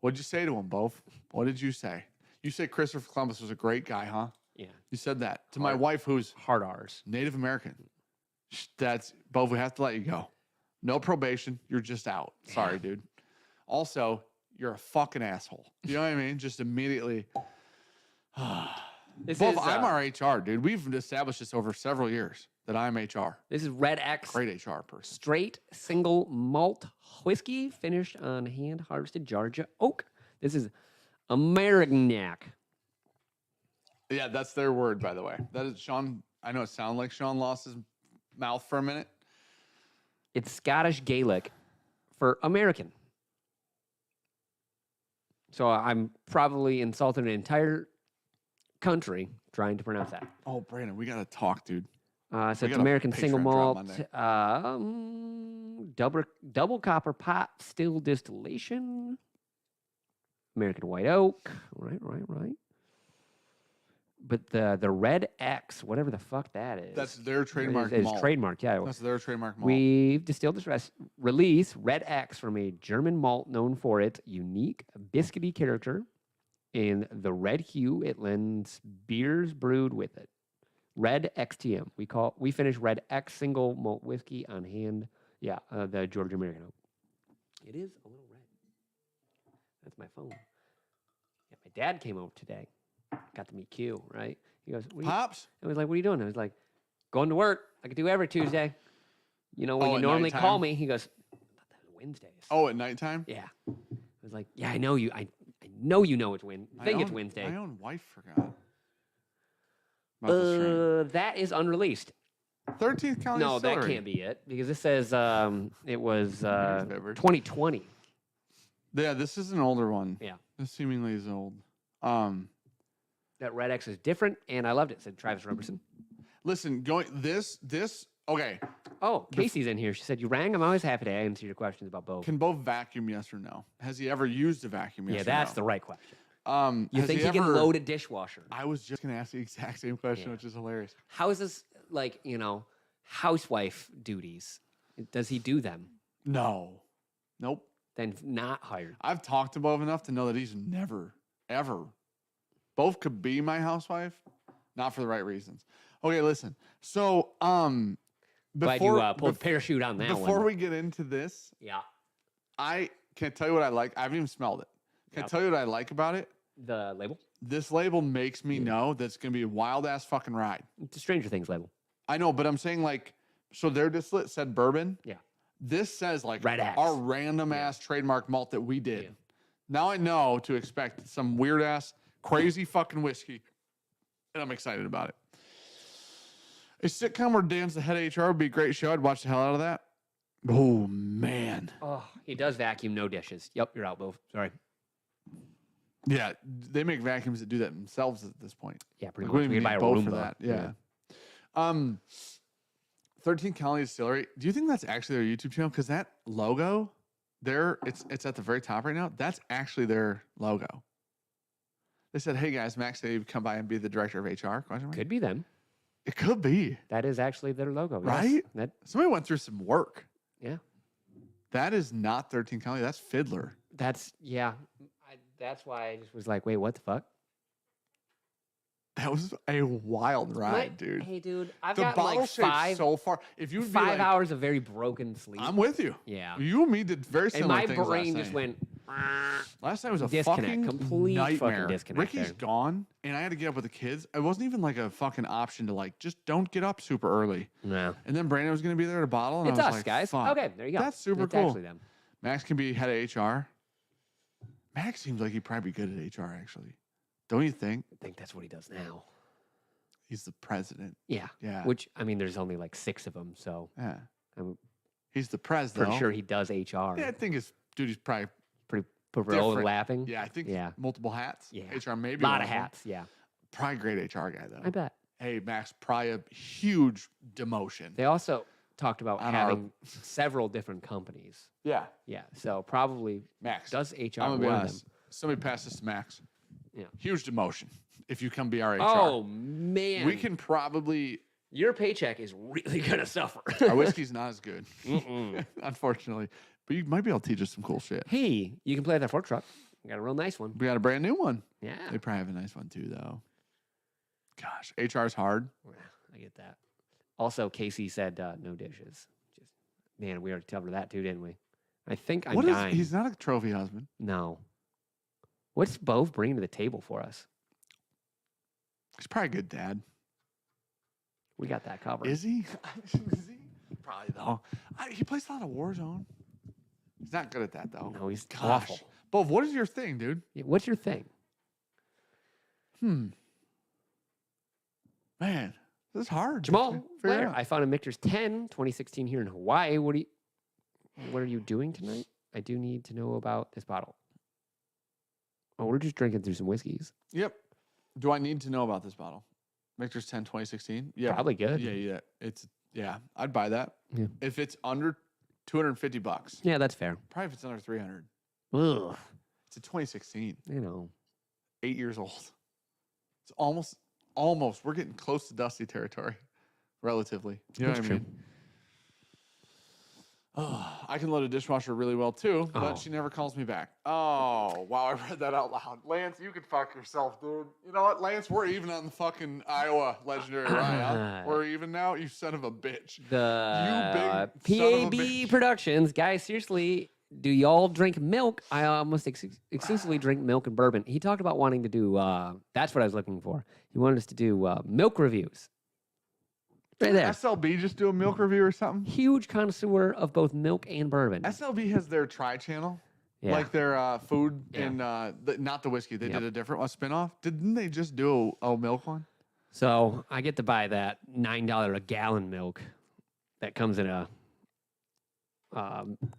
S2: What'd you say to him, Bove? What did you say? You said Christopher Columbus was a great guy, huh?
S1: Yeah.
S2: You said that to my
S1: Hard.
S2: wife, who's
S1: Hard R's.
S2: Native American. That's Bove. We have to let you go. No probation. You're just out. Sorry, dude. Also, you're a fucking asshole. You know what I mean? Just immediately.
S1: This
S2: Bove,
S1: is,
S2: I'm our HR, dude. We've established this over several years that I'm HR.
S1: This is Red X
S2: Great HR person.
S1: straight single malt whiskey finished on hand harvested Georgia oak. This is Armagnac.
S2: Yeah, that's their word, by the way. That is Sean. I know it sounds like Sean lost his mouth for a minute.
S1: It's Scottish Gaelic for American. So I'm probably insulting an entire country trying to pronounce that.
S2: Oh, Brandon, we gotta talk, dude.
S1: So
S2: We
S1: it's
S2: got a
S1: American single
S2: Patreon drop
S1: malt, double copper pot still distillation. American white oak. Right. But the Red X, whatever the fuck that is.
S2: That's their trademark
S1: It's
S2: malt.
S1: trademarked, yeah.
S2: That's their trademark malt.
S1: We've distilled this release, Red X, from a German malt known for its unique biscuity character and the red hue it lends beers brewed with it. Red XTM. We finish Red X single malt whiskey on hand. Yeah, the Georgia American oak. It is a little red. That's my phone. Yeah, my dad came over today. Got to meet Q, right? He goes, what are you,
S2: Pops?
S1: I was like, what are you doing? I was like, going to work. I could do every Tuesday. You know, when
S2: Oh,
S1: you
S2: at
S1: normally
S2: nighttime?
S1: call me, he goes, I thought that was Wednesdays.
S2: Oh, at nighttime?
S1: Yeah. I was like, yeah, I know you. I know you know it's Wednesday. I think it's
S2: own-
S1: Wednesday.
S2: My own wife forgot. About the stream.
S1: That is unreleased.
S2: 13th County
S1: No,
S2: Distillery.
S1: that can't be it because this says it was
S2: beverage.
S1: 2020.
S2: Yeah, this is an older one.
S1: Yeah.
S2: This seemingly is old.
S1: That Red X is different, and I loved it, said Travis Robertson.
S2: Listen, okay.
S1: Oh, Casey's in here. She said, you rang. I'm always happy to answer your questions about both.
S2: Can both vacuum, yes or no? Has he ever used a vacuum, yes
S1: Yeah,
S2: or
S1: that's
S2: no?
S1: the right question. You
S2: Has
S1: think he can load a dishwasher?
S2: I was just going to ask the exact same question, which is hilarious.
S1: How is this, housewife duties? Does he do them?
S2: No. Nope.
S1: Then not hired.
S2: I've talked to Bove enough to know that he's never, ever. Both could be my housewife, not for the right reasons. Okay, listen. So,
S1: Glad you pulled the parachute on that one.
S2: Before we get into this,
S1: Yeah.
S2: I can't tell you what I like. I haven't even smelled it. Can I tell you what I like about it?
S1: The label?
S2: This label makes me know that it's going to be a wild-ass fucking ride.
S1: It's a Stranger Things label.
S2: I know, but I'm saying, so their distillate said bourbon.
S1: Yeah.
S2: This says,
S1: Red X.
S2: our random-ass trademark malt that we did.
S1: Yeah.
S2: Now I know to expect some weird-ass, crazy fucking whiskey, and I'm excited about it. A sitcom where Dan's the head of HR would be a great show. I'd watch the hell out of that. Oh, man.
S1: Oh, he does vacuum, no dishes. Yep, you're out, Bove. Sorry.
S2: Yeah, they make vacuums that do that themselves at this point.
S1: Yeah, pretty
S2: Like,
S1: much.
S2: we
S1: We
S2: didn't
S1: can buy a
S2: need both
S1: Roomba.
S2: for that. Yeah. 13 County Distillery. Do you think that's actually their YouTube channel? Because that logo there, it's at the very top right now. That's actually their logo. They said, "Hey guys, Max said you'd come by and be the director of HR?" Question mark.
S1: Could be them.
S2: It could be.
S1: That is actually their logo. Yes.
S2: Right?
S1: That,
S2: Somebody went through some work.
S1: yeah.
S2: That is not 13 County. That's Fiddler.
S1: That's, yeah. That's why I just was like, wait, what the fuck?
S2: That was a wild ride, dude.
S1: Hey, dude, I've
S2: The
S1: got
S2: bottle
S1: like
S2: shaped so far. If you would be
S1: 5
S2: like,
S1: hours of very broken sleep.
S2: I'm with you.
S1: Yeah.
S2: You and me did very
S1: And
S2: similar
S1: my
S2: things
S1: brain
S2: last
S1: just
S2: night.
S1: went,
S2: Last night was a
S1: Disconnect,
S2: fucking
S1: complete fucking
S2: nightmare.
S1: disconnect
S2: Ricky's
S1: there.
S2: gone, and I had to get up with the kids. It wasn't even like a fucking option to just don't get up super early.
S1: no.
S2: And then Brandon was going to be there to bottle, and
S1: It's
S2: I was
S1: us,
S2: like,
S1: guys.
S2: Fuck.
S1: Okay, there you go.
S2: That's super
S1: it's
S2: cool.
S1: actually them.
S2: Max can be head of HR. Max seems like he'd probably be good at HR, actually. Don't you think?
S1: I think that's what he does now.
S2: He's the president.
S1: Yeah.
S2: Yeah.
S1: Which, I mean, there's only like 6 of them, so
S2: Yeah.
S1: I'm
S2: He's the pres, though.
S1: pretty sure he does HR.
S2: Yeah, I think his duty's probably.
S1: Pretty
S2: different.
S1: overlapping.
S2: Yeah, I think
S1: Yeah.
S2: multiple hats.
S1: Yeah.
S2: HR maybe.
S1: A lot
S2: one
S1: of
S2: them.
S1: hats, yeah.
S2: Probably great HR guy, though.
S1: I bet.
S2: Hey, Max, probably a huge demotion.
S1: They also talked about
S2: On
S1: having several different companies.
S2: Yeah.
S1: Yeah, so probably
S2: Max.
S1: does HR
S2: I'm gonna be
S1: one of
S2: honest.
S1: them.
S2: Somebody pass this to Max.
S1: Yeah.
S2: Huge demotion if you come be our HR.
S1: Oh, man.
S2: We can probably.
S1: Your paycheck is really going to suffer.
S2: Our whiskey's not as good,
S1: Mm-mm.
S2: unfortunately. But you might be able to teach us some cool shit.
S1: Hey, you can play with that fork truck. We got a real nice one.
S2: We got a brand new one.
S1: Yeah.
S2: They probably have a nice one too, though. Gosh, HR's hard.
S1: Yeah, I get that. Also, Casey said no dishes. Just man, we already covered that too, didn't we? I think I'm
S2: What is?
S1: dying.
S2: He's not a trophy husband.
S1: No. What's Bove bringing to the table for us?
S2: He's probably a good dad.
S1: We got that covered.
S2: Is he? Is he? Probably though. He plays a lot of Warzone. He's not good at that though.
S1: No, he's
S2: Gosh.
S1: awful.
S2: Bov, what is your thing, dude?
S1: Yeah, what's your thing?
S2: Man, this is hard.
S1: Jamal,
S2: Figure it
S1: Blair,
S2: out.
S1: I found a Michter's 10, 2016 here in Hawaii. What are you doing tonight? I do need to know about this bottle. Oh, we're just drinking through some whiskeys.
S2: Yep. Do I need to know about this bottle? Victor's 10 2016? Yeah.
S1: Probably good.
S2: Yeah. I'd buy that.
S1: Yeah.
S2: If it's under $250.
S1: Yeah, that's fair.
S2: Probably if it's under 300.
S1: Ugh.
S2: It's a 2016.
S1: You know.
S2: 8 years old. It's almost. We're getting close to dusty territory, relatively. You know
S1: That's
S2: what I mean? Oh, I can load a dishwasher really well too, but
S1: Oh.
S2: she never calls me back. Oh, wow, I read that out loud. Lance, you can fuck yourself, dude. You know what, Lance? We're even on the fucking Iowa Legendary Rye. Huh? We're even now? You son of a bitch.
S1: The
S2: big son of a
S1: PAB
S2: bitch.
S1: Productions. Guys, seriously, do y'all drink milk? I almost exclusively drink milk and bourbon. He talked about wanting to do, that's what I was looking for. He wanted us to do milk reviews. Right there.
S2: SLB just do a milk review or something?
S1: Huge connoisseur of both milk and bourbon.
S2: SLB has their Try channel.
S1: Yeah.
S2: Like their food
S1: Yeah.
S2: and not the whiskey. They
S1: Yep.
S2: did a different one, spinoff. Didn't they just do a milk one?
S1: So I get to buy that $9 a gallon milk that comes in a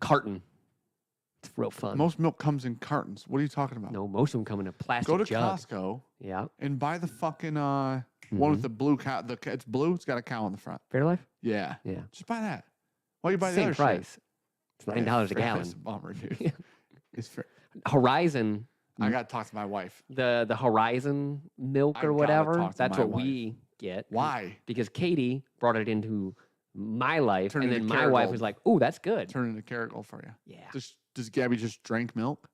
S1: carton. It's real fun.
S2: Most milk comes in cartons. What are you talking about?
S1: No, most of them come in a plastic
S2: Go to
S1: jug.
S2: Costco
S1: Yeah.
S2: and buy the fucking one with the blue cow. It's blue. It's got a cow on the front.
S1: Fairlife?
S2: Yeah.
S1: Yeah.
S2: Just buy that. Why you buy the
S1: Same
S2: other
S1: price.
S2: shit?
S1: It's $9 a gallon.
S2: It's a bummer, dude. It's fair.
S1: Horizon,
S2: I got to talk to my wife.
S1: the Horizon milk
S2: I
S1: or
S2: gotta
S1: whatever,
S2: talk to
S1: that's
S2: my
S1: what
S2: wife.
S1: we get.
S2: Why?
S1: Because Katie brought it into my life,
S2: Turned
S1: and then
S2: into
S1: my wife
S2: Kerrygold.
S1: was like, "Oh, that's good."
S2: Turn into Kerrygold for you.
S1: Yeah.
S2: Does Gabby just drink milk?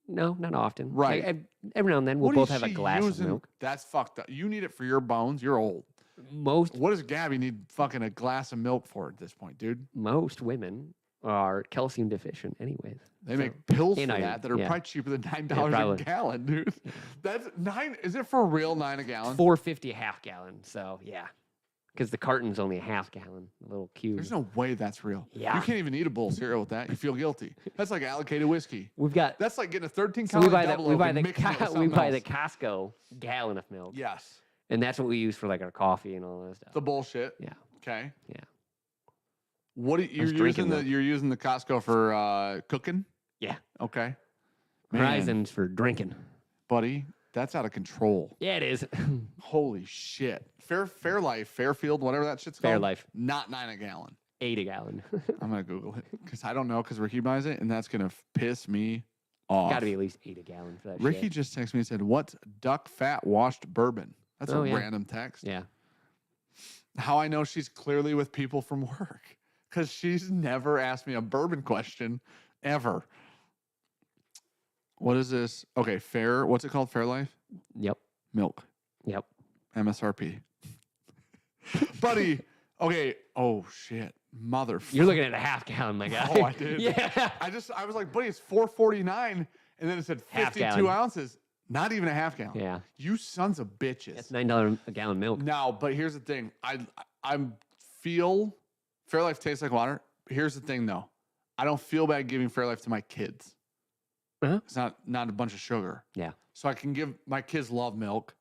S1: No, not often.
S2: Right.
S1: Like, every now and then we'll
S2: What
S1: both
S2: is
S1: have a
S2: she
S1: glass
S2: using?
S1: of milk.
S2: That's fucked up. You need it for your bones. You're old.
S1: Most
S2: What does Gabby need fucking a glass of milk for at this point, dude?
S1: women are calcium deficient, anyways.
S2: They
S1: So-
S2: make pills for
S1: and iron,
S2: that are
S1: yeah.
S2: probably cheaper than $9 a
S1: probably.
S2: gallon, dude. That's $9. Is it for real $9 a gallon?
S1: $4.50 a half gallon. So yeah, because the carton's only a half gallon, a little cube.
S2: There's no way that's real.
S1: Yeah.
S2: You can't even eat a bowl of cereal with that. You feel guilty. That's like allocated whiskey.
S1: We've got.
S2: That's like getting a 13
S1: So we buy
S2: double
S1: we buy
S2: open,
S1: the
S2: mixing it with
S1: we
S2: something
S1: buy the
S2: else.
S1: Costco gallon of milk,
S2: Yes.
S1: and that's what we use for like our coffee and all that stuff.
S2: The bullshit.
S1: Yeah.
S2: Okay.
S1: Yeah.
S2: What you're using
S1: drinking
S2: you're using the Costco for cooking?
S1: Yeah.
S2: Okay. Man,
S1: Horizons for drinking.
S2: buddy, that's out of control.
S1: Yeah, it is.
S2: Holy shit. Fairlife, Fairfield, whatever that shit's called.
S1: Fairlife,
S2: Not $9 a gallon.
S1: 8 a gallon.
S2: I'm gonna Google it because I don't know because Ricky buys it and that's gonna piss me off.
S1: Got to be at least 8 a gallon for that.
S2: Ricky
S1: shit.
S2: just texted me and said, "What's duck fat washed bourbon?" That's
S1: Oh,
S2: a
S1: yeah.
S2: random text.
S1: Yeah.
S2: How I know she's clearly with people from work because she's never asked me a bourbon question ever. What is this? Okay, Fair. What's it called? Fairlife
S1: Yep.
S2: milk.
S1: Yep.
S2: MSRP. Buddy. Okay. Oh shit.
S1: You're looking at a half gallon, my guy.
S2: Oh, I did.
S1: Yeah.
S2: I was like, buddy, it's $4.49, and then it said
S1: Half
S2: 52
S1: gallon.
S2: ounces. Not even a half gallon.
S1: Yeah.
S2: You sons of bitches.
S1: That's $9 a gallon milk.
S2: No, but here's the thing. I feel Fairlife tastes like water. Here's the thing though. I don't feel bad giving Fairlife to my kids.
S1: Uh-huh.
S2: It's not a bunch of sugar.
S1: Yeah.
S2: So I can give my kids love milk.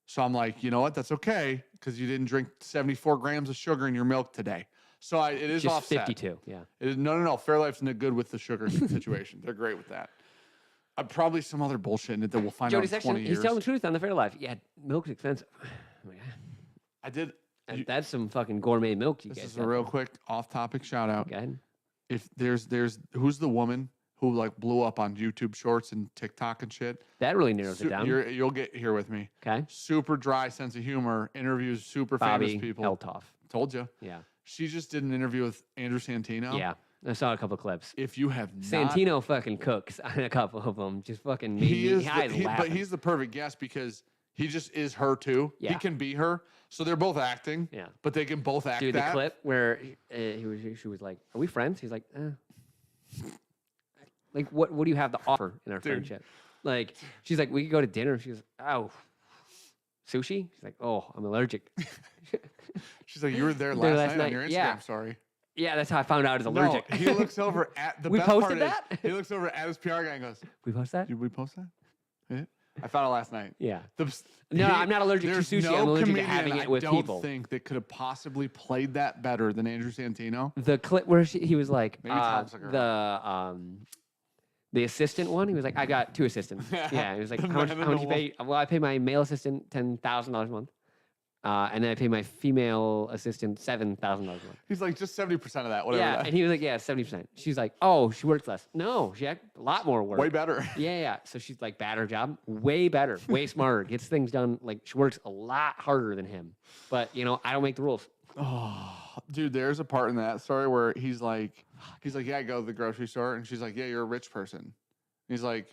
S2: So I'm like, you know what? That's okay because you didn't drink 74 grams of sugar in your milk today. So it is
S1: Just
S2: offset.
S1: 52. Yeah.
S2: It is, no. Fairlife's not good with the sugar situation. They're great with that. Probably some other bullshit in it that we'll find
S1: Jody
S2: out in
S1: Section,
S2: 20 years.
S1: he's telling the truth on the Fairlife. Yeah, milk's expensive. Oh my God.
S2: I did.
S1: That's some fucking gourmet milk you
S2: This
S1: guys
S2: is a real quick off-topic shout out.
S1: Go ahead.
S2: If there's who's the woman who like blew up on YouTube Shorts and TikTok and shit?
S1: That really narrows it down.
S2: You'll get here with me.
S1: Okay.
S2: Super dry sense of humor. Interviews super famous
S1: Bobby
S2: people.
S1: Eltoff.
S2: Told you.
S1: Yeah.
S2: She just did an interview with Andrew Santino.
S1: Yeah. I saw a couple clips.
S2: If you have not,
S1: Santino fucking cooks on a couple of them. Just fucking made
S2: he
S1: me.
S2: is.
S1: I was
S2: But
S1: laughing.
S2: he's the perfect guest because he just is her too.
S1: Yeah.
S2: He can be her. So they're both acting.
S1: Yeah.
S2: But they can both act
S1: Dude,
S2: that.
S1: the clip where she was like, "Are we friends?" He's like, "Like, what do you have to offer in our
S2: Dude.
S1: friendship?" Like, she's like, "We could go to dinner." She goes, "Oh, sushi?" She's like, "Oh, I'm allergic."
S2: She's like, you were there
S1: There
S2: last
S1: last
S2: night on
S1: night,
S2: your Instagram
S1: yeah.
S2: story.
S1: Yeah, that's how I found out he's allergic.
S2: No, he looks over at the
S1: We
S2: best
S1: posted
S2: part
S1: that?
S2: Is, he looks over at his PR guy and goes,
S1: We post that?
S2: "Did we post that?" Yeah. I found it last night.
S1: Yeah.
S2: The-
S1: No, I'm not allergic to
S2: there's
S1: sushi.
S2: No
S1: I'm allergic to
S2: comedian
S1: having it with
S2: I don't
S1: people.
S2: think that could have possibly played that better than Andrew Santino.
S1: The clip where he was like,
S2: Maybe Tom Segura.
S1: the assistant one. He was like, "I got 2 assistants." Yeah. He was like,
S2: The
S1: "How much?
S2: man
S1: How
S2: in
S1: much
S2: the
S1: you pay?" Well, I pay my male assistant $10,000 a month, and then I pay my female assistant $7,000 a month.
S2: He's like, just 70% of that, whatever.
S1: Yeah,
S2: that.
S1: and he was like, "Yeah, 70%." She's like, "Oh, she works less." No, she had a lot more work.
S2: Way better.
S1: Yeah, yeah. So she's like bad at her job, way better, way smarter, gets things done. Like she works a lot harder than him. But I don't make the rules.
S2: Oh, dude, there's a part in that story where he's like, "Yeah, I go to the grocery store," and she's like, "Yeah, you're a rich person." And he's like,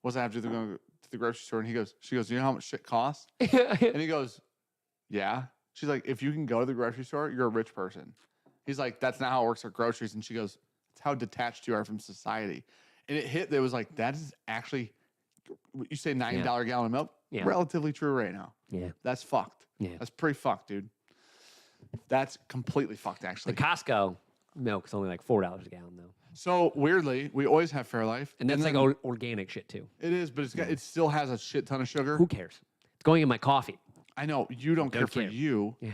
S2: "What's that have to do with going to the grocery store?" And she goes, "You know how much shit costs?" And he goes, "Yeah." She's like, "If you can go to the grocery store, you're a rich person." He's like, "That's not how it works at groceries." And she goes, "It's how detached you are from society." And it hit. That was like, that is actually, you say $9 gallon of milk,
S1: Yeah.
S2: relatively true right now.
S1: Yeah.
S2: That's fucked.
S1: Yeah.
S2: That's pretty fucked, dude. That's completely fucked,
S1: The
S2: actually.
S1: Costco milk's only like $4 a gallon though,
S2: So weirdly, we always have Fairlife,
S1: and that's like
S2: then
S1: organic shit too.
S2: it is, but it still has a shit ton of sugar.
S1: Who cares? It's going in my coffee.
S2: I know you don't care for you.
S1: Yeah.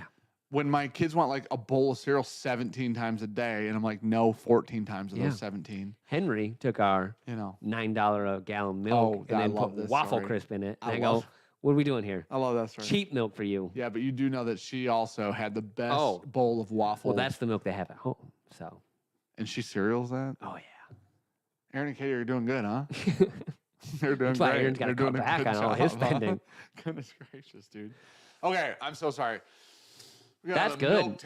S2: When my kids want like a bowl of cereal 17 times a day, and I'm like, no, 14 times of those 17.
S1: Henry took our $9 a gallon milk and then put Waffle Crisp in it. And I go, what are we doing here?
S2: I love that story.
S1: Cheap milk for you.
S2: Yeah, but you do know that she also had the best bowl of waffle.
S1: Well, that's the milk they have at home. So.
S2: And she cereals that?
S1: Oh, yeah.
S2: Aaron and Katie are doing good, huh? They're doing
S1: that's why
S2: great.
S1: Aaron's got to cut back on all his spending.
S2: Goodness gracious, dude. Okay, I'm so sorry.
S1: That's good.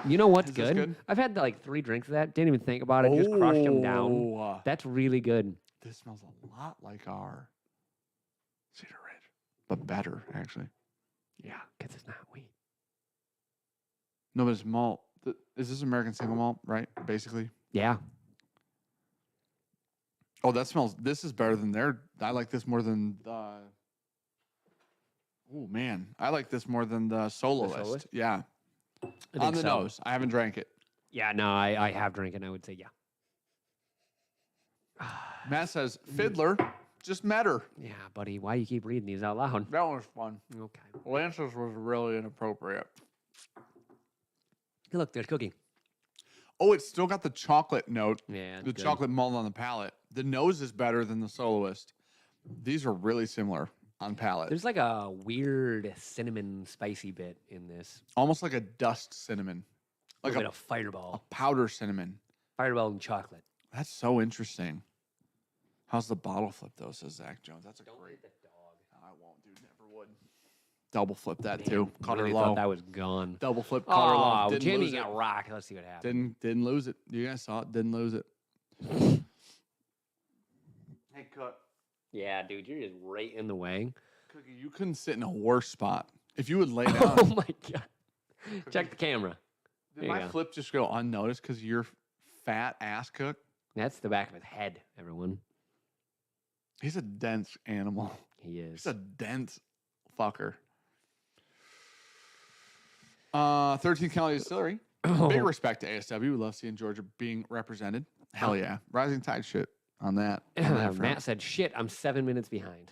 S1: You know what's good? I've had like 3 drinks of that. Didn't even think about it. Just crushed them down. That's really good.
S2: This smells a lot like our Cedar Ridge, but better, actually.
S1: Yeah, because it's not wheat.
S2: No, but it's malt. Is this American single malt, right? Basically.
S1: Yeah.
S2: Oh, that smells. This is better than their. I like this more than the. Oh man, I like this more than the Soloist. Yeah. On the nose. I haven't drank it.
S1: Yeah, no, I have drank it. And I would say
S2: Matt says Fiddler just met her.
S1: Yeah, buddy. Why you keep reading these out loud?
S2: That one was fun.
S1: Okay.
S2: Lance's was really inappropriate.
S1: Hey, look, there's cookie.
S2: Oh, it's still got the chocolate note.
S1: Yeah,
S2: the chocolate malt on the palate. The nose is better than the Soloist. These are really similar on palate.
S1: There's like a weird cinnamon spicy bit in this.
S2: Almost like a dust cinnamon. Like
S1: a fireball.
S2: A powder cinnamon.
S1: Fireball and chocolate.
S2: That's so interesting. How's the bottle flip though, says Zach Jones. That's a great.
S1: The dog.
S2: No, I won't, dude. Never would. Double flip that too. Caught
S1: really
S2: her low.
S1: Thought that was gone.
S2: Double flip. Caught her low. Didn't
S1: Jimmy
S2: lose
S1: got
S2: it.
S1: rocked. Let's see what happens.
S2: Didn't lose it. You guys saw it. Didn't lose it. Hey, Cook.
S1: Yeah, dude, you're just right in the way.
S2: Cookie, you couldn't sit in a worse spot. If you would lay down.
S1: Oh my god! Cookie. Check the camera.
S2: Did my flip just go unnoticed because you're fat ass, Cook?
S1: That's the back of his head, everyone.
S2: He's a dense animal.
S1: He is.
S2: He's a dense fucker. 13th County Distillery. Big respect to ASW. We love seeing Georgia being represented. Hell yeah. Rising tide shit on that.
S1: Matt said, shit, I'm 7 minutes behind.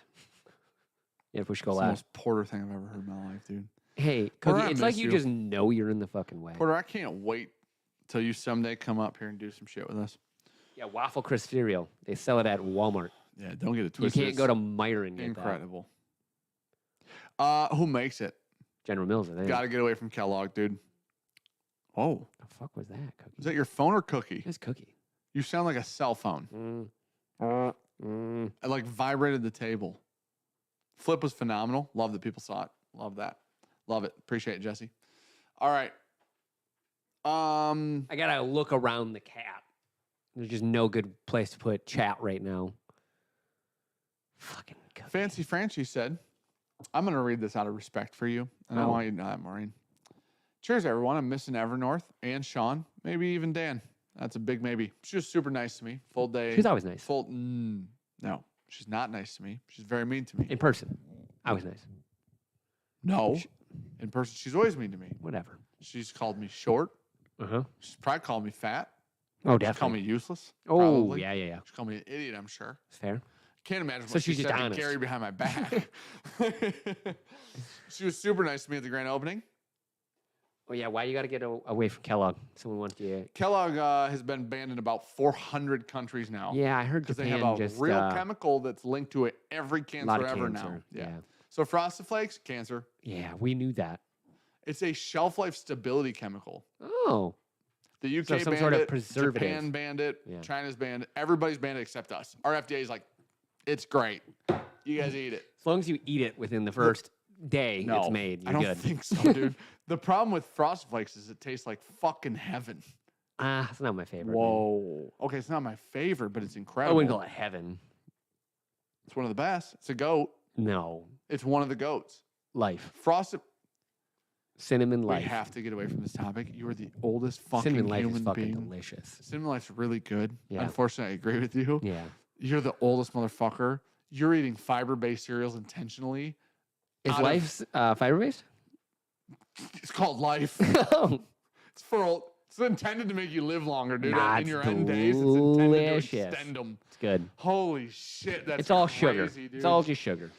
S1: Yeah, push go
S2: last.
S1: last.
S2: The most Porter thing I've ever heard in my life, dude.
S1: Hey, Cookie, it's like you just know you're in the fucking way.
S2: Porter, I can't wait till you someday come up here and do some shit with us.
S1: Yeah, Waffle Crisp cereal. They sell it at Walmart.
S2: Yeah, don't get it twisted.
S1: You can't go to Meijer and get
S2: incredible. Who makes it?
S1: General Mills, I think.
S2: Got to get away from Kellogg, dude. Oh.
S1: The fuck was that, Cookie?
S2: Is that your phone or Cookie?
S1: It's Cookie.
S2: You sound like a cell phone. I like vibrated the table. Flip was phenomenal. Love that people saw it. Love that. Love it. Appreciate it, Jesse. All right.
S1: I gotta look around the cat. There's just no good place to put chat right now. Fucking Cookie.
S2: Fancy Francie said, I'm going to read this out of respect for you. And I want you to know that, Maureen. Cheers, everyone. I'm missing Evernorth and Sean, maybe even Dan. That's a big maybe. She was super nice to me. Full day.
S1: She's always nice.
S2: No, she's not nice to me. She's very mean to me.
S1: In person. I was nice.
S2: No. In person, she's always mean to me.
S1: Whatever.
S2: She's called me short.
S1: Uh-huh.
S2: She's probably called me fat.
S1: Oh, definitely.
S2: She's called me useless.
S1: Oh,
S2: probably.
S1: yeah.
S2: She called me an idiot, I'm sure.
S1: It's fair.
S2: Can't imagine
S1: So
S2: what she
S1: she's
S2: said
S1: just
S2: to
S1: honest.
S2: Gary behind my back. She was super nice to me at the grand opening.
S1: Oh, yeah. Why you got to get away from Kellogg? Someone wants you.
S2: Kellogg has been banned in about 400 countries now.
S1: Yeah, I heard
S2: because
S1: Japan
S2: they have a
S1: just,
S2: real chemical that's linked to it. Every cancer ever now.
S1: Yeah.
S2: So Frosted Flakes, cancer.
S1: Yeah, we knew that.
S2: It's a shelf life stability chemical.
S1: Oh.
S2: The UK
S1: So some
S2: banned
S1: sort of
S2: it.
S1: preservative.
S2: Japan banned it.
S1: Yeah.
S2: China's banned it. Everybody's banned it except us. Our FDA is like, it's great. You guys eat it.
S1: As long as you eat it within the first day
S2: No,
S1: it's made, you're
S2: I don't
S1: good.
S2: think so, dude. The problem with Frosted Flakes is it tastes like fucking heaven.
S1: It's not my favorite.
S2: Whoa. Okay, it's not my favorite, but it's
S1: I
S2: incredible.
S1: wouldn't call it heaven.
S2: It's one of the best. It's a goat.
S1: No.
S2: It's one of the goats.
S1: Life.
S2: Frosted.
S1: Cinnamon
S2: We
S1: Life.
S2: have to get away from this topic. You are the oldest fucking
S1: Cinnamon Life
S2: human
S1: is fucking
S2: being.
S1: delicious.
S2: Cinnamon Life's really good.
S1: Yeah.
S2: Unfortunately, I agree with you.
S1: Yeah.
S2: You're the oldest motherfucker. You're eating fiber-based cereals intentionally.
S1: Is Life fiber-based?
S2: It's called Life.
S1: No.
S2: It's intended to make you live longer, dude.
S1: Nah,
S2: In your
S1: it's
S2: end days, it's intended to
S1: delicious.
S2: extend them.
S1: It's good.
S2: Holy shit, that's
S1: It's all
S2: crazy,
S1: sugar.
S2: dude.
S1: It's all just sugar.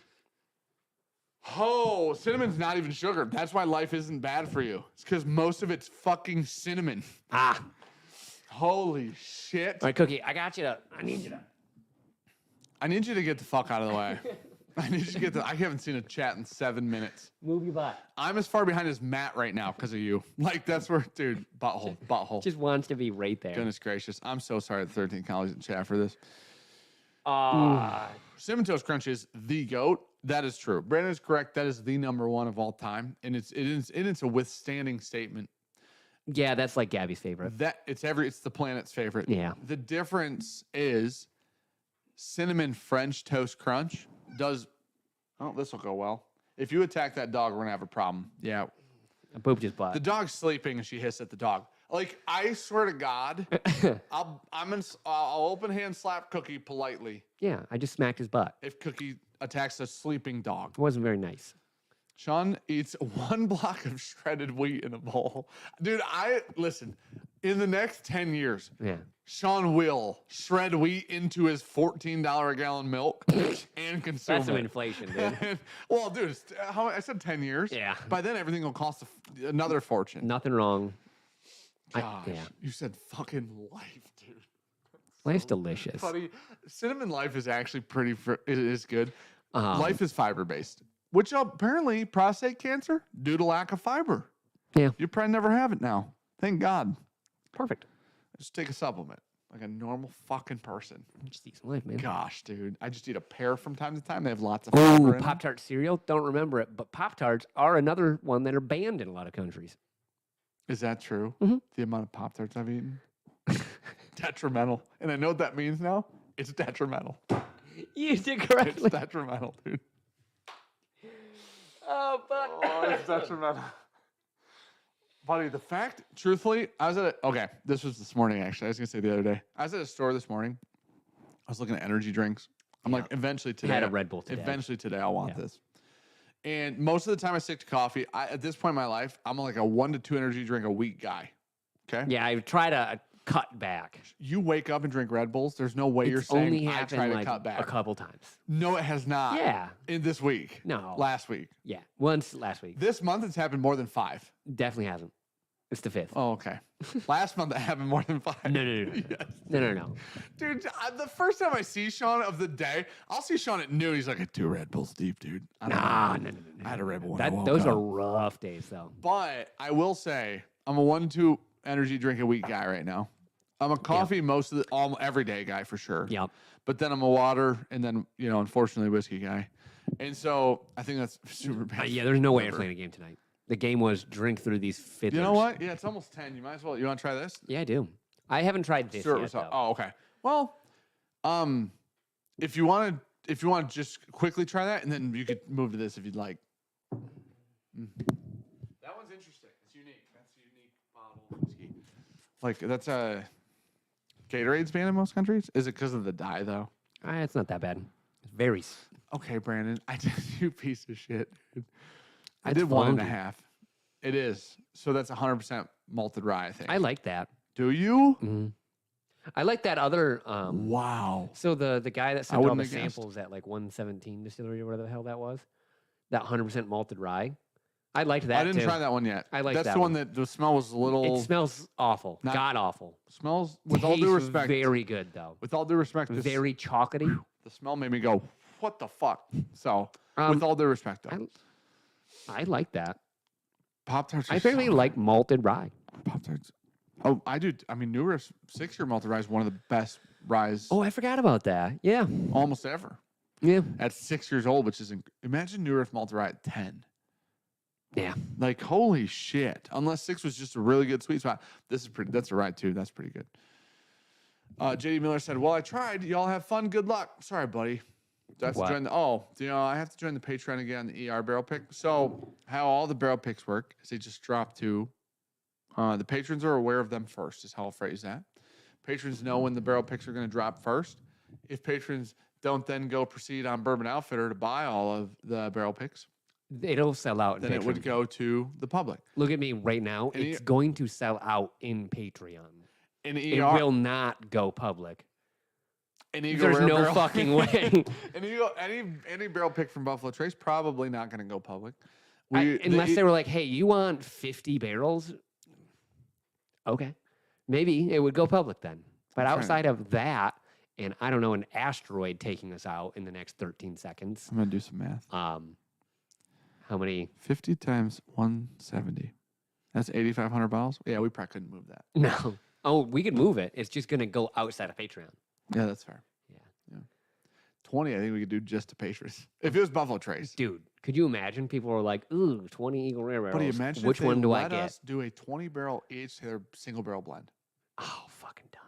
S2: Oh, cinnamon's not even sugar. That's why life isn't bad for you. It's because most of it's fucking cinnamon.
S1: Ah.
S2: Holy shit.
S1: All right, Cookie, I got you to. I need you to.
S2: I need you to get the fuck out of the way. I need you to get the. I haven't seen a chat in 7 minutes.
S1: Move your butt.
S2: I'm as far behind as Matt right now because of you. Like, that's where, dude, butthole.
S1: Just wants to be right there.
S2: Goodness gracious. I'm so sorry the 13 colleagues in chat for this.
S1: Uh,
S2: Cinnamon Toast Crunch is the GOAT. That is true. Brandon is correct. That is the #1 of all time. And it's a withstanding statement.
S1: yeah, that's like Gabby's favorite.
S2: It's the planet's favorite.
S1: Yeah.
S2: The difference is Cinnamon French Toast Crunch does. Oh, this will go well. If you attack that dog, we're gonna have a problem. Yeah.
S1: I pooped his butt.
S2: The dog's sleeping and she hissed at the dog. Like, I swear to God, I'll open hand slap Cookie politely
S1: Yeah, I just smacked his butt.
S2: if Cookie attacks a sleeping dog.
S1: It wasn't very nice.
S2: Sean eats 1 block of shredded wheat in a bowl. Dude, listen, in the next 10 years,
S1: Yeah.
S2: Sean will shred wheat into his $14 a gallon milk and consume
S1: That's some
S2: it.
S1: inflation, dude.
S2: Well, dude, I said 10 years.
S1: Yeah.
S2: By then, everything will cost another fortune.
S1: Nothing wrong.
S2: Gosh,
S1: yeah.
S2: you said fucking life, dude.
S1: Life's delicious.
S2: Buddy, cinnamon life is actually it is good.
S1: Um,
S2: Life is fiber-based, which apparently prostate cancer due to lack of fiber.
S1: Yeah.
S2: You probably never have it now. Thank God.
S1: Perfect.
S2: Just take a supplement like a normal fucking person.
S1: Just eat some life, man.
S2: Gosh, dude. I just eat a pear from time to time. They have lots of fiber
S1: Ooh,
S2: in them.
S1: Pop-Tart cereal. Don't remember it, but Pop-Tarts are another one that are banned in a lot of countries.
S2: Is that true?
S1: Mhm.
S2: The amount of Pop-Tarts I've eaten? Detrimental. And I know what that means now. It's detrimental.
S1: You used it
S2: It's
S1: correctly.
S2: detrimental, dude.
S1: Oh, fuck.
S2: Oh, it's detrimental. Buddy, the fact, truthfully, this was this morning, actually. I was going to say the other day. I was at a store this morning. I was looking at energy drinks. I'm like, eventually today.
S1: Had a Red Bull today.
S2: Eventually today, I'll want
S1: Yeah.
S2: this. And most of the time I stick to coffee. At this point in my life, I'm like a 1 to 2 energy drink a week guy. Okay?
S1: Yeah, I try to cut back.
S2: You wake up and drink Red Bulls, there's no way you're
S1: It's only
S2: saying I
S1: happened
S2: try to
S1: like
S2: cut back.
S1: a couple times.
S2: No, it has not.
S1: Yeah.
S2: In this week.
S1: No.
S2: Last week.
S1: Yeah, once last week.
S2: This month it's happened more than 5.
S1: Definitely hasn't. It's the 5th.
S2: Oh, okay. Last month it happened more than 5.
S1: No.
S2: Yes.
S1: No.
S2: Dude, the first time I see Sean of the day, I'll see Sean at noon. He's like, 2 Red Bulls deep, dude. I don't know.
S1: No.
S2: I had a Red Bull when I woke
S1: Those
S2: up.
S1: are rough days, though.
S2: But I will say, I'm a 1 to 2 energy drink a week guy right now. I'm a coffee every day guy for sure.
S1: Yep.
S2: But then I'm a water and then, unfortunately, whiskey guy. And so I think that's super bad.
S1: Yeah, there's no way I'm playing a game tonight. The game was drink through these fiddlers.
S2: You know what? Yeah, it's almost 10. You might as well. You want to try this?
S1: Yeah, I do. I haven't tried this yet, though.
S2: Oh, okay. Well, if you want to just quickly try that, and then you could move to this if you'd like. That one's interesting. It's unique. That's a unique bottle of whiskey. Like that's a Gatorade's banned in most countries. Is it because of the dye though?
S1: It's not that bad. It's very.
S2: Okay, Brandon. I did you piece of shit, dude. I
S1: It's
S2: did 1.5.
S1: funky.
S2: It is. So that's 100% malted rye, I think.
S1: I like that.
S2: Do you?
S1: Mhm. I like that other.
S2: Wow.
S1: So the guy that sent all
S2: wouldn't
S1: the
S2: have guessed.
S1: samples at like 117 Distillery or whatever the hell that was, that 100% malted rye. I liked that.
S2: I didn't
S1: too.
S2: try that one yet.
S1: I like
S2: That's
S1: that
S2: the one
S1: one.
S2: that the smell was a little.
S1: It smells awful.
S2: Not-
S1: God awful.
S2: Smells with all due
S1: Tastes
S2: respect.
S1: very good though.
S2: With all due respect, this,
S1: Very chocolatey.
S2: the smell made me go, "What the fuck?" So,
S1: Um,
S2: with all due respect, though,
S1: I like that.
S2: Pop Tarts.
S1: I really like malted rye.
S2: Pop Tarts. Oh, I do. I mean, New Riff's 6-year malted rye is one of the best ryes
S1: Oh, I forgot about that. Yeah.
S2: almost ever.
S1: Yeah.
S2: At 6 years old, which is imagine New Riff malted rye at 10.
S1: Yeah.
S2: Like holy shit! Unless 6 was just a really good sweet spot. This is pretty. That's a rye too. That's pretty good. JD Miller said, "Well, I tried. Y'all have fun. Good luck." Sorry, buddy. That's
S1: What?
S2: join the. I have to join the Patreon again on the ER barrel pick. So how all the barrel picks work is they just drop to. The patrons are aware of them first. Is how I'll phrase that. Patrons know when the barrel picks are going to drop first. If patrons don't then go proceed on Bourbon Outfitter to buy all of the barrel picks,
S1: It'll sell out.
S2: then it would go to the public.
S1: Look at me right now.
S2: And
S1: It's going to sell out in Patreon.
S2: And
S1: It
S2: ER
S1: will not go public.
S2: An Eagle
S1: There's
S2: Rare
S1: no
S2: barrel.
S1: fucking way.
S2: Any barrel pick from Buffalo Trace probably not going to go public.
S1: Unless they were like, hey, you want 50 barrels? Okay. Maybe it would go public then. But outside of that, and I don't know, an asteroid taking us out in the next 13 seconds.
S2: I'm going to do some math.
S1: How many?
S2: 50 times 170. That's 8,500 bottles? Yeah, we probably couldn't move that.
S1: No. Oh, we could move it. It's just going to go outside of Patreon.
S2: Yeah, that's fair.
S1: Yeah.
S2: 20, I think we could do just to patrons. If it was Buffalo Trace.
S1: Dude, could you imagine people were like, ooh, 20 Eagle Rare barrels.
S2: But imagine
S1: which
S2: if they
S1: one do I
S2: let
S1: get?
S2: us do a 20 barrel each to their single barrel blend.
S1: Oh, fucking done.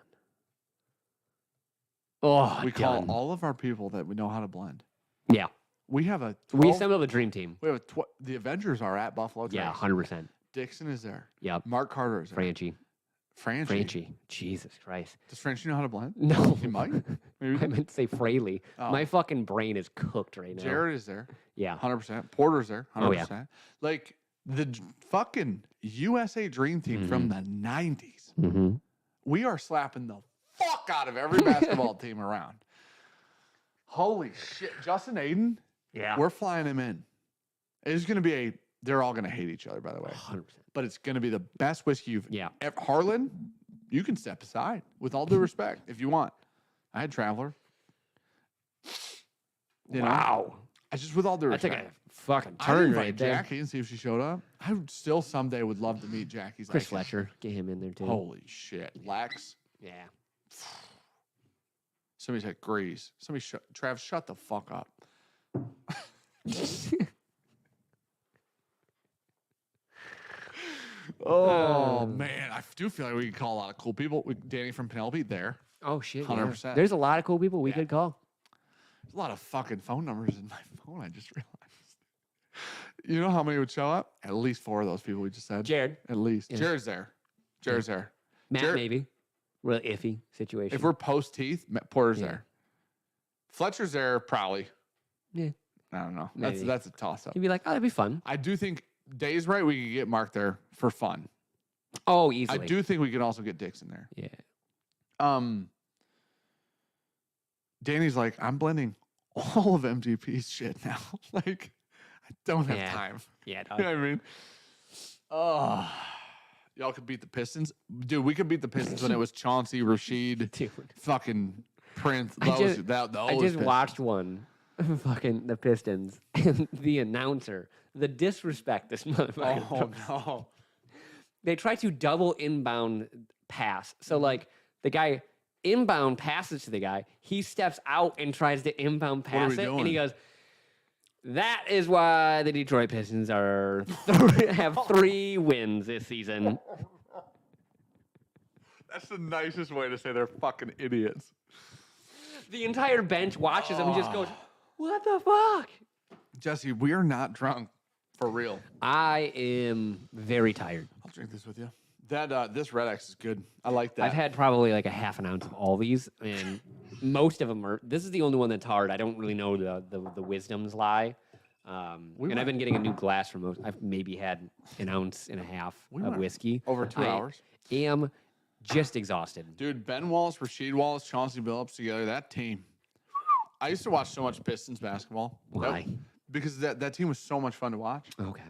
S1: Oh,
S2: We call
S1: done.
S2: all of our people that we know how to blend.
S1: Yeah.
S2: We have a 12,
S1: We assembled a dream team.
S2: we have the Avengers are at Buffalo Trace.
S1: Yeah, 100%.
S2: Dixon is there.
S1: Yep.
S2: Mark Carter is there.
S1: Franchi. Jesus Christ.
S2: Does Franchi know how to blend?
S1: No.
S2: He might. Maybe.
S1: I meant to say Fraley.
S2: Oh.
S1: My fucking brain is cooked right now.
S2: Jared is there.
S1: Yeah.
S2: 100%. Porter's there. 100%.
S1: Oh, yeah.
S2: Like the fucking USA Dream Team from the 90s.
S1: Mm-hmm.
S2: We are slapping the fuck out of every basketball team around. Holy shit. Justin Aiden,
S1: Yeah.
S2: we're flying him in. It's going to be they're all going to hate each other, by the way.
S1: 100%.
S2: But it's going to be the best whiskey you've
S1: Yeah.
S2: Harlan, you can step aside with all due respect if you want. I had Traveler. You know,
S1: Wow.
S2: I just, with all due
S1: I
S2: respect.
S1: took a fucking
S2: I'd
S1: turn
S2: invite
S1: right there.
S2: Jackie and see if she showed up. I would still someday would love to meet Jackie's
S1: Chris
S2: icon.
S1: Fletcher. Get him in there too.
S2: Holy shit. Lex.
S1: Yeah.
S2: Somebody said Grease. Trav, shut the fuck up. Oh, man. I do feel like we could call a lot of cool people. Danny from Penelope there.
S1: Oh, shit.
S2: 100%.
S1: Yeah. There's a lot of cool people we
S2: Yeah.
S1: could call.
S2: There's a lot of fucking phone numbers in my phone, I just realized. You know how many would show up? At least 4 of those people we just said.
S1: Jared.
S2: At least.
S1: Yeah.
S2: Jared's there. Jared's there.
S1: Matt,
S2: Jared-
S1: maybe. Real iffy situation.
S2: If we're post Heath, Porter's
S1: Yeah.
S2: there. Fletcher's there, probably.
S1: Yeah.
S2: I don't know.
S1: Maybe.
S2: That's a toss up.
S1: He'd be like, oh, that'd be fun.
S2: I do think Days right, we could get Mark there for fun.
S1: Oh, easily.
S2: I do think we could also get Dixon there.
S1: Yeah.
S2: Danny's like, I'm blending all of MGP's shit now. Like, I don't have
S1: Yeah.
S2: time.
S1: Yeah,
S2: You know what I mean? Oh, y'all could beat the Pistons. Dude, we could beat the Pistons when it was Chauncey, Rashid,
S1: Dude.
S2: fucking Prince.
S1: I
S2: Those,
S1: just-
S2: those
S1: I just
S2: Pistons.
S1: watched one. Fucking the Pistons. And the announcer. The disrespect this motherfucker.
S2: Oh,
S1: throws.
S2: no.
S1: They try to double inbound pass. So, like, the guy inbound passes to the guy. He steps out and tries to inbound
S2: are
S1: pass
S2: we
S1: it. And he
S2: doing?
S1: goes, that is why the Detroit Pistons are have 3 wins this season.
S2: That's the nicest way to say they're fucking idiots.
S1: The entire bench watches him and just goes, what the fuck?
S2: Jesse, we are not drunk. For real.
S1: I am very tired.
S2: I'll drink this with you. That this Red X is good. I like that.
S1: I've had probably like a half an ounce of all these, and most of them are. This is the only one that's hard. I don't really know the wisdoms lie. And I've been getting a new glass from most. I've maybe had an ounce and a half
S2: We
S1: of
S2: went
S1: whiskey.
S2: over 2 hours.
S1: Am just exhausted.
S2: Dude, Ben Wallace, Rasheed Wallace, Chauncey Billups together, that team. I used to watch so much Pistons basketball.
S1: Why?
S2: Because that team was so much fun to watch.
S1: Okay.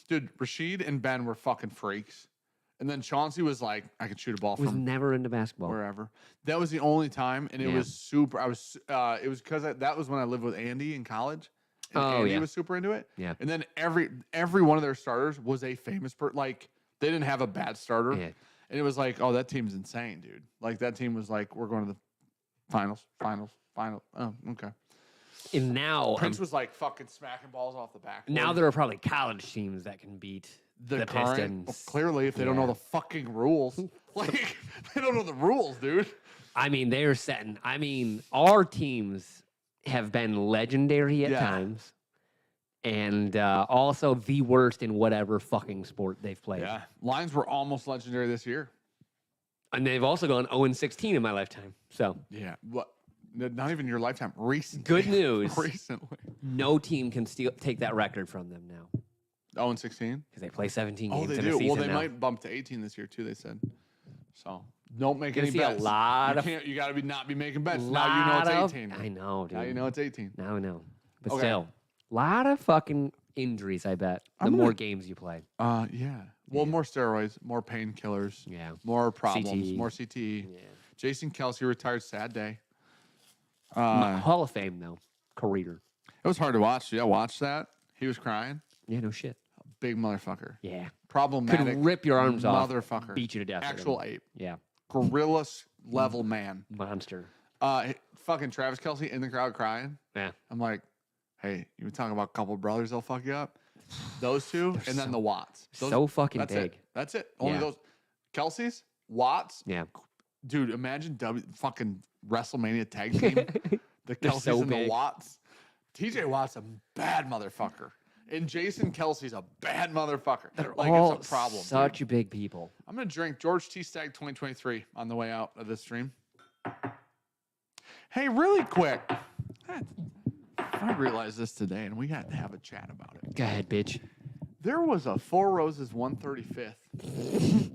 S2: Dude, Rasheed and Ben were fucking freaks. And then Chauncey was like, I could shoot a ball
S1: Was
S2: from
S1: never into basketball.
S2: wherever. That was the only time, and it
S1: Yeah.
S2: was super. It was because that was when I lived with Andy in college. And
S1: Oh,
S2: Andy
S1: yeah.
S2: was super into it.
S1: Yeah.
S2: And then every one of their starters was a famous person. Like, they didn't have a bad starter.
S1: Yeah.
S2: And it was like, oh, that team's insane, dude. Like, that team was like, we're going to the finals. Oh, okay.
S1: And now,
S2: Prince was like fucking smacking balls off the back.
S1: now there are probably college teams that can beat the
S2: current,
S1: Pistons.
S2: well, clearly, if they don't know
S1: Yeah.
S2: the fucking rules, like, they don't know the rules, dude.
S1: I mean, they're setting. I mean, our teams have been legendary at
S2: Yeah.
S1: times, and also the worst in whatever fucking sport they've played.
S2: Yeah. Lions were almost legendary this year.
S1: And they've also gone 0-16 in my lifetime. So
S2: Yeah. What? Not even your lifetime. Recently.
S1: good news.
S2: Recently.
S1: No team can take that record from them now
S2: 0-16?
S1: because they play 17
S2: Oh,
S1: games
S2: they
S1: in
S2: do.
S1: a season
S2: Well, they
S1: now.
S2: might bump to 18 this year, too, they said. So, Don't make
S1: Gonna
S2: any
S1: see
S2: bets.
S1: a lot of
S2: You got to not be making bets. Now you know it's 18.
S1: I know, dude.
S2: Now you know it's 18.
S1: Now I know. But
S2: Okay.
S1: still, a lot of fucking injuries, I bet. The more games you play.
S2: Yeah. Well, more steroids, more painkillers,
S1: Yeah.
S2: more problems,
S1: CTE.
S2: more CTE.
S1: Yeah.
S2: Jason Kelsey retired. Sad day.
S1: Hall of Fame, though. Career.
S2: It was hard to watch. Yeah, watch that. He was crying.
S1: Yeah, no shit.
S2: Big motherfucker.
S1: Yeah.
S2: Problematic.
S1: Could rip your arms off.
S2: Motherfucker.
S1: Beat you to death.
S2: Actual ape.
S1: Yeah.
S2: Gorilla level man.
S1: Monster.
S2: Fucking Travis Kelsey in the crowd crying.
S1: Yeah.
S2: I'm like, hey, you were talking about a couple of brothers that'll fuck you up? Those two, and then the Watts.
S1: So fucking
S2: that's
S1: big.
S2: It. That's it. Only
S1: Yeah.
S2: those. Kelsey's, Watts.
S1: Yeah.
S2: Dude, imagine fucking WrestleMania tag team. The Kelseys
S1: so
S2: and
S1: big.
S2: the Watts. TJ Watt's a bad motherfucker. And Jason Kelsey's a bad motherfucker.
S1: They're
S2: like,
S1: all
S2: it's a problem.
S1: such
S2: dude.
S1: big people.
S2: I'm going to drink George T. Stagg 2023 on the way out of this stream. Hey, really quick. I realized this today, and we had to have a chat about it.
S1: Go ahead, bitch.
S2: There was a Four Roses 135th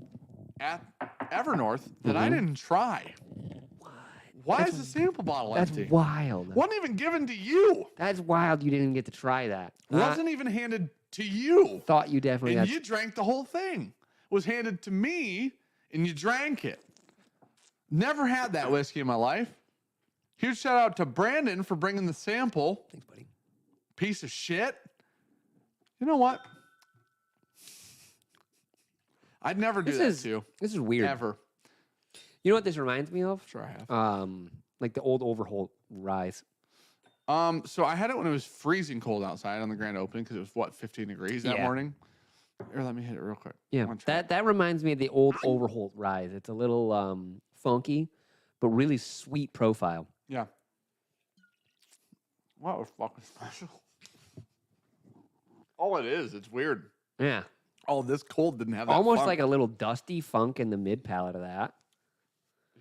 S2: at Evernorth that I didn't try. Why is the sample bottle
S1: That's
S2: empty?
S1: wild.
S2: Wasn't even given to you.
S1: That's wild. You didn't get to try that.
S2: Wasn't even handed to you.
S1: Thought you definitely.
S2: And you drank the whole thing. Was handed to me, and you drank it. Never had that whiskey in my life. Huge shout out to Brandon for bringing the sample.
S1: Thanks, buddy.
S2: Piece of shit. You know what? I'd never do that to you.
S1: This is weird.
S2: Ever.
S1: You know what this reminds me of?
S2: Sure I have.
S1: Like the old Overholt Rise.
S2: So I had it when it was freezing cold outside on the grand opening because it was 15 degrees that morning. Here, let me hit it real quick.
S1: Yeah, that reminds me of the old Overholt Rise. It's a little funky, but really sweet profile.
S2: Yeah. Wow, it's fucking special. Oh, it is. It's weird.
S1: Yeah.
S2: Oh, this cold didn't have that.
S1: Almost
S2: funk.
S1: like a little dusty funk in the mid palate of that.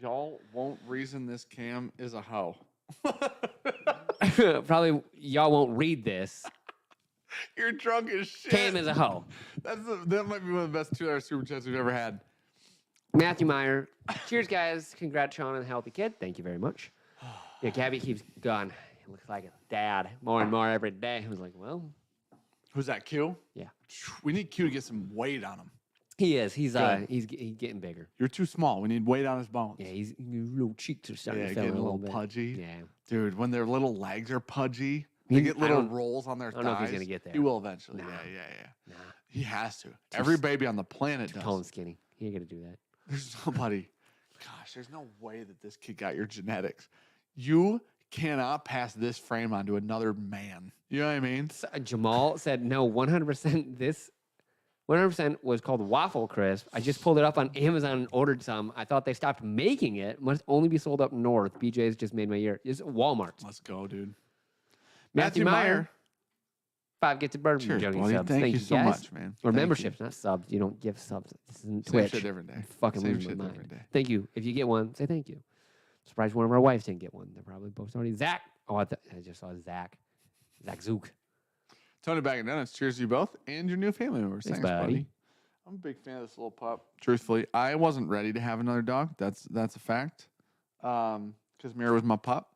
S2: Y'all won't reason this Cam is a hoe.
S1: Probably y'all won't read this.
S2: You're drunk as shit.
S1: Cam is a hoe.
S2: That might be one of the best $2 super chats we've ever had.
S1: Matthew Meyer. Cheers, guys. Congrats, Sean, on the healthy kid. Thank you very much. Yeah, Gabby keeps going. He looks like a dad more and more every day. I was like, well.
S2: Who's that, Q?
S1: Yeah.
S2: We need Q to get some weight on him.
S1: He is. He's
S2: Good.
S1: he's getting bigger.
S2: You're too small. We need weight on his bones.
S1: Yeah, his little cheeks are starting to fill
S2: getting
S1: in
S2: a little
S1: bit.
S2: pudgy.
S1: Yeah.
S2: Dude, when their little legs are pudgy, they get little rolls on their thighs.
S1: I don't know if he's gonna get there.
S2: He will eventually.
S1: Nah.
S2: Yeah.
S1: Nah.
S2: He has to. Every baby on the planet does.
S1: Tall and skinny. He ain't gonna do that.
S2: There's nobody. Gosh, there's no way that this kid got your genetics. You cannot pass this frame on to another man. You know what I mean?
S1: So, Jamal said no. 100%. This 100% was called Waffle Crisp. I just pulled it up on Amazon and ordered some. I thought they stopped making it. Must only be sold up north. BJ's just made my year. It's Walmart.
S2: Let's go, dude.
S1: Matthew Meyer. 5 gets a Bourbon
S2: Cheers,
S1: Junkie
S2: buddy.
S1: subs.
S2: Thank you so
S1: guys.
S2: much, man.
S1: Or
S2: Thank
S1: memberships, not subs. You don't give subs. This isn't
S2: Same
S1: Twitch.
S2: shit, different day.
S1: I'm fucking
S2: Same
S1: losing
S2: shit,
S1: my mind.
S2: different day.
S1: Thank you. If you get one, say thank you. Surprised one of our wives didn't get one. They're probably both already. Zach. Oh, I just saw Zach. Zach Zook.
S2: Tony Bag and Dennis, cheers to you both and your new family members.
S1: Thanks,
S2: Thanks, buddy.
S1: buddy.
S2: I'm a big fan of this little pup. Truthfully, I wasn't ready to have another dog. That's a fact. Because Mira was my pup.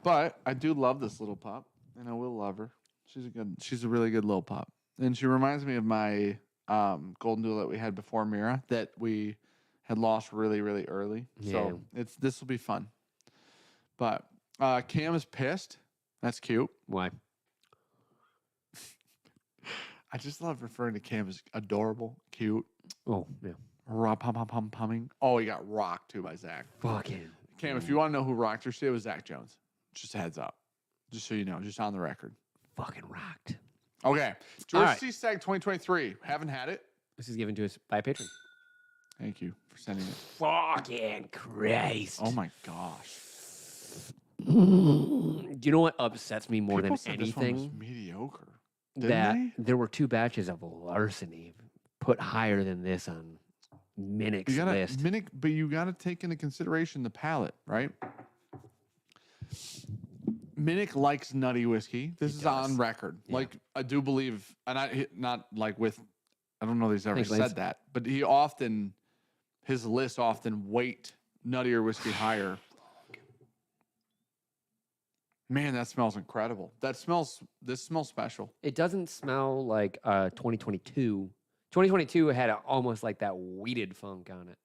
S2: But I do love this little pup, and I will love her. She's a really good little pup. And she reminds me of my golden doodle that we had before Mira that we had lost really, really early.
S1: Yeah.
S2: So this will be fun. But Cam is pissed. That's cute.
S1: Why?
S2: I just love referring to Cam as adorable, cute.
S1: Oh, yeah.
S2: Pumming. Oh, he got rocked too by Zach.
S1: Fucking.
S2: Cam, if you want to know who rocked her shit, it was Zach Jones. Just a heads up. Just so you know, just on the record.
S1: Fucking rocked.
S2: Okay. George
S1: right.
S2: C. Stagg 2023. Haven't had it.
S1: This is given to us by a patron.
S2: Thank you for sending it.
S1: Fucking Christ.
S2: Oh my gosh.
S1: Do you know what upsets me more
S2: People
S1: than
S2: said this one was
S1: anything?
S2: mediocre. Didn't
S1: That
S2: they?
S1: there were 2 batches of larceny put higher than this on Minnick's
S2: You gotta
S1: list.
S2: but you gotta take into consideration the palate, right? Minnick likes nutty whiskey. This is
S1: does.
S2: on record.
S1: Yeah.
S2: Like I do believe, and not like with. I don't know that he's ever
S1: Thanks,
S2: said
S1: Lance.
S2: that, but he often his lists often weight nuttier whiskey higher. Man, that smells incredible. This smells special.
S1: It doesn't smell like 2022. 2022 had almost like that weeded funk on it.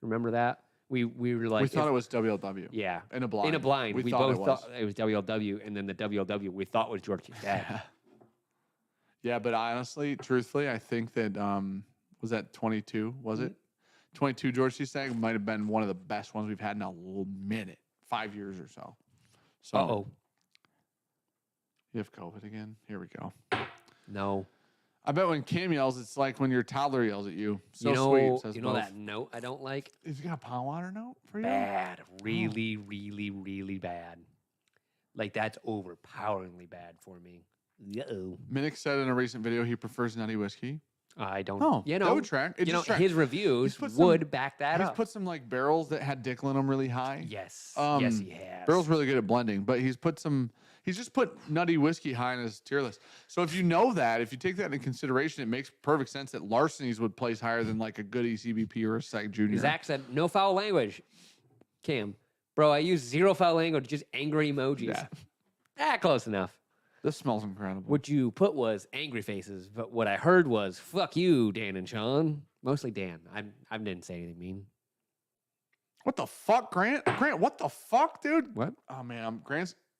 S1: Remember that? We were like,
S2: we thought it was WLW.
S1: Yeah.
S2: In a blind.
S1: In a blind. We
S2: thought
S1: both thought it was WLW, and then the WLW we thought was George's dad.
S2: Yeah, but honestly, truthfully, I think that was that 22, was it? 22 George C. Stag might have been one of the best ones we've had in a minute, 5 years or so. So,
S1: Uh-oh.
S2: You have COVID again? Here we go.
S1: No.
S2: I bet when Cam yells, it's like when your toddler yells at you. So
S1: you know,
S2: sweet. Says
S1: you know
S2: both.
S1: that note I don't like?
S2: Has he got a pond water note for you?
S1: Bad. Really, really, really bad. Like, that's overpoweringly bad for me. Uh-oh.
S2: Minnick said in a recent video he prefers nutty whiskey.
S1: I don't.
S2: Oh,
S1: you know,
S2: that would track. It
S1: you know,
S2: just track.
S1: his reviews
S2: He's put
S1: would back that
S2: He's
S1: up.
S2: put some like barrels that had Dickel in them really high.
S1: Yes. Yes, he has.
S2: Barrel's really good at blending, but he's just put nutty whiskey high in his tier list. So if you know that, if you take that into consideration, it makes perfect sense that Larceny's would place higher than like a good ECBP or a Stag Junior.
S1: Zach said, no foul language. Cam, bro, I use 0 foul language, just angry emojis.
S2: Yeah.
S1: Close enough.
S2: This smells incredible.
S1: What you put was angry faces, but what I heard was, fuck you, Dan and Sean. Mostly Dan. I didn't say anything mean.
S2: What the fuck, Grant? Grant, what the fuck, dude?
S1: What?
S2: Oh man,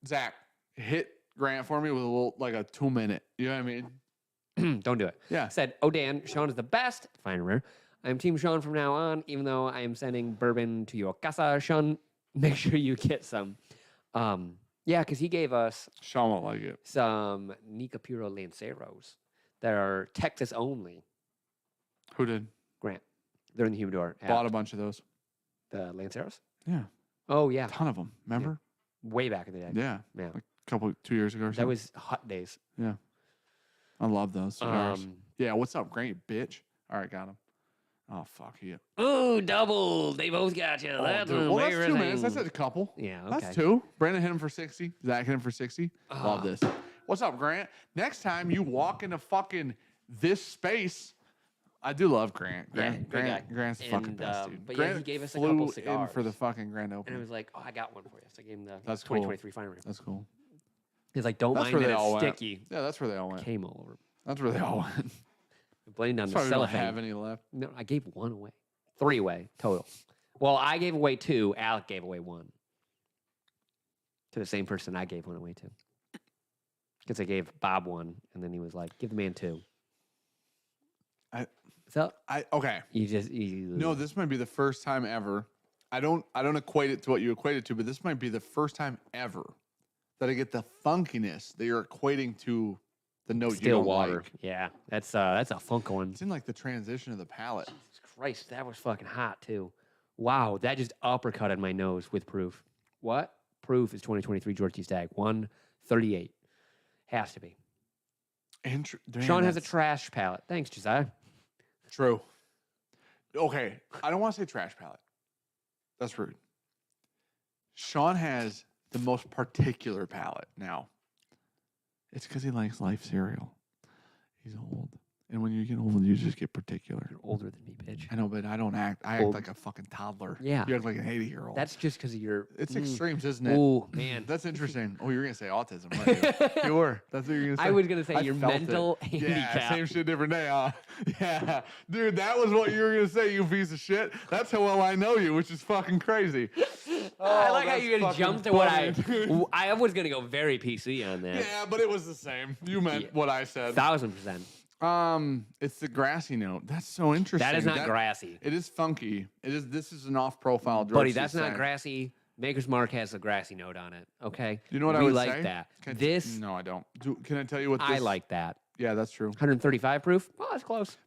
S2: Zach, hit Grant for me with a little like a 2 minute. You know what I mean?
S1: Don't do it.
S2: Yeah.
S1: Said, oh, Dan, Sean is the best. Fine and rare. I'm Team Sean from now on, even though I am sending bourbon to your casa. Sean, make sure you get some. Yeah, because he gave us
S2: Sean won't like it.
S1: some Nica Puro Lanceros that are Texas only.
S2: Who did?
S1: Grant. They're in the humidor.
S2: Bought a bunch of those.
S1: The Lanceros?
S2: Yeah.
S1: Oh, yeah.
S2: A ton of them. Remember?
S1: Way back in the day.
S2: Yeah.
S1: Yeah.
S2: Like a couple, 2 years ago or something.
S1: That was hot days.
S2: Yeah. I love those cigars.
S1: Um,
S2: Yeah. What's up, Grant? You bitch. All right. Got him. Oh, fuck you.
S1: Oh, double. They both got you. That's
S2: Dude. Well, that's 2 minutes.
S1: embarrassing.
S2: That's a couple.
S1: Yeah, okay.
S2: That's 2. Brandon hit him for 60. Zach hit him for 60.
S1: Ah.
S2: Love this. What's up, Grant? Next time you walk into fucking this space, I do love Grant.
S1: Yeah,
S2: Grant's the fucking
S1: And,
S2: best, dude.
S1: but yeah,
S2: Grant
S1: he gave us a
S2: flew
S1: couple
S2: in
S1: cigars.
S2: for the fucking grand
S1: And
S2: opening.
S1: it was like, oh, I got one for you. So I gave him the
S2: That's cool.
S1: 2023 Fine.
S2: That's cool.
S1: He's like, don't
S2: That's
S1: mind
S2: where
S1: that
S2: they
S1: it's
S2: all went.
S1: sticky.
S2: Yeah, that's where they all went.
S1: Came all over.
S2: That's where they all went.
S1: Blamed on
S2: That's
S1: the
S2: why we don't
S1: cellophane.
S2: have any left.
S1: No, I gave 1 away. 3 away total. Well, I gave away 2. Alec gave away 1. To the same person I gave 1 away to. Because I gave Bob 1, and then he was like, give the man 2.
S2: Okay. No, this might be the first time ever. I don't equate it to what you equate it to, but this might be the first time ever that I get the funkiness that you're equating to the note you
S1: Still
S2: don't
S1: water.
S2: like.
S1: Yeah, that's a funk one.
S2: It's in like the transition of the palate.
S1: Jesus Christ, that was fucking hot too. Wow, that just uppercutted my nose with proof. What? Proof is 2023 George T. Stag 138. Has to be. Sean has a trash palate. Thanks, Josiah.
S2: True. Okay, I don't want to say trash palate. That's rude. Sean has the most particular palate now. It's because he likes Life cereal. He's old. And when you get old, you just get particular.
S1: You're older than me, bitch.
S2: I know, but I don't act. I
S1: Old.
S2: act like a fucking toddler.
S1: Yeah.
S2: You act like an 80-year-old.
S1: That's just because of your.
S2: It's extremes, isn't it?
S1: Oh man,
S2: That's interesting. Oh, you were gonna say autism, weren't you? You were. That's what you were gonna say.
S1: I was gonna say
S2: I
S1: your
S2: felt it.
S1: mental
S2: Yeah,
S1: handicap.
S2: same shit, different day, huh? Yeah, dude, that was what you were gonna say, you piece of shit. That's how well I know you, which is fucking crazy.
S1: I like how
S2: that's
S1: you
S2: fucking
S1: jumped to what
S2: funny.
S1: I was gonna go very PC on that.
S2: Yeah, but it was the same. You meant
S1: Yeah.
S2: what I said.
S1: 1000%.
S2: It's the grassy note. That's so interesting.
S1: That is not grassy,
S2: It is funky. It is. This is an off-profile. George
S1: buddy.
S2: C.
S1: That's not
S2: Stag.
S1: grassy. Maker's Mark has a grassy note on it. Okay.
S2: You know what I
S1: we
S2: would
S1: like
S2: say?
S1: that.
S2: Can I
S1: This
S2: no, I don't. Can I tell you what this?
S1: I like that.
S2: Yeah, that's true.
S1: 135 proof. Oh, that's close.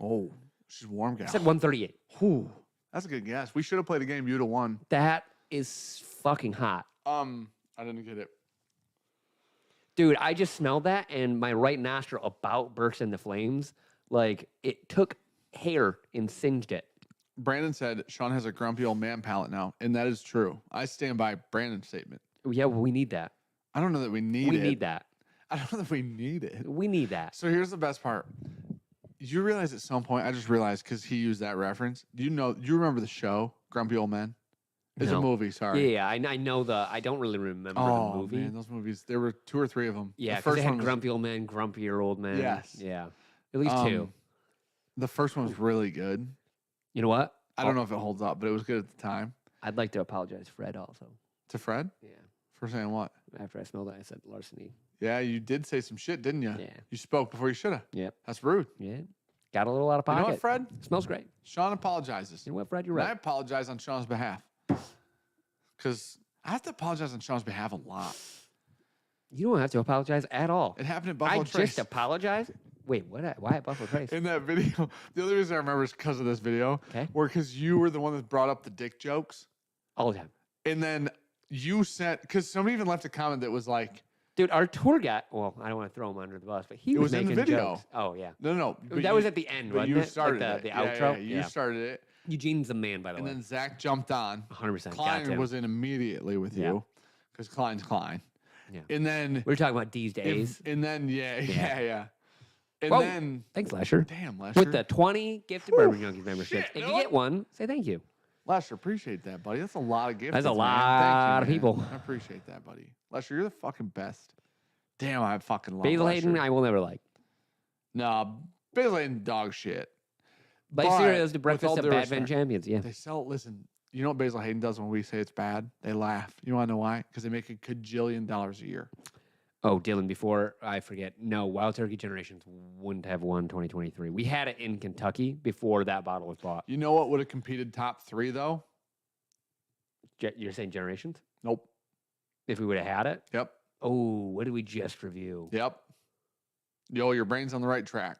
S2: Oh, she's a warm gal.
S1: I said 138.
S2: Whew. That's a good guess. We should have played a game. You'd have won.
S1: That is fucking hot.
S2: I didn't get it.
S1: Dude, I just smelled that and my right nostril about burst into flames. Like it took hair and singed it.
S2: Brandon said Sean has a grumpy old man palate now, and that is true. I stand by Brandon's statement.
S1: Yeah, well, we need that.
S2: I don't know that we need it.
S1: We need that.
S2: I don't know that we need it.
S1: We need that.
S2: So here's the best part. You realize at some point, I just realized because he used that reference. You remember the show, Grumpy Old Men? It's a
S1: No.
S2: movie, sorry.
S1: Yeah, I know I don't really remember the
S2: Oh,
S1: movie.
S2: man, those movies, there were 2 or 3 of them.
S1: Yeah,
S2: the
S1: because
S2: first
S1: they had
S2: one was,
S1: grumpy old men, grumpier old men.
S2: Yes.
S1: Yeah. At least 2.
S2: the first one was really good.
S1: You know what?
S2: I don't know if it holds up, but it was good at the time.
S1: I'd like to apologize to Fred also.
S2: To Fred?
S1: Yeah.
S2: For saying what?
S1: After I smelled it, I said larceny.
S2: Yeah, you did say some shit, didn't you?
S1: Yeah.
S2: You spoke before you should have.
S1: Yep.
S2: That's rude.
S1: Yeah. Got a little out of
S2: You
S1: pocket.
S2: know what, Fred?
S1: Smells great.
S2: Sean apologizes.
S1: You know what, Fred? You're
S2: And I
S1: right.
S2: apologize on Sean's behalf. Because I have to apologize on Sean's behalf a lot.
S1: You don't have to apologize at all.
S2: It happened at Buffalo
S1: I
S2: Trace.
S1: just apologized. Wait, what? Why at Buffalo Trace?
S2: In that video, the only reason I remember is because of this video.
S1: Okay.
S2: Where because you were the one that brought up the dick jokes.
S1: All the time.
S2: And then you sent, because somebody even left a comment that was like,
S1: Dude, our tour guide, well, I don't want to throw him under the bus, but he was
S2: was in
S1: making
S2: the video.
S1: jokes. Oh, yeah.
S2: no.
S1: That was at the end,
S2: But
S1: wasn't
S2: you
S1: it?
S2: started
S1: like
S2: it.
S1: the
S2: Yeah,
S1: outro.
S2: yeah, you started it.
S1: Eugene's the man, by the
S2: And
S1: way.
S2: then Zach jumped on.
S1: 100% got
S2: Klein
S1: him.
S2: was in immediately with
S1: Yeah.
S2: you because Klein's Klein.
S1: Yeah.
S2: And then,
S1: We were talking about these days.
S2: and then, yeah. And
S1: Whoa.
S2: then,
S1: Thanks, Lesher.
S2: damn, Lester.
S1: With the 20 gifted Bourbon Junkies memberships.
S2: shit,
S1: If you
S2: Noah.
S1: get one, say thank you.
S2: Lester, appreciate that, buddy. That's a lot of gifts.
S1: That's a
S2: man.
S1: lot of
S2: Thank you, man.
S1: people.
S2: I appreciate that, buddy. Lester, you're the fucking best. Damn, I fucking love
S1: Basil
S2: Lester.
S1: Hayden, I will never like.
S2: Nah, Basil Hayden, dog shit.
S1: But
S2: But
S1: cereal is the
S2: with
S1: breakfast
S2: all
S1: of
S2: due
S1: bad Van
S2: respect,
S1: champions. Yeah.
S2: They sell, listen, you know what Basil Hayden does when we say it's bad? They laugh. You want to know why? Because they make a cajillion dollars a year.
S1: Oh, Dylan, before I forget, no, Wild Turkey Generations wouldn't have won 2023. We had it in Kentucky before that bottle was bought.
S2: You know what would have competed top 3, though?
S1: You're saying Generations?
S2: Nope.
S1: If we would have had it?
S2: Yep.
S1: Oh, what did we just review?
S2: Yep. Yo, your brain's on the right track.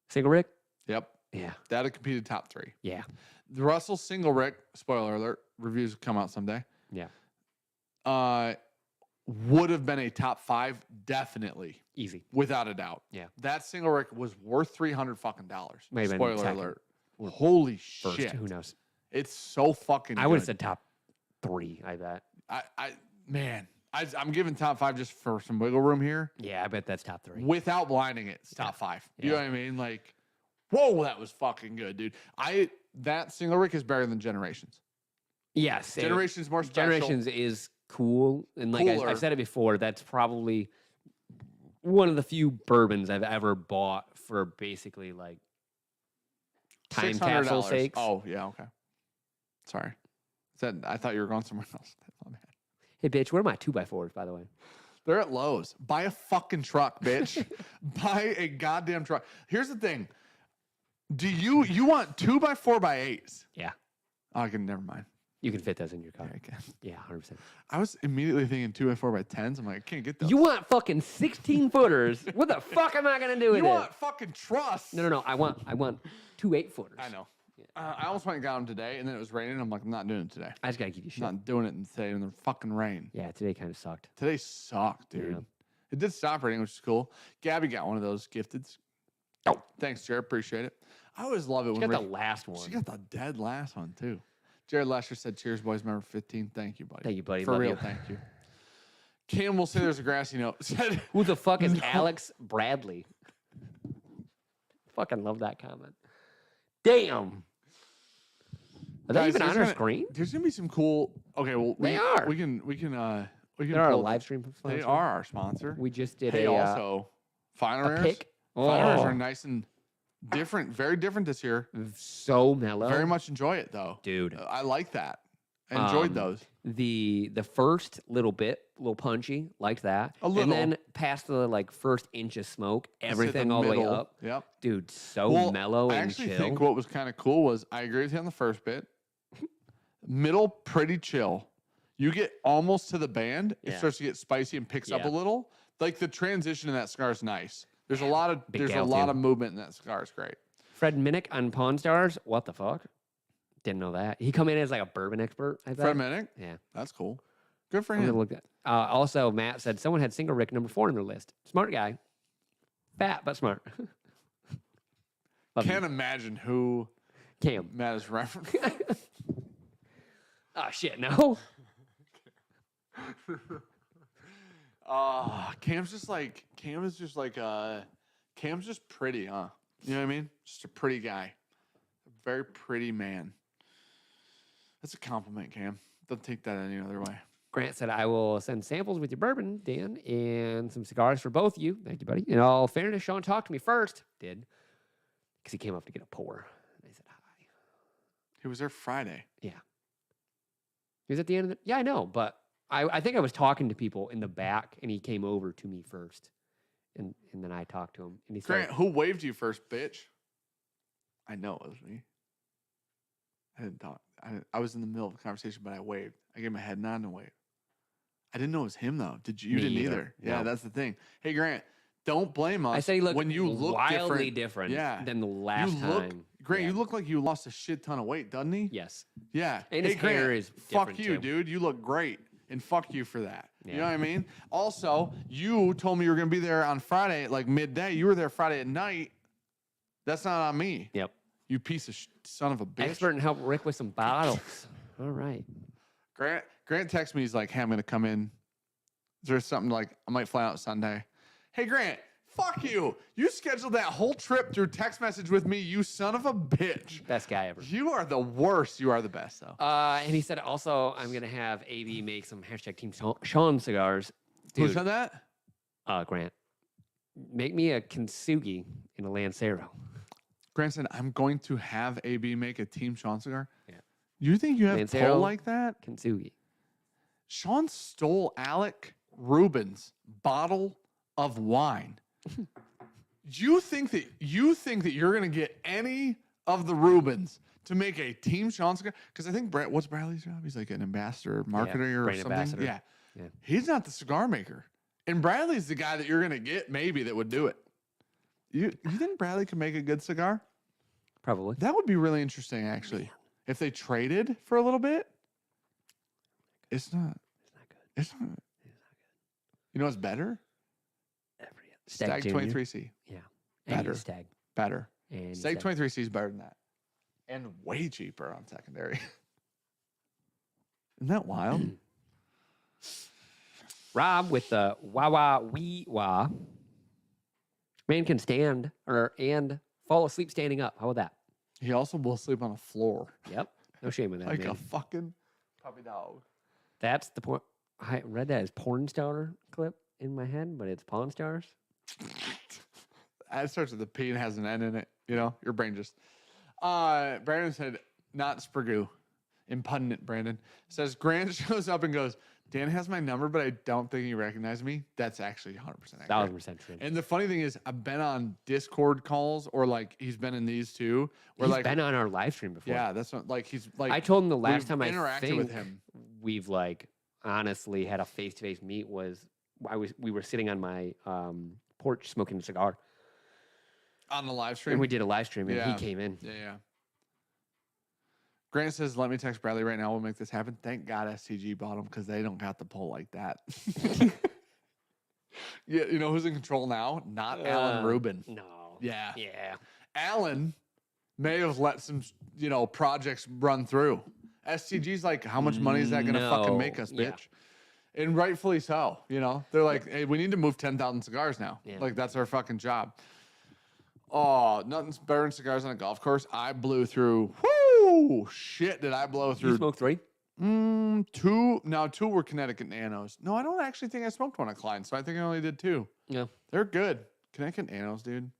S1: Single Rick?
S2: Yep.
S1: Yeah.
S2: That have competed top 3.
S1: Yeah.
S2: The Russell Single Rick, spoiler alert, reviews come out someday.
S1: Yeah.
S2: Would have been a top 5, definitely,
S1: Easy.
S2: without a doubt.
S1: Yeah.
S2: That Single Rick was worth $300 fucking dollars.
S1: May have been
S2: Spoiler
S1: second
S2: alert.
S1: or
S2: Holy
S1: First.
S2: shit.
S1: Who knows?
S2: It's so fucking
S1: I would have
S2: good.
S1: said top 3, I bet.
S2: I'm giving top 5 just for some wiggle room here.
S1: Yeah, I bet that's top 3.
S2: Without blinding it, it's top 5. You know
S1: Yeah.
S2: what I mean? Like, whoa, that was fucking good, dude. That Single Rick is better than Generations.
S1: Yes.
S2: Generations more special.
S1: Generations is cool. And like
S2: Cooler.
S1: I've said it before, that's probably one of the few bourbons I've ever bought for basically like time capsule
S2: $600.
S1: sakes.
S2: Oh, yeah, okay. Sorry. I thought you were going somewhere else. My bad.
S1: Hey, bitch, where are my 2x4s, by the way?
S2: They're at Lowe's. Buy a fucking truck, bitch. Buy a goddamn truck. Here's the thing. Do you want 2x4x8s?
S1: Yeah.
S2: Oh, I can never mind.
S1: You can fit those in your car.
S2: Yeah, I can.
S1: Yeah, 100%.
S2: I was immediately thinking 2x4x10s. I'm like, I can't get those.
S1: You want fucking 16 footers? What the fuck am I gonna do with
S2: You
S1: it?
S2: want fucking trust.
S1: No. I want 2 8-footers.
S2: I know. I almost went and got them today, and then it was raining. I'm like, I'm not doing it today.
S1: I just gotta give you shit.
S2: I'm not doing it today in the fucking rain.
S1: Yeah, today kind of sucked.
S2: Today sucked, dude.
S1: Yeah.
S2: It did stop raining, which is cool. Gabby got one of those gifted. Oh, thanks, Jared. Appreciate it. I always love it
S1: She
S2: when
S1: got the last one.
S2: she got the dead last one too. Jared Lesher said, "Cheers, boys, member 15." Thank you, buddy.
S1: Thank you, buddy.
S2: For
S1: Love
S2: real,
S1: you.
S2: thank you. Cam will say there's a grassy note. Said,
S1: Who the fuck is
S2: No.
S1: Alex Bradley? Fucking love that comment. Damn. Are they
S2: Guys,
S1: even on
S2: there's
S1: our
S2: gonna-
S1: screen?
S2: There's gonna be some cool. Okay, well,
S1: They are.
S2: We can.
S1: They're our
S2: pull-
S1: live stream sponsor.
S2: They are our sponsor.
S1: We just did
S2: Hey,
S1: a
S2: also, Fine
S1: a
S2: Rares.
S1: pick.
S2: Fine Rares
S1: Oh,
S2: are nice and different. Very different this year.
S1: so mellow.
S2: Very much enjoy it though.
S1: Dude.
S2: I like that. I enjoyed
S1: Um,
S2: those.
S1: The first little punchy, liked that.
S2: A little.
S1: And then past the like first inch of smoke,
S2: Let's hit
S1: everything all the way
S2: middle.
S1: up.
S2: Yep.
S1: Dude, so
S2: Well,
S1: mellow
S2: I
S1: and
S2: actually
S1: chill.
S2: think what was kind of cool was I agree with you on the first bit. Middle, pretty chill. You get almost to the band, it
S1: Yeah.
S2: starts to get spicy and picks up a
S1: Yeah.
S2: little. Like the transition in that cigar is nice. There's a lot of
S1: Big
S2: there's a
S1: gal,
S2: lot
S1: too.
S2: of movement in that cigar. It's great.
S1: Fred Minnick on Pawn Stars. What the fuck? Didn't know that. He come in as like a bourbon expert, I bet.
S2: Fred Minnick,
S1: Yeah.
S2: that's cool. Good for
S1: I'm gonna
S2: him.
S1: look at. Also, Matt said someone had Single Rick number 4 on their list. Smart guy. Fat, but smart. Love you.
S2: Can't imagine who
S1: Cam.
S2: Matt is referencing.
S1: Oh, shit, no.
S2: Cam's just pretty, huh? You know what I mean? Just a pretty guy. A very pretty man. That's a compliment, Cam. Don't take that any other way.
S1: Grant said, I will send samples with your bourbon, Dan, and some cigars for both of you. Thank you, buddy. In all fairness, Sean talked to me first. Did. Because he came up to get a pour. And I said, hi.
S2: He was there Friday.
S1: Yeah. He was at the end of the... Yeah, I know. But I think I was talking to people in the back, and he came over to me first. And then I talked to him. And he
S2: Grant,
S1: said,
S2: who waved you first, bitch? I know it was me. I didn't talk. I was in the middle of a conversation, but I waved. I gave him a head nod and a wave. I didn't know it was him, though. Did you? You
S1: Me
S2: didn't
S1: either.
S2: either. Yeah,
S1: No.
S2: that's the thing. Hey, Grant, don't blame us.
S1: I said he looked
S2: when you look
S1: wildly different
S2: Yeah.
S1: than the last time.
S2: Grant,
S1: Yeah.
S2: you look like you lost a shit ton of weight, doesn't he?
S1: Yes.
S2: Yeah.
S1: And
S2: hey,
S1: his hair
S2: Grant,
S1: is
S2: fuck
S1: different,
S2: you,
S1: too.
S2: dude. You look great. And fuck you for that. You know
S1: Yeah.
S2: what I mean? Also, you told me you were going to be there on Friday at like midday. You were there Friday at night. That's not on me.
S1: Yep.
S2: You piece of son of a bitch.
S1: Expert and help Rick with some bottles. All right.
S2: Grant texted me. He's like, hey, I'm going to come in. Is there something like, I might fly out Sunday. Hey, Grant, fuck you. You scheduled that whole trip through text message with me, you son of a bitch.
S1: Best guy ever.
S2: You are the worst. You are the best, though.
S1: And he said also, I'm going to have AB make some hashtag Team Sean cigars.
S2: Who
S1: Dude,
S2: said that?
S1: Grant, make me a Kintsugi and a Lancero.
S2: Grant said, I'm going to have AB make a Team Sean cigar.
S1: Yeah.
S2: You think you have
S1: Lancero.
S2: pull like that?
S1: Kintsugi.
S2: Sean stole Alec Rubin's bottle of wine. You think that you're gonna get any of the Rubens to make a Team Sean cigar? Because I think what's Bradley's job? He's like an ambassador, marketer, or
S1: brand
S2: something.
S1: ambassador.
S2: Yeah.
S1: Yeah.
S2: He's not the cigar maker, and Bradley's the guy that you're gonna get maybe that would do it. You think Bradley can make a good cigar?
S1: Probably.
S2: That would be really interesting, actually. If they traded for a little bit, it's not.
S1: It's not good.
S2: It's not.
S1: It's not good.
S2: You know what's better? Stag
S1: Junior.
S2: 23C.
S1: Yeah.
S2: Better.
S1: And Stag.
S2: Better.
S1: And
S2: Stag 23C is better than that. And way cheaper on secondary. Isn't that wild?
S1: Rob with the wah wah wee wah. Man can stand and fall asleep standing up. How about that?
S2: He also will sleep on the floor.
S1: Yep. No shame in that.
S2: Like
S1: man.
S2: a fucking puppy dog.
S1: That's the point. I read that as porn star clip in my head, but it's Pawn Stars.
S2: It starts with a P and has an N in it. You know, your brain just. Brandon said, not Spragoo. Impudent Brandon says, Grant shows up and goes, Dan has my number, but I don't think he recognized me. That's actually 100% accurate.
S1: 1,000% true.
S2: And the funny thing is, I've been on Discord calls, or like he's been in these too. Where
S1: He's
S2: like,
S1: been on our live stream before.
S2: yeah, that's what like he's like.
S1: I told him the last
S2: we've
S1: time I
S2: interacted
S1: think
S2: with him.
S1: we've like honestly had a face-to-face meet was we were sitting on my porch smoking a cigar,
S2: On the live stream.
S1: and we did a live stream, and
S2: Yeah.
S1: he came in.
S2: Yeah. Grant says, let me text Bradley right now. We'll make this happen. Thank God STG bought them because they don't got the pull like that. Yeah, you know who's in control now? Not Alan Rubin.
S1: No.
S2: Yeah.
S1: Yeah.
S2: Alan may have let some, projects run through. STG's like, how much money is that going to fucking make us,
S1: Yeah.
S2: bitch? And rightfully so. They're like, hey, we need to move 10,000 cigars now.
S1: Yeah.
S2: Like, that's our fucking job. Oh, nothing's better than cigars on a golf course. I blew through, shit, did I blow
S1: You
S2: through?
S1: smoked 3?
S2: Two. Now, 2 were Connecticut Nanos. No, I don't actually think I smoked one at Klein, so I think I only did 2.
S1: Yeah.
S2: They're good. Connecticut Nanos, dude.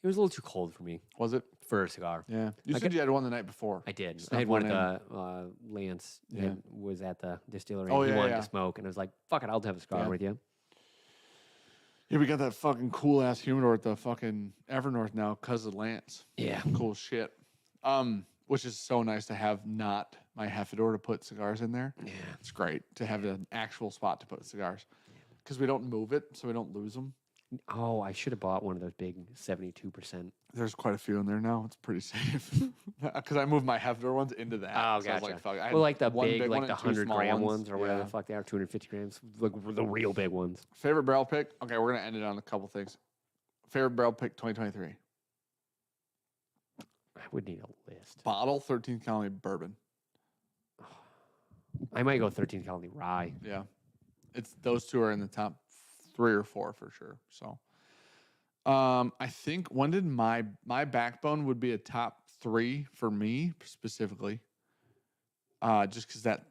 S1: It was a little too cold for me
S2: Was it?
S1: for a cigar.
S2: Yeah. You
S1: I
S2: said you had one the night before.
S1: I did.
S2: Snuck
S1: I had one
S2: one
S1: at the Lance
S2: Yeah.
S1: that was at the distillery.
S2: Oh,
S1: and he
S2: yeah,
S1: wanted
S2: yeah.
S1: to smoke, and I was like, "Fuck it, I'll have a cigar
S2: Yeah.
S1: with you."
S2: Yeah, we got that fucking cool ass humidor at the fucking Evernorth now because of Lance.
S1: Yeah.
S2: Cool shit. Which is so nice to have not my Hefidor to put cigars in there.
S1: Yeah.
S2: It's great to have an actual spot to put cigars because we don't move it, so we don't lose them.
S1: Oh, I should have bought one of those big 72%.
S2: There's quite a few in there now. It's pretty safe because I moved my Hefidor ones into that.
S1: Oh,
S2: So I was
S1: gotcha.
S2: like, fuck, I had
S1: Well, like the
S2: one
S1: big,
S2: one
S1: like the
S2: and two
S1: 100-gram
S2: small
S1: ones or whatever
S2: Yeah.
S1: the fuck they are, 250 grams, like the real big ones.
S2: Favorite barrel pick? Okay, we're gonna end it on a couple things. Favorite barrel pick 2023.
S1: I would need a list.
S2: Bottle 13th Colony bourbon.
S1: I might go 13 Colony Rye.
S2: Yeah, those 2 are in the top 3 or 4 for sure. So, I think when did my backbone would be a top 3 for me specifically. Just because that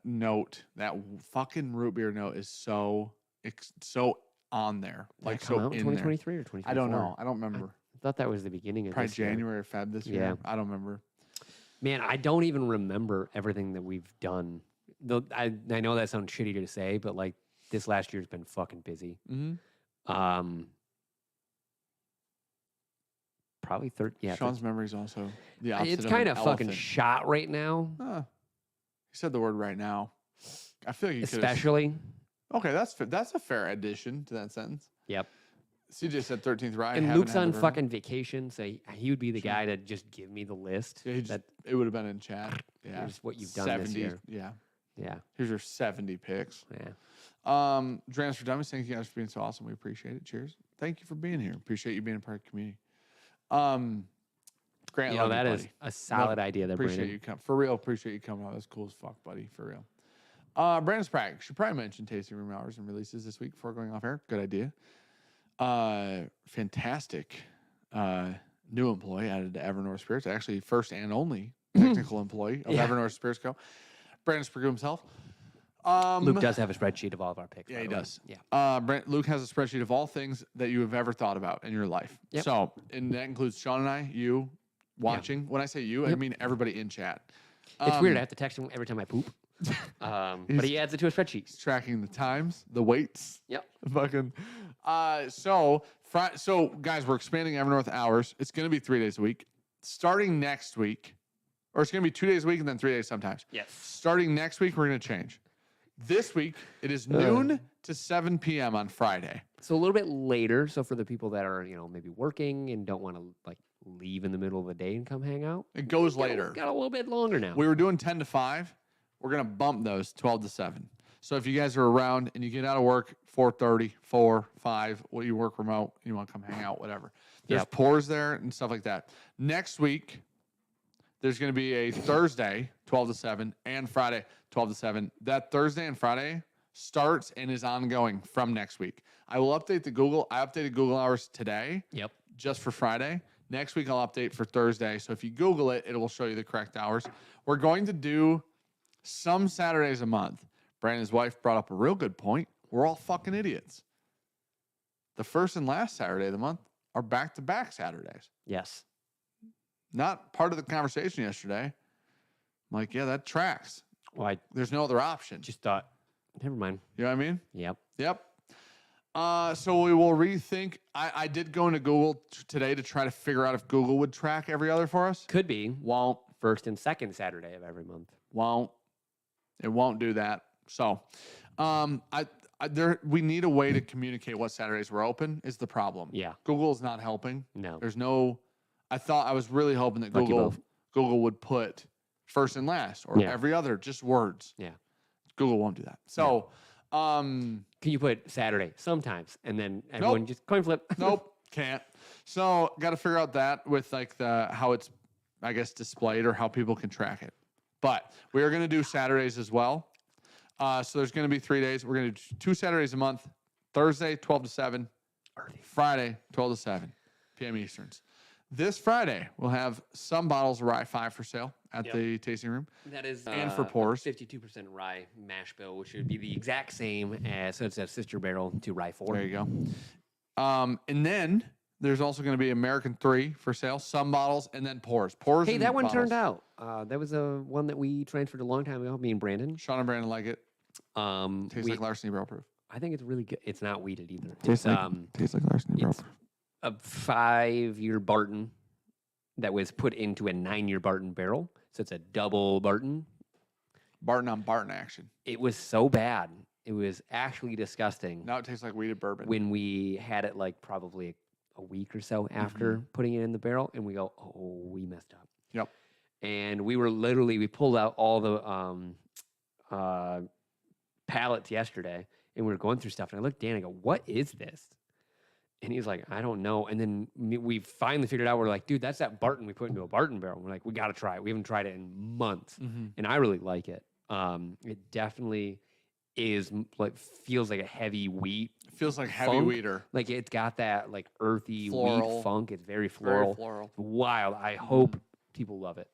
S2: fucking root beer note is so on there,
S1: Did
S2: like
S1: that come
S2: so
S1: out in
S2: in there.
S1: 2023 or 2024?
S2: I don't know. I don't remember.
S1: I thought that was the beginning of
S2: Probably
S1: this year.
S2: January or Feb this year.
S1: Yeah.
S2: I don't remember.
S1: Man, I don't even remember everything that we've done. Though I know that sounds shitty to say, but like this last year's been fucking busy.
S2: Mm-hmm.
S1: Probably
S2: Sean's memory is also the opposite.
S1: It's
S2: of
S1: kind
S2: an
S1: of fucking
S2: elephant.
S1: shot right now.
S2: He said the word right now. I feel like you could.
S1: Especially.
S2: Okay, that's a fair addition to that sentence.
S1: Yep.
S2: CJ said 13th rye.
S1: And Luke's on fucking vacation, so he would be the guy to just give me the list.
S2: Yeah, it would have been in chat. Yeah.
S1: Here's what you've done this year.
S2: Yeah.
S1: Yeah.
S2: Here's your 70 picks.
S1: Yeah.
S2: Drans for Dummies, thank you guys for being so awesome. We appreciate it. Cheers. Thank you for being here. Appreciate you being a part of the community. Grant,
S1: You know,
S2: love
S1: that
S2: you,
S1: is
S2: buddy.
S1: a solid idea there,
S2: Appreciate
S1: Brandon.
S2: you coming. For real, appreciate you coming out. That's cool as fuck, buddy. For real. Brandon Sprague should probably mention tasting room hours and releases this week before going off air. Good idea. Fantastic new employee added to Evernorth Spirits. Actually, first and only technical employee of Evernorth Spirits Co. Brandon Sprague himself.
S1: Luke does have a spreadsheet of all of our picks.
S2: Yeah, he does.
S1: Yeah.
S2: Luke has a spreadsheet of all things that you have ever thought about in your life.
S1: Yep.
S2: So, and that includes Sean and I, you watching. When I say you, I mean everybody in chat.
S1: It's weird. I have to text him every time I poop. But he adds it to a spreadsheet.
S2: He's tracking the times, the weights.
S1: Yep.
S2: Fucking. So guys, we're expanding Evernorth hours. It's going to be 3 days a week. Starting next week, or it's going to be 2 days a week and then 3 days sometimes.
S1: Yes.
S2: Starting next week, we're going to change. This week, it is noon to 7 p.m. on Friday.
S1: So a little bit later. So for the people that are, maybe working and don't want to like leave in the middle of the day and come hang out.
S2: It goes later.
S1: Got a little bit longer now.
S2: We were doing 10 to 5. We're going to bump those 12 to 7. So if you guys are around and you get out of work 4:30, 4, 5, you work remote, you want to come hang out, whatever. There's pours there and stuff like that. Next week, there's going to be a Thursday, 12 to 7, and Friday, 12 to 7. That Thursday and Friday starts and is ongoing from next week. I will update the Google. I updated Google hours today.
S1: Yep.
S2: Just for Friday. Next week, I'll update for Thursday. So if you Google it, it will show you the correct hours. We're going to do some Saturdays a month. Brandon's wife brought up a real good point. We're all fucking idiots. The first and last Saturday of the month are back-to-back Saturdays.
S1: Yes.
S2: Not part of the conversation yesterday. I'm like, yeah, that tracks.
S1: Well, I
S2: There's no other option.
S1: just thought, never mind.
S2: You know what I mean?
S1: Yep.
S2: Yep. So we will rethink. I did go into Google today to try to figure out if Google would track every other for us.
S1: Could be
S2: Won't.
S1: first and second Saturday of every month.
S2: Won't. It won't do that. So, we need a way to communicate what Saturdays we're open is the problem.
S1: Yeah.
S2: Google is not helping.
S1: No.
S2: There's no. I was really hoping that
S1: Fuck you both.
S2: Google would put first and last or every other, just words.
S1: Yeah.
S2: Google won't do that. So,
S1: Can you put Saturday sometimes and then everyone just coin flip?
S2: Nope, can't. So, got to figure out that with like how it's, I guess, displayed or how people can track it. But we are going to do Saturdays as well. So there's going to be 3 days. We're going to do 2 Saturdays a month. Thursday, 12 to 7. Friday, 12 to 7 p.m. Easterns. This Friday, we'll have some bottles of Rye 5 for sale at the tasting room.
S1: That is
S2: and for pours.
S1: 52% rye mash bill, which would be the exact same as, so it's a sister barrel to Rye 4.
S2: There you go. And then there's also going to be American 3 for sale, some bottles, and then pours. Pours.
S1: Hey,
S2: and
S1: that one
S2: bottles.
S1: turned out. That was a one that we transferred a long time ago, me and Brandon.
S2: Sean and Brandon like it. Tastes like Larceny Barrel Proof.
S1: I think it's really good. It's not weeded either.
S2: Tastes
S1: It's
S2: like Larceny Barrel
S1: it's
S2: Proof.
S1: a 5-year Barton that was put into a 9-year Barton barrel. So it's a double Barton.
S2: Barton on Barton action.
S1: It was so bad. It was actually disgusting.
S2: Now it tastes like weeded bourbon.
S1: When we had it like probably a week or so after putting it in the barrel, and we go, oh, we messed up.
S2: Yep.
S1: And we pulled out all the pallets yesterday, and we were going through stuff, and I looked at Dan and I go, what is this? And he's like, I don't know. And then we finally figured out, we're like, dude, that's that Barton we put into a Barton barrel. We're like, we got to try it. We haven't tried it in months. And I really like it. It definitely is like feels like a heavy wheat.
S2: Feels like heavy
S1: funk.
S2: wheater.
S1: Like it's got that like earthy
S2: Floral.
S1: wheat funk. It's very floral.
S2: Very floral.
S1: Wild. I hope people love it.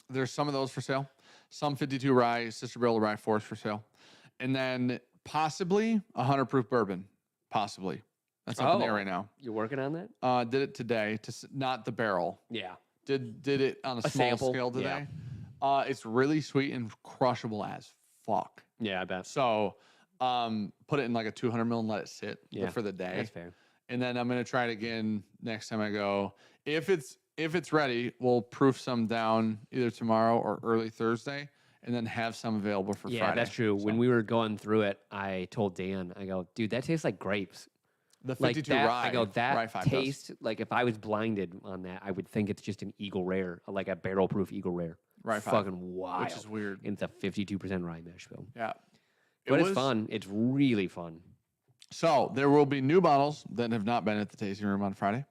S2: There's some of those for sale. Some 52 rye, Sister Barrel Rye Forest for sale. And then possibly 100 proof bourbon. Possibly. That's up in there right now.
S1: You're working on that?
S2: Did it today. Not the barrel.
S1: Yeah.
S2: Did it on a small
S1: sample,
S2: scale today. It's really sweet and crushable as fuck.
S1: Yeah, I bet.
S2: So put it in like a 200 ml and let it sit for the day.
S1: That's fair.
S2: And then I'm gonna try it again next time I go. If it's ready, we'll proof some down either tomorrow or early Thursday, and then have some available for Friday.
S1: Yeah, that's true.
S2: So,
S1: when we were going through it, I told Dan, I go, dude, that tastes like grapes.
S2: the 52
S1: that,
S2: rye,
S1: I go, that
S2: rye 5
S1: taste, like if I was blinded on that, I would think it's just an Eagle Rare, like a barrel proof Eagle Rare.
S2: Rye 5,
S1: fucking wild.
S2: which is weird.
S1: And it's a 52% rye mash bill.
S2: Yeah,
S1: But it's fun. It's really fun.
S2: So there will be new bottles that have not been at the tasting room on Friday.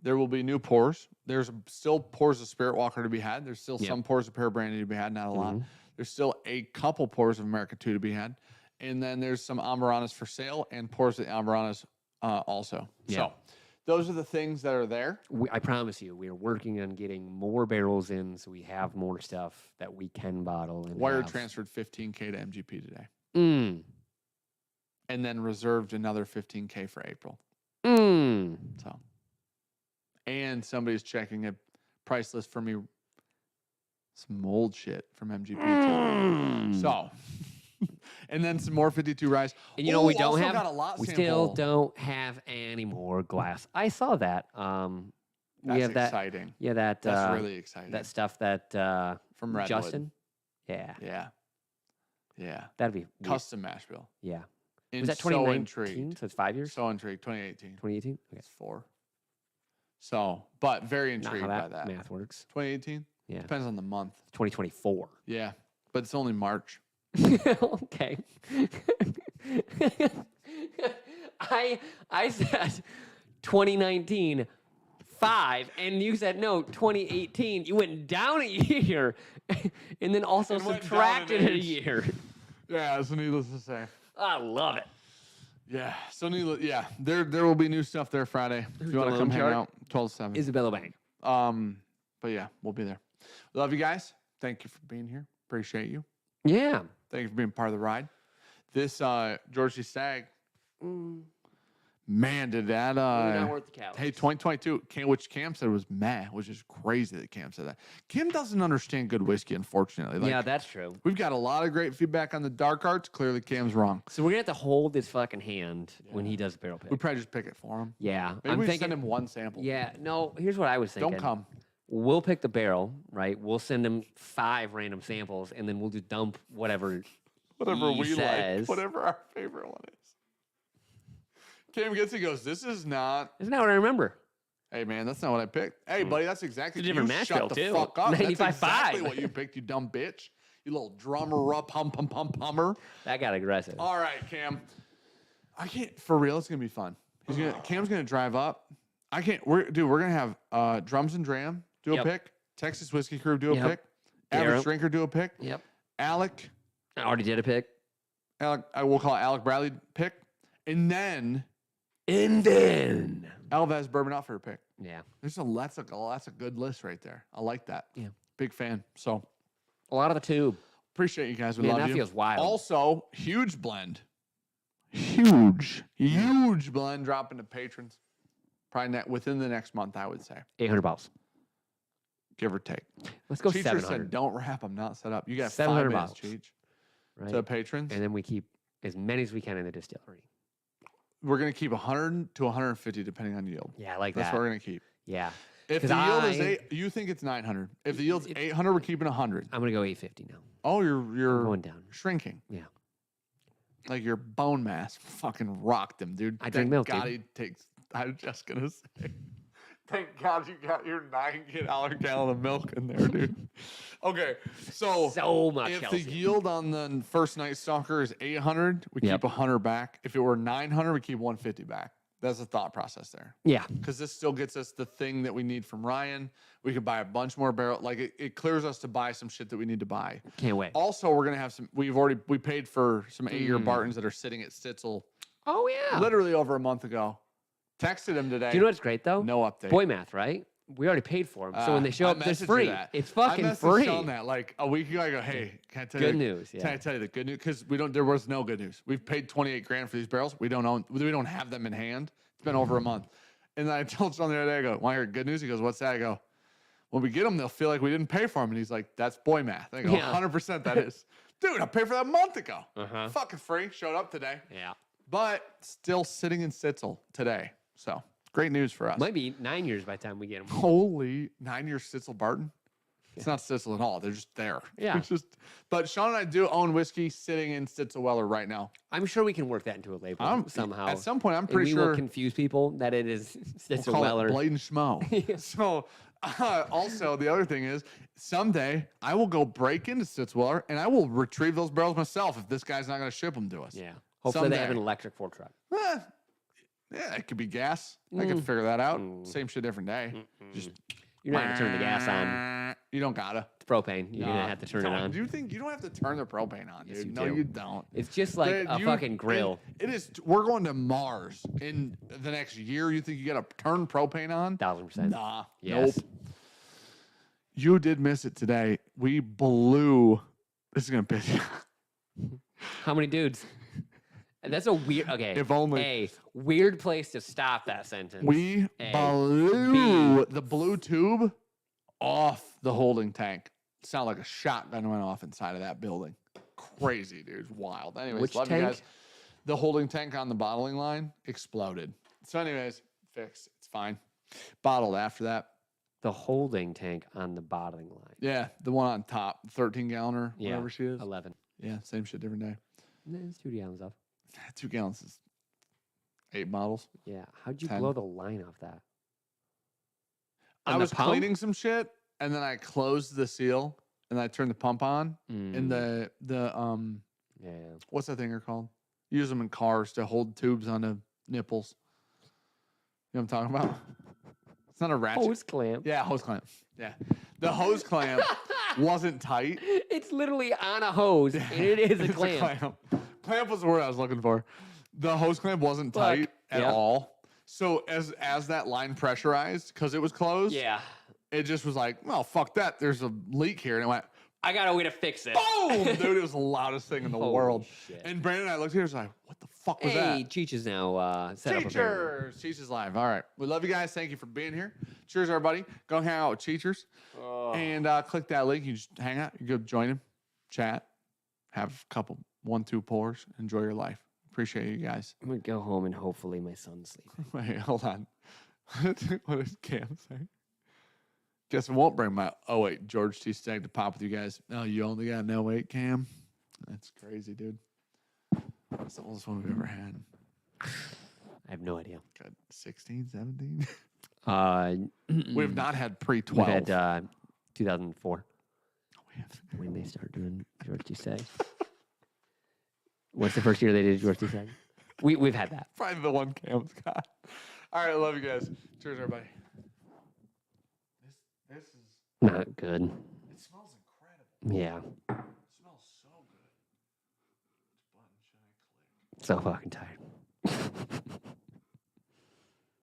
S2: There will be new pours. There's still pours of Spirit Walker to be had. There's still some pours of Pear Brandy to be had, not a lot. There's still a couple pours of America 2 to be had. And then there's some Amaranas for sale and pours of the Amaranas also.
S1: Yeah.
S2: So those are the things that are there.
S1: I promise you, we are working on getting more barrels in so we have more stuff that we can bottle. And
S2: Wire
S1: have.
S2: transferred $15K to MGP today.
S1: Mm.
S2: And then reserved another $15K for April.
S1: Mm.
S2: So, and somebody's checking a price list for me. Some old shit from MGP too. So, and then some more 52 rice.
S1: And you know we don't
S2: also
S1: have.
S2: got a lot
S1: we
S2: sample.
S1: still don't have any more glass. I saw that. We
S2: That's
S1: have that.
S2: exciting.
S1: Yeah, that.
S2: That's really exciting.
S1: That stuff that
S2: from Redwood.
S1: Justin. Yeah.
S2: Yeah. Yeah.
S1: That'd be
S2: Custom mash bill.
S1: Yeah.
S2: And
S1: Was that
S2: so
S1: 2019?
S2: intrigued.
S1: So it's 5 years.
S2: So intrigued. 2018.
S1: 2018. Okay.
S2: It's 4. So, but very
S1: Not
S2: intrigued
S1: how
S2: by that.
S1: math works.
S2: 2018.
S1: Yeah.
S2: Depends on the month.
S1: 2024.
S2: Yeah, but it's only March.
S1: Okay. I said 2019 5, and you said no 2018. You went down a year, and then also
S2: And went down
S1: subtracted
S2: an
S1: a
S2: age.
S1: year.
S2: Yeah, so needless to say.
S1: I love it.
S2: Yeah, so needless. Yeah, there will be new stuff there Friday. If you want to come hang out, 12 to 7.
S1: Isabella Bank.
S2: But yeah, we'll be there. Love you guys. Thank you for being here. Appreciate you.
S1: Yeah.
S2: Thank you for being part of the ride. This George C. Stagg. Man, did that
S1: not worth the calories.
S2: hey, 2022, which Cam said was meh, which is crazy that Cam said that. Cam doesn't understand good whiskey, unfortunately. Like,
S1: yeah, that's true.
S2: we've got a lot of great feedback on the dark arts. Clearly, Cam's wrong.
S1: So we're gonna have to hold his fucking hand when he does a barrel pick.
S2: We'd probably just pick it for him.
S1: Yeah,
S2: Maybe
S1: I'm
S2: we
S1: thinking.
S2: send him one sample.
S1: Yeah, no. Here's what I was thinking.
S2: Don't come.
S1: We'll pick the barrel, right? We'll send him 5 random samples, and then we'll just dump whatever
S2: Whatever
S1: he
S2: we
S1: says.
S2: like. Whatever our favorite one is. Cam gets it, goes, this is not.
S1: Isn't that what I remember?
S2: Hey, man, that's not what I picked. Hey, buddy, that's exactly.
S1: It's a different
S2: you
S1: mash
S2: shut
S1: bill,
S2: the
S1: too.
S2: fuck up. That's
S1: 95.5.
S2: exactly what you picked, you dumb bitch. You little drummer up, hummer.
S1: That got aggressive.
S2: All right, Cam. I can't, for real, it's going to be fun. Cam's going to drive up. I can't, we're going to have Drums and Dram do a
S1: Yep.
S2: pick. Texas Whiskey Crew do a
S1: Yep.
S2: pick. Average
S1: Garrett.
S2: Drinker do a pick.
S1: Yep.
S2: Alec,
S1: I already did a pick.
S2: I will call it Alec Bradley pick. And then Alvez Bourbon Outfitter pick.
S1: Yeah.
S2: That's a good list right there. I like that.
S1: Yeah.
S2: Big fan. So
S1: A lot of the tube.
S2: appreciate you guys. We
S1: Man,
S2: love
S1: that
S2: you.
S1: feels wild.
S2: Also, huge blend. Huge blend dropping to patrons. Probably within the next month, I would say.
S1: $800.
S2: Give or take.
S1: Let's go
S2: Cheecher
S1: 700.
S2: said, don't wrap. I'm not set up. You got 5
S1: 700
S2: minutes,
S1: bottles.
S2: Cheech.
S1: Right?
S2: To patrons.
S1: And then we keep as many as we can in the distillery.
S2: We're going to keep 100 to 150 depending on yield.
S1: Yeah, I like
S2: That's
S1: that.
S2: what we're going to keep.
S1: Yeah.
S2: If
S1: 'Cause
S2: the yield is
S1: I-
S2: 8, you think it's 900. If the yield's 800, we're keeping 100.
S1: I'm going to go 850 now.
S2: Oh,
S1: I'm
S2: you're
S1: going down.
S2: shrinking.
S1: Yeah.
S2: Like your bone mass fucking rocked him, dude.
S1: I drink
S2: Thank
S1: milk,
S2: God
S1: dude.
S2: he takes. I was just gonna say. Thank God you got your $9 gallon of milk in there, dude. Okay, so
S1: much
S2: if
S1: calcium.
S2: the yield on the first Night Stalker is 800, we
S1: Yep.
S2: keep 100 back. If it were 900, we keep 150 back. That's the thought process there.
S1: Yeah.
S2: Because this still gets us the thing that we need from Ryan. We could buy a bunch more barrel. Like it clears us to buy some shit that we need to buy.
S1: Can't wait.
S2: Also, we're gonna have some. We paid for some 8-year Bartons that are sitting at Stitzel.
S1: Oh yeah.
S2: Literally over a month ago. Texted him today.
S1: Do you know what's great though?
S2: No update.
S1: Boy math, right? We already paid for them. So when they show up, it's free. It's fucking free.
S2: I messaged that like a week ago. I go, hey, can I tell you
S1: Good news.
S2: Can I tell you the good news? Because there was no good news. We've paid $28,000 for these barrels. We don't have them in hand. It's been over a month. And then I told Sean the other day, I go, want to hear good news? He goes, what's that? I go, when we get them, they'll feel like we didn't pay for them. And he's like, that's boy math. I go, 100% that is. Dude, I paid for that a month ago. Fucking free. Showed up today.
S1: Yeah.
S2: But still sitting in Stitzel today. So great news for us.
S1: Might be 9 years by the time we get them.
S2: Holy 9-year Stitzel Barton. It's not Stitzel at all. They're just there.
S1: Yeah.
S2: But Sean and I do own whiskey sitting in Stitzel Weller right now.
S1: I'm sure we can work that into a label somehow.
S2: At some point, I'm pretty
S1: we
S2: sure
S1: will confuse people that it is Stitzel
S2: call
S1: Weller.
S2: it Blade and Schmo. So also the other thing is someday I will go break into Stitzel Weller and I will retrieve those barrels myself if this guy's not going to ship them to us.
S1: Yeah. Hopefully they have an electric fork truck.
S2: Yeah, it could be gas. I could figure that out. Same shit, different day. Just
S1: you're not gonna turn the gas on.
S2: You don't gotta.
S1: It's propane. You're gonna have to turn it on.
S2: Do you think you don't have to turn the propane on, dude?
S1: Yes, you
S2: No,
S1: do.
S2: you don't.
S1: It's just like a fucking grill.
S2: It is. We're going to Mars in the next year. You think you got to turn propane on?
S1: 1000%.
S2: Nah.
S1: Yes.
S2: Nope. You did miss it today. We blew. This is gonna piss you.
S1: How many dudes? That's a weird. Okay.
S2: If only.
S1: A weird place to stop that sentence.
S2: We blew the blue tube off the holding tank. Sound like a shotgun went off inside of that building. Crazy, dude. Wild. Anyways,
S1: Which
S2: love
S1: tank?
S2: you guys. The holding tank on the bottling line exploded. So, anyways, fixed. It's fine. Bottled after that.
S1: The holding tank on the bottling line.
S2: Yeah, the one on top, 13-galloner, whatever she is.
S1: 11.
S2: Yeah, same shit, different day.
S1: It's 2 gallons off.
S2: 2 gallons is 8 bottles.
S1: Yeah. How'd you
S2: 10.
S1: blow the line off that?
S2: I
S1: On the
S2: was
S1: pump?
S2: cleaning some shit, and then I closed the seal, and I turned the pump on, and the
S1: Yeah.
S2: what's that thing called? Use them in cars to hold tubes on the nipples. You know what I'm talking about? It's not a ratchet.
S1: Hose clamp.
S2: Yeah, hose clamp. Yeah. The hose clamp wasn't tight.
S1: It's literally on a hose, and it is a
S2: It's
S1: clamp.
S2: Clamp was the word I was looking for. The hose clamp wasn't tight at all. So as that line pressurized, because it was closed,
S1: Yeah.
S2: it just was like, well, fuck that. There's a leak here. And it went,
S1: I got a way to fix it.
S2: boom! Dude, it was the loudest thing in the
S1: Holy
S2: world.
S1: shit.
S2: And Brandon and I looked here and was like, what the fuck was
S1: Hey,
S2: that?
S1: Cheech is now set up. apparently.
S2: Cheechers! Cheech is live. All right. We love you guys. Thank you for being here. Cheers, everybody. Go hang out with Cheechers. And click that link. You just hang out. You go join him, chat, have a couple 1-2 pours. Enjoy your life. Appreciate you guys.
S1: I'm going to go home and hopefully my son's sleeping.
S2: Wait, hold on. What does Cam say? Guess I won't bring my 08 George T. Stagg to pop with you guys. Oh, you only got an 08, Cam? That's crazy, dude. That's the oldest one we've ever had.
S1: I have no idea.
S2: Got 16, 17? We've not had pre-12.
S1: We've had 2004
S2: We have.
S1: when they started doing George T. Stagg. What's the first year they did George T. Stagg? We've had that.
S2: Probably the one Cam's got. All right, I love you guys. Cheers, everybody. This is.
S1: Not good.
S2: It smells incredible.
S1: Yeah.
S2: It smells so good. Which button should I click?
S1: So fucking tired.